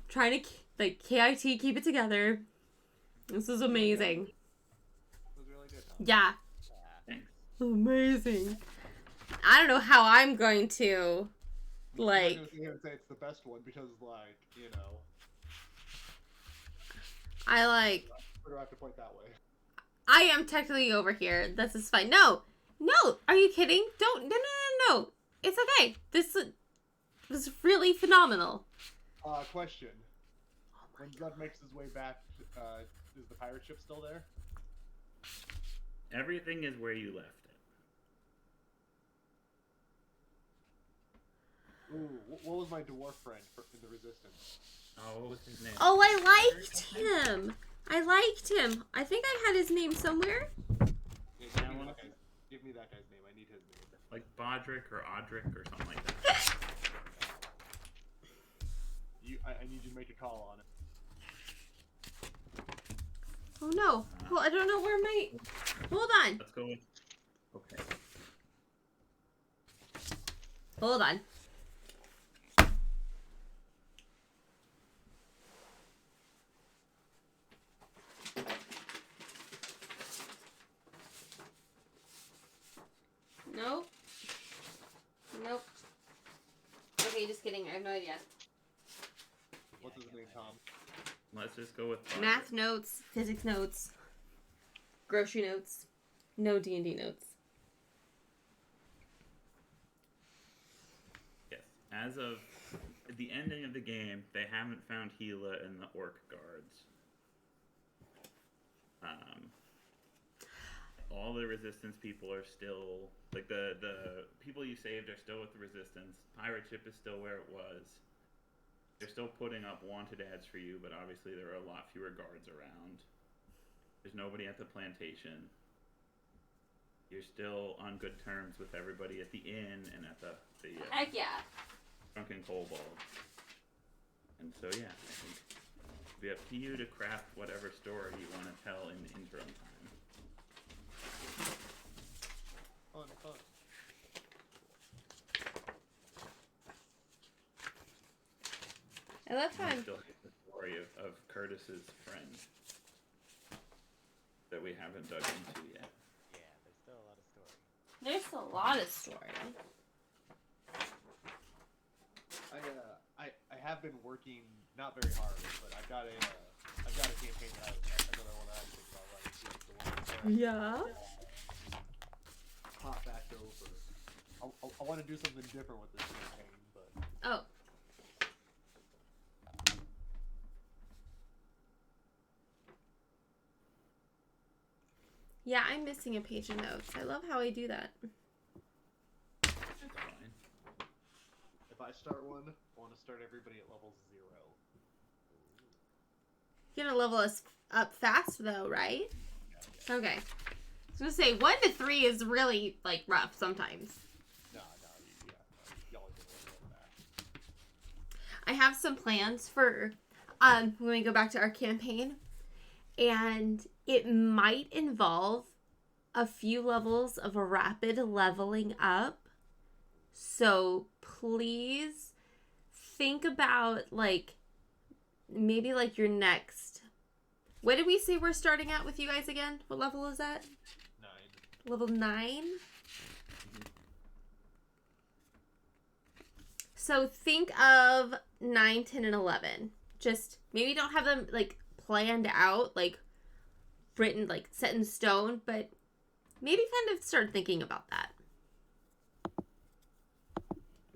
Trying to, KIT, keep it together. This was amazing. It was really good, Tom. Yeah. Thanks. Amazing. I don't know how I'm going to, I'm not gonna sit here and say it's the best one because, I we're gonna have to point that way. I am technically over here. This is fine. No, are you kidding? No. It's okay. This was really phenomenal. Question. When Judd makes his way back, is the pirate ship still there? Everything is where you left it. Ooh, what was my dwarf friend in the Resistance? Oh, what was his name? Oh, I liked him. I think I had his name somewhere. Yeah, give me that guy's name. I need his name. Like Bodrick or Audric or something like that. I need you to make a call on it. Oh no. Well, I don't know where my... Hold on. Let's go with... Okay. Hold on. Nope. Okay, just kidding. I have no idea. What's his name, Tom? Let's just go with Bodrick. Math notes, physics notes, grocery notes, no D&D notes. Yes. As of the ending of the game, they haven't found Gila and the Orc guards. All the Resistance people are still... Like, the people you saved are still with the Resistance. Pirate ship is still where it was. They're still putting up wanted ads for you, but obviously there are a lot fewer guards around. There's nobody at the plantation. You're still on good terms with everybody at the inn and at the Heck yeah. Drunken Kobold. And so, yeah, I think it'll be up to you to craft whatever story you want to tell in the interim time. Fun. I love how I still get the story of Curtis's friend that we haven't dug into yet. Yeah, there's still a lot of story. There's a lot of story. I have been working not very hard, but I've got a campaign that another one that I think I'll write. It's the one where Yeah? hop back over. I want to do something different with this campaign, but Oh. Yeah, I'm missing a page of notes. I love how I do that. That's fine. if I start one, I want to start everybody at level 0. You're gonna level us up fast though, right? Yeah. Okay. I was gonna say 1 to 3 is really rough sometimes. No, yeah, y'all are gonna level that. I have some plans for when we go back to our campaign, and it might involve a few levels of a rapid leveling up. So please think about, like, maybe, like, your next... What did we say we're starting at with you guys again? What level is that? 9. Level 9? So think of 9, 10, and 11. Just maybe don't have them, like, planned out, like, written, like, set in stone, but maybe kind of start thinking about that.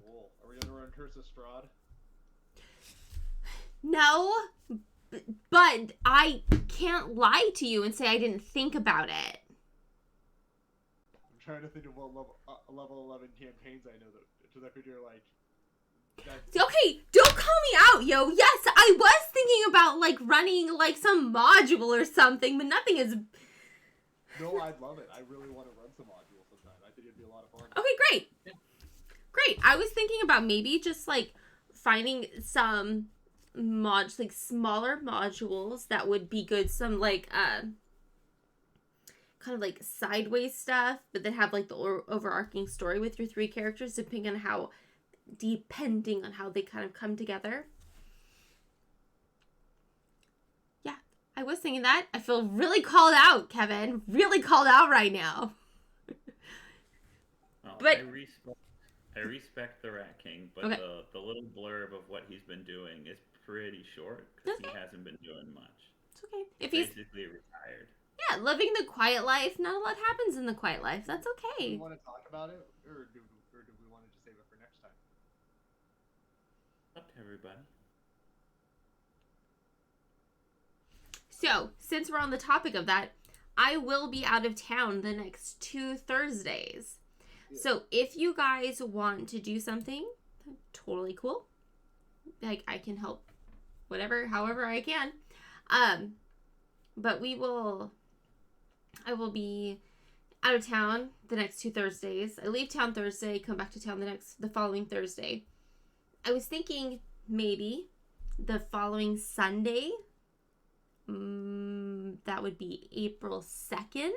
Cool. Are we gonna run Curse of Strahd? No, but I can't lie to you and say I didn't think about it. I'm trying to think of what level 11 campaigns I know that, because I figure like. Okay, don't call me out, yo. Yes, I was thinking about, like, running, like, some module or something, but nothing is... No, I'd love it. I really want to run some modules sometime. I think it'd be a lot of fun. Okay, great. Great. I was thinking about maybe just, like, finding some like, smaller modules that would be good. Some, like, kind of, like, sideways stuff, but then have, like, the overarching story with your 3 characters, depending on how they kind of come together. Yeah, I was thinking that. I feel really called out, Kevin. Really called out right now. Well, But I respect the Rat King, but okay. the little blurb of what he's been doing is pretty short because he hasn't been doing much. It's okay. If he's basically retired. Yeah, living the quiet life. Not a lot happens in the quiet life. That's okay. Do you want to talk about it, or do we want to just save it for next time? Up to everybody. So, since we're on the topic of that, I will be out of town the next 2 Thursdays. Yeah. So, if you guys want to do something, totally cool. Like, I can help however I can. But I will be out of town the next 2 Thursdays. I leave town Thursday, come back to town the following Thursday. I was thinking maybe the following Sunday, that would be April 2nd.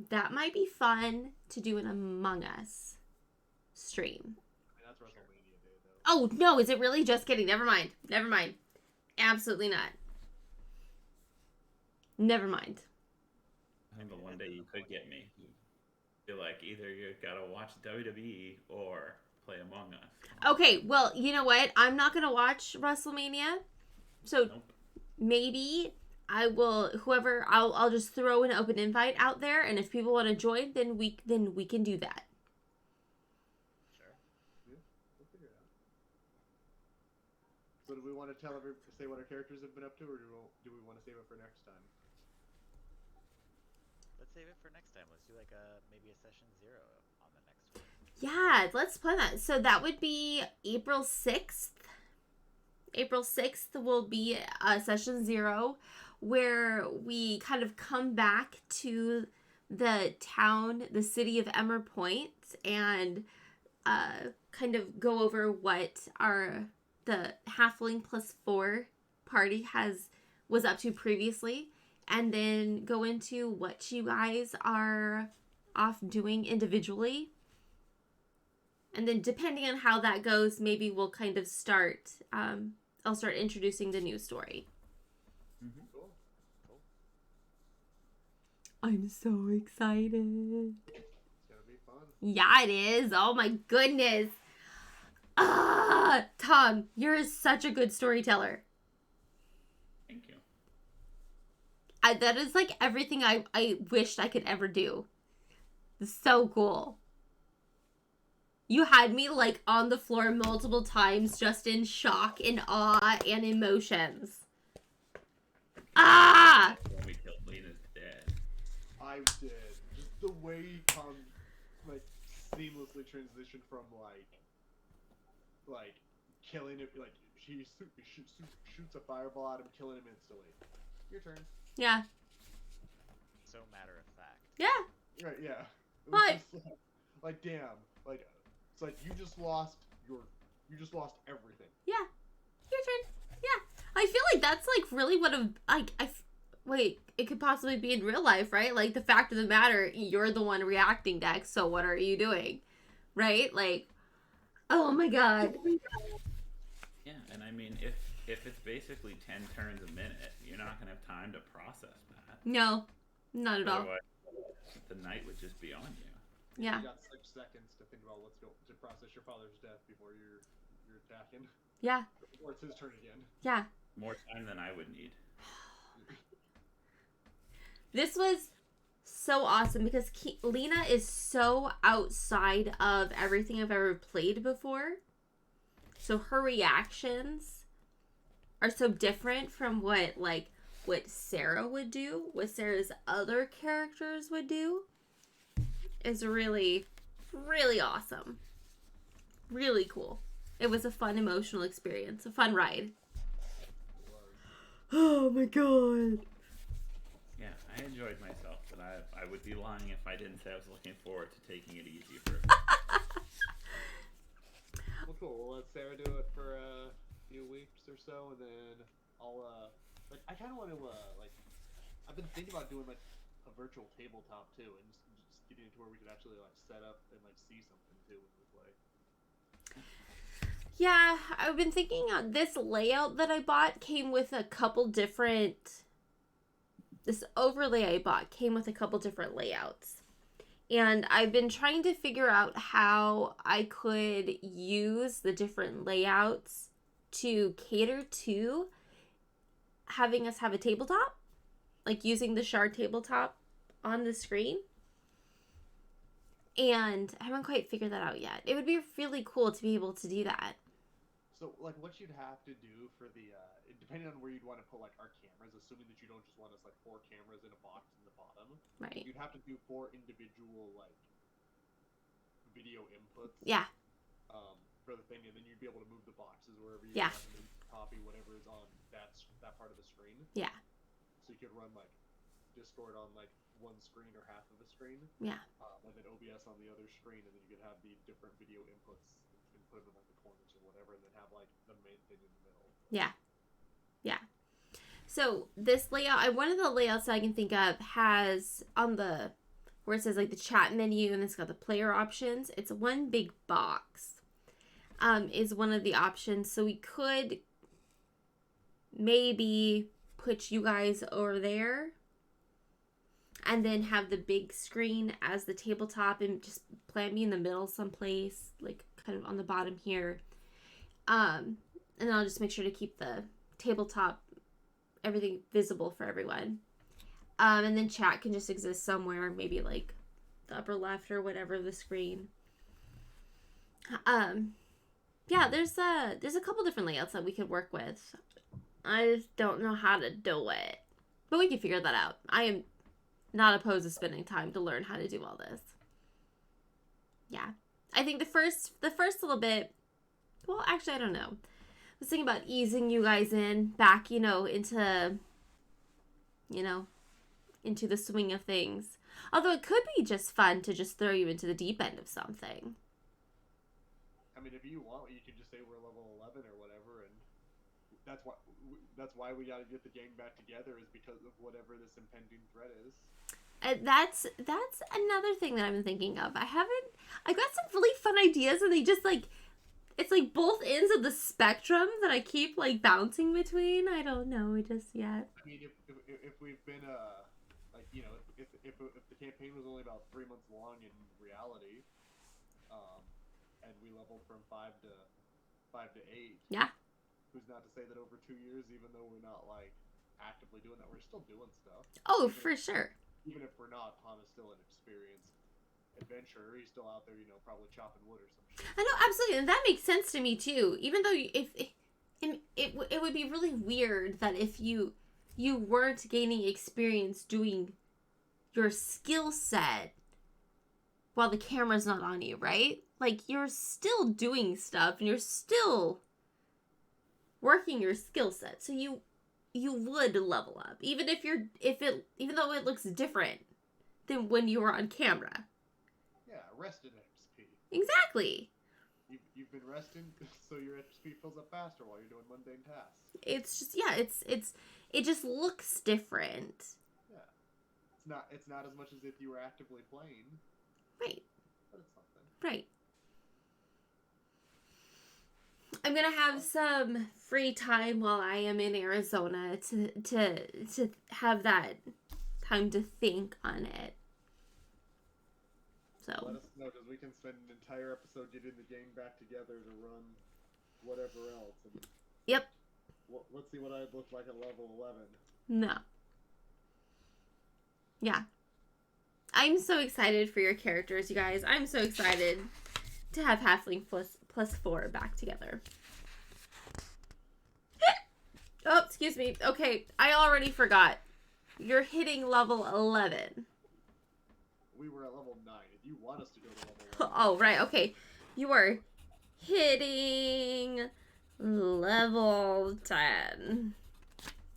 That might be fun to do an Among Us stream. I mean, that's WrestleMania Day, though. Oh, no, is it really? Just kidding. Never mind. Absolutely not. Never mind. I think the one day you could get me. You're like, either you gotta watch WWE or play Among Us. Okay, well, you know what? I'm not gonna watch WrestleMania, so maybe I will. I'll just throw an open invite out there, and if people want to join, then we can do that. Sure. Yeah, we'll figure it out. So, do we want to say what our characters have been up to, or do we want to save it for next time? Let's save it for next time. Let's do like maybe a session 0 on the next one. Yeah, let's plan that. So that would be April 6th. April 6th will be session 0, where we kind of come back to the city of Emmer Point, and kind of go over what the Halfling +4 party was up to previously, and then go into what you guys are off doing individually. And then depending on how that goes, maybe we'll kind of start, I'll start introducing the new story. Mm-hmm. Cool. I'm so excited. It's gonna be fun. Yeah, it is. Oh my goodness. Thom, you're such a good storyteller. Thank you. That is like everything I wished I could ever do. It's so cool. You had me like on the floor multiple times, just in shock and awe and emotions. When we killed Lena's dad. I did. Just the way Thom like seamlessly transitioned from like killing it, like she shoots a fireball at him, killing him instantly. Your turn. Yeah. So matter of fact. Yeah. Right. Yeah. It What? was just like damn. Like it's like you just lost everything. Yeah. Your turn. that's like really what wait, it could possibly be in real life, right? Like the fact of the matter, you're the one reacting, Dex. So what are you doing, right? Like, oh my god. Yeah, and I mean, if it's basically 10 turns a minute, you're not gonna have time to process that. No, not at all. Otherwise, the night would just be on you. Yeah. You got 6 seconds to think about to process your father's death before you're attacking. Yeah. Or it's his turn again. Yeah. More time than I would need. This was so awesome because Lena is so outside of everything I've ever played before. So her reactions are so different from what Sarah would do, what Sarah's other characters would do. Is really, really awesome. Really cool. It was a fun emotional experience, a fun ride. Oh my god. Yeah, I enjoyed myself, but I would be lying if I didn't say I was looking forward to taking it easy for a Well, cool. We'll let Sarah do it for a few weeks or so, and then I'll I kind of want to I've been thinking about doing a virtual tabletop too, and just getting into where we could actually set up and see something too when we play. Yeah, I've been thinking on this layout that I bought came with a couple different. This overlay I bought came with a couple different layouts. And I've been trying to figure out how I could use the different layouts to cater to having us have a tabletop. Like using the shard tabletop on the screen. And I haven't quite figured that out yet. It would be really cool to be able to do that. So, what you'd have to do for the, depending on where you'd want to put, our cameras, assuming that you don't just want us, 4 cameras in a box in the bottom. Right. You'd have to do 4 individual, video inputs. Yeah. For the thing, and then you'd be able to move the boxes wherever you Yeah. want to copy whatever is on that part of the screen. Yeah. So you could run, Discord on, one screen or half of the screen. Yeah. And then OBS on the other screen, and then you could have the different video inputs and put them in, the corners or whatever, and then have, the main thing in the middle. Yeah. Yeah. So this layout, one of the layouts that I can think of has on the, where it says the chat menu and it's got the player options, it's one big box, is one of the options. So we could maybe put you guys over there and then have the big screen as the tabletop and just plant me in the middle someplace, kind of on the bottom here. And then I'll just make sure to keep the tabletop, everything visible for everyone. And then chat can just exist somewhere, maybe the upper left or whatever of the screen. Yeah, there's a couple different layouts that we could work with. I just don't know how to do it. But we can figure that out. I am not opposed to spending time to learn how to do all this. Yeah. I think the first little bit, well, actually, I don't know. I was thinking about easing you guys back, into the swing of things. Although it could be just fun to just throw you into the deep end of something. I mean, if you want, you could just say we're level 11 or whatever, and that's why we gotta get the gang back together, is because of whatever this impending threat is. That's another thing that I've been thinking of. I got some really fun ideas, and they just it's both ends of the spectrum that I keep bouncing between. I don't know just yet. I mean, if we've been if the campaign was only about 3 months long in reality, and we leveled from 5 to 8. Yeah. Who's not to say that over 2 years, even though we're not actively doing that, we're still doing stuff. Oh, for sure. Even if we're not, Tom is still an experienced adventurer. He's still out there, probably chopping wood or some shit. I know, absolutely, and that makes sense to me too. Even though it would be really weird that if you weren't gaining experience doing your skill set while the camera's not on you, right? You're still doing stuff and you're still working your skill set. So you would level up, even though it looks different than when you were on camera. Yeah, rested XP. Exactly. you've been resting, so your HP fills up faster while you're doing mundane tasks. It's just, yeah, it just looks different. Yeah. It's not as much as if you were actively playing. Right. But it's something. Right. I'm gonna have some free time while I am in Arizona to have that time to think on it. So let us know, because we can spend an entire episode getting the gang back together to run whatever else. And yep. Let's see what I look like at level 11. No. Yeah. I'm so excited for your characters, you guys. I'm so excited to have Halfling plus 4 back together. Oh, excuse me. Okay, I already forgot. You're hitting level 11. We were at level 9. If you want us to go to level 11. Oh, right. Okay. You are hitting level 10.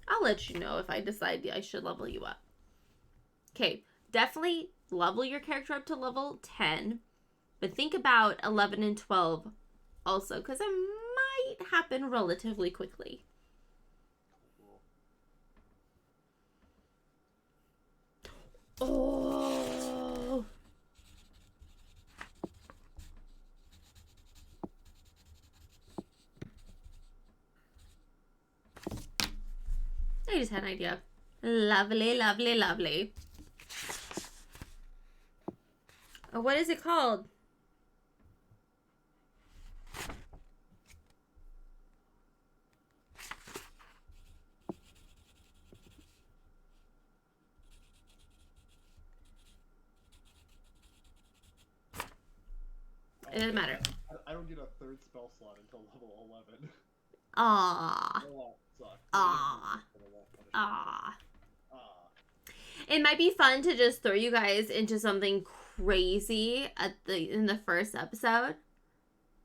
I'll let you know if I decide I should level you up. Okay. Definitely level your character up to level 10. But think about 11 and 12 also, because it might happen relatively quickly. Oh. I just had an idea. Lovely, lovely, lovely. What is it called? It doesn't matter. I don't get a third spell slot until level 11. Aww. Aww. Aww. It might be fun to just throw you guys into something crazy in the first episode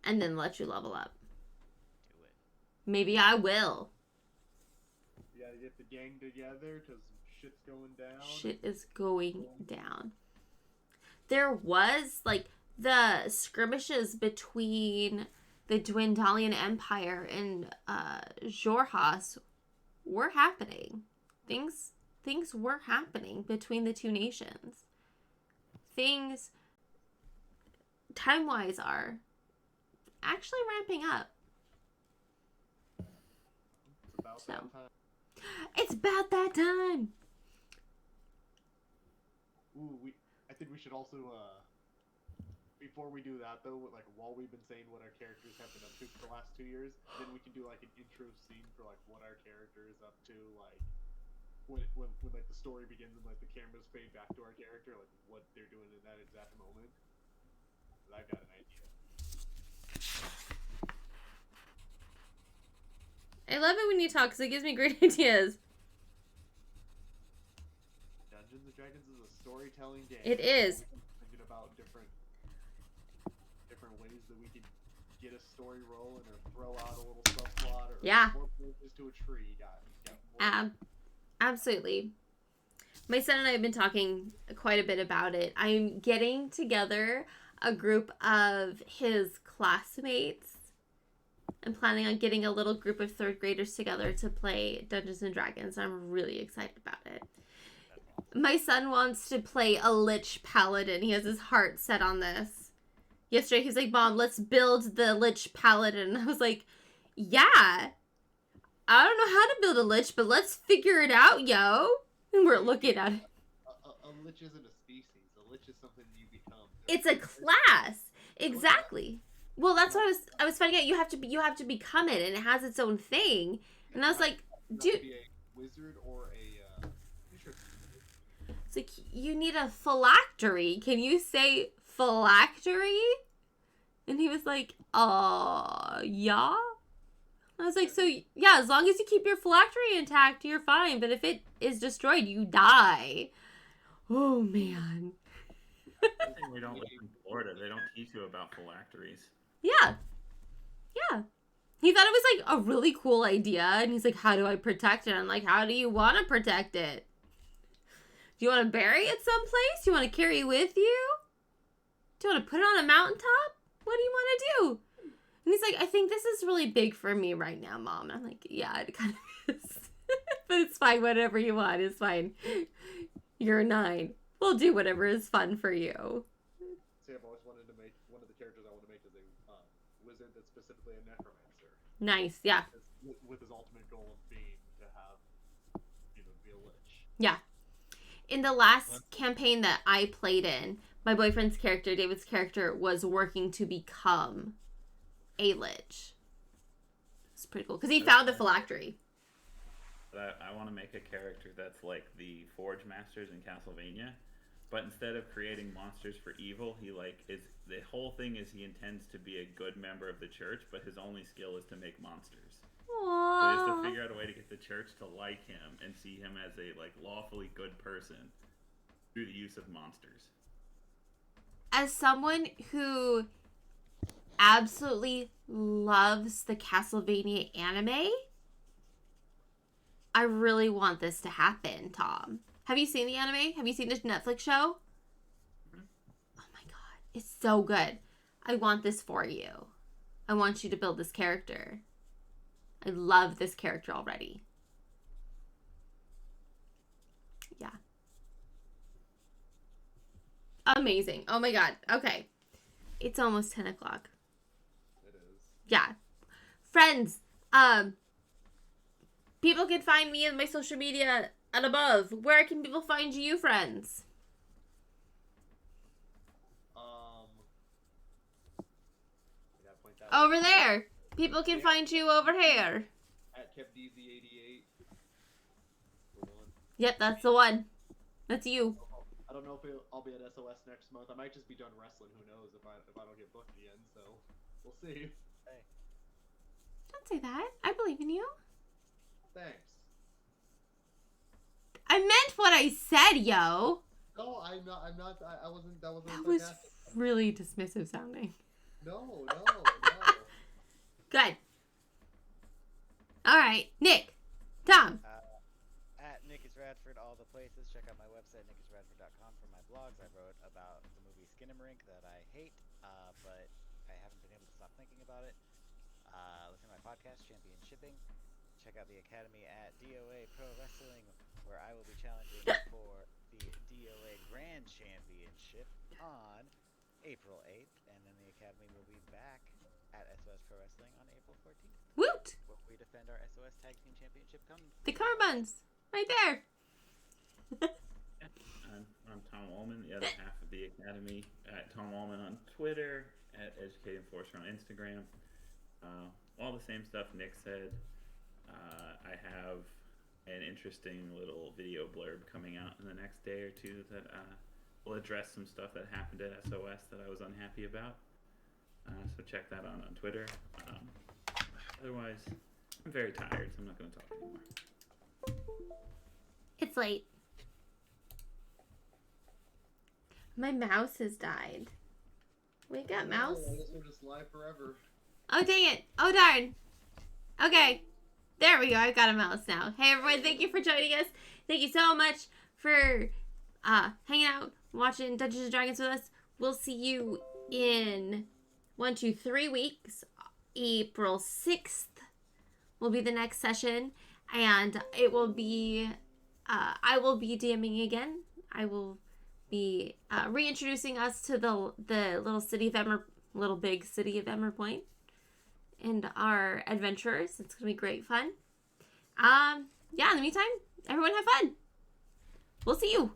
and then let you level up. Do it. Maybe I will. You gotta get the gang together because shit's going down. Shit is going down. There was, like, the skirmishes between the Dwendalian Empire and Xhorhas were happening. Things were happening between the two nations. Things, time-wise, are actually ramping up. It's about that time. It's about that time. Ooh, I think we should also, before we do that though, like while we've been saying what our characters have been up to for the last 2 years, then we can do like an intro scene for like what our character is up to, like when like the story begins and like the cameras fade back to our character, like what they're doing in that exact moment. But I've got an idea. I love it when you talk because it gives me great ideas. Dungeons and Dragons is a storytelling game. It is. Thinking about different ways that we could get a story rolling or throw out a little subplot or more branches to a tree. Absolutely. My son and I have been talking quite a bit about it. I'm getting together a group of his classmates. I'm planning on getting a little group of 3rd graders together to play Dungeons and Dragons. I'm really excited about it. My son wants to play a Lich Paladin. He has his heart set on this. Yesterday, he was like, Mom, let's build the Lich Paladin. I was like, yeah. I don't know how to build a Lich, but let's figure it out, yo. And we're looking at it. A Lich isn't a species. A Lich is something you become. It's a class. Exactly. Well, that's what I was finding out. You have to become it, and it has its own thing. And I was like, dude. Be a wizard or a. It's like, you need a phylactery. Can you say phylactery? And he was like, yeah. I was like, so, yeah, as long as you keep your phylactery intact, you're fine. But if it is destroyed, you die. Oh, man. We don't live in Florida. They don't teach you about phylacteries. Yeah. Yeah. He thought it was, like, a really cool idea. And he's like, how do I protect it? I'm like, how do you want to protect it? Do you want to bury it someplace? Do you want to carry it with you? Do you want to put it on a mountaintop? What do you want to do? And he's like, I think this is really big for me right now, Mom. And I'm like, yeah, it kind of is. But it's fine. Whatever you want is fine. You're 9. We'll do whatever is fun for you. See, I've always wanted to make, one of the characters I want to make is a wizard that's specifically a necromancer. Nice, yeah. With his ultimate goal of being to have, be a lich. Yeah. In the last campaign that I played in, my boyfriend's character, David's character, was working to become a lich. It's pretty cool. Because he found a phylactery. I want to make a character that's like the Forge Masters in Castlevania, but instead of creating monsters for evil, he the whole thing is he intends to be a good member of the church, but his only skill is to make monsters. Aww. So he has to figure out a way to get the church to like him and see him as a lawfully good person through the use of monsters. As someone who absolutely loves the Castlevania anime, I really want this to happen, Tom. Have you seen the anime? Have you seen this Netflix show? Mm-hmm. Oh my god. It's so good. I want this for you. I want you to build this character. I love this character already. Yeah. Amazing. Oh my god. Okay. It's almost 10 o'clock. It is. Yeah. Friends, people can find me in my social media and above. Where can people find you, friends? I gotta point that Over there. People can find you over here. At KevDZ88. Yep, that's the one. That's you. I don't know if I'll be at SOS next month. I might just be done wrestling. Who knows if I don't get booked again. So we'll see. Hey. Don't say that. I believe in you. Thanks. I meant what I said, yo. No, I'm not. I wasn't. That wasn't. That was sarcastic. really dismissive sounding. No. Good. All right, Nick, Tom. At Nick is Radford, all the places. Check out my website, nickisradford.com, for my blogs. I wrote about the movie Skinamarink that I hate, but I haven't been able to stop thinking about it. Listen to my podcast, Champion Shipping. Check out the Academy at DOA Pro Wrestling, where I will be challenging for the DOA Grand Championship on April 8th, and then the Academy will be back at SOS Pro Wrestling on April 14th. Woot! Where we defend our SOS Tag Team Championship coming. The Carbuns, right there. I'm Tom Ullman, the other half of the Academy, at Tom Ullman on Twitter, at Educating Forcer on Instagram. All the same stuff Nick said. I have an interesting little video blurb coming out in the next day or two that will address some stuff that happened at SOS that I was unhappy about. So check that out on Twitter. Otherwise, I'm very tired, so I'm not going to talk anymore. It's late. My mouse has died. Wake up, mouse. I guess we're just live forever. Oh, dang it. Oh, darn. Okay. There we go. I've got a mouse now. Hey, everyone. Thank you for joining us. Thank you so much for hanging out, watching Dungeons & Dragons with us. We'll see you in 3 weeks. April 6th will be the next session. And it will be... I will be DMing again. I will be reintroducing us to the little big city of Emmer and our adventurers. It's gonna be great fun. Yeah, in the meantime, everyone have fun. We'll see you.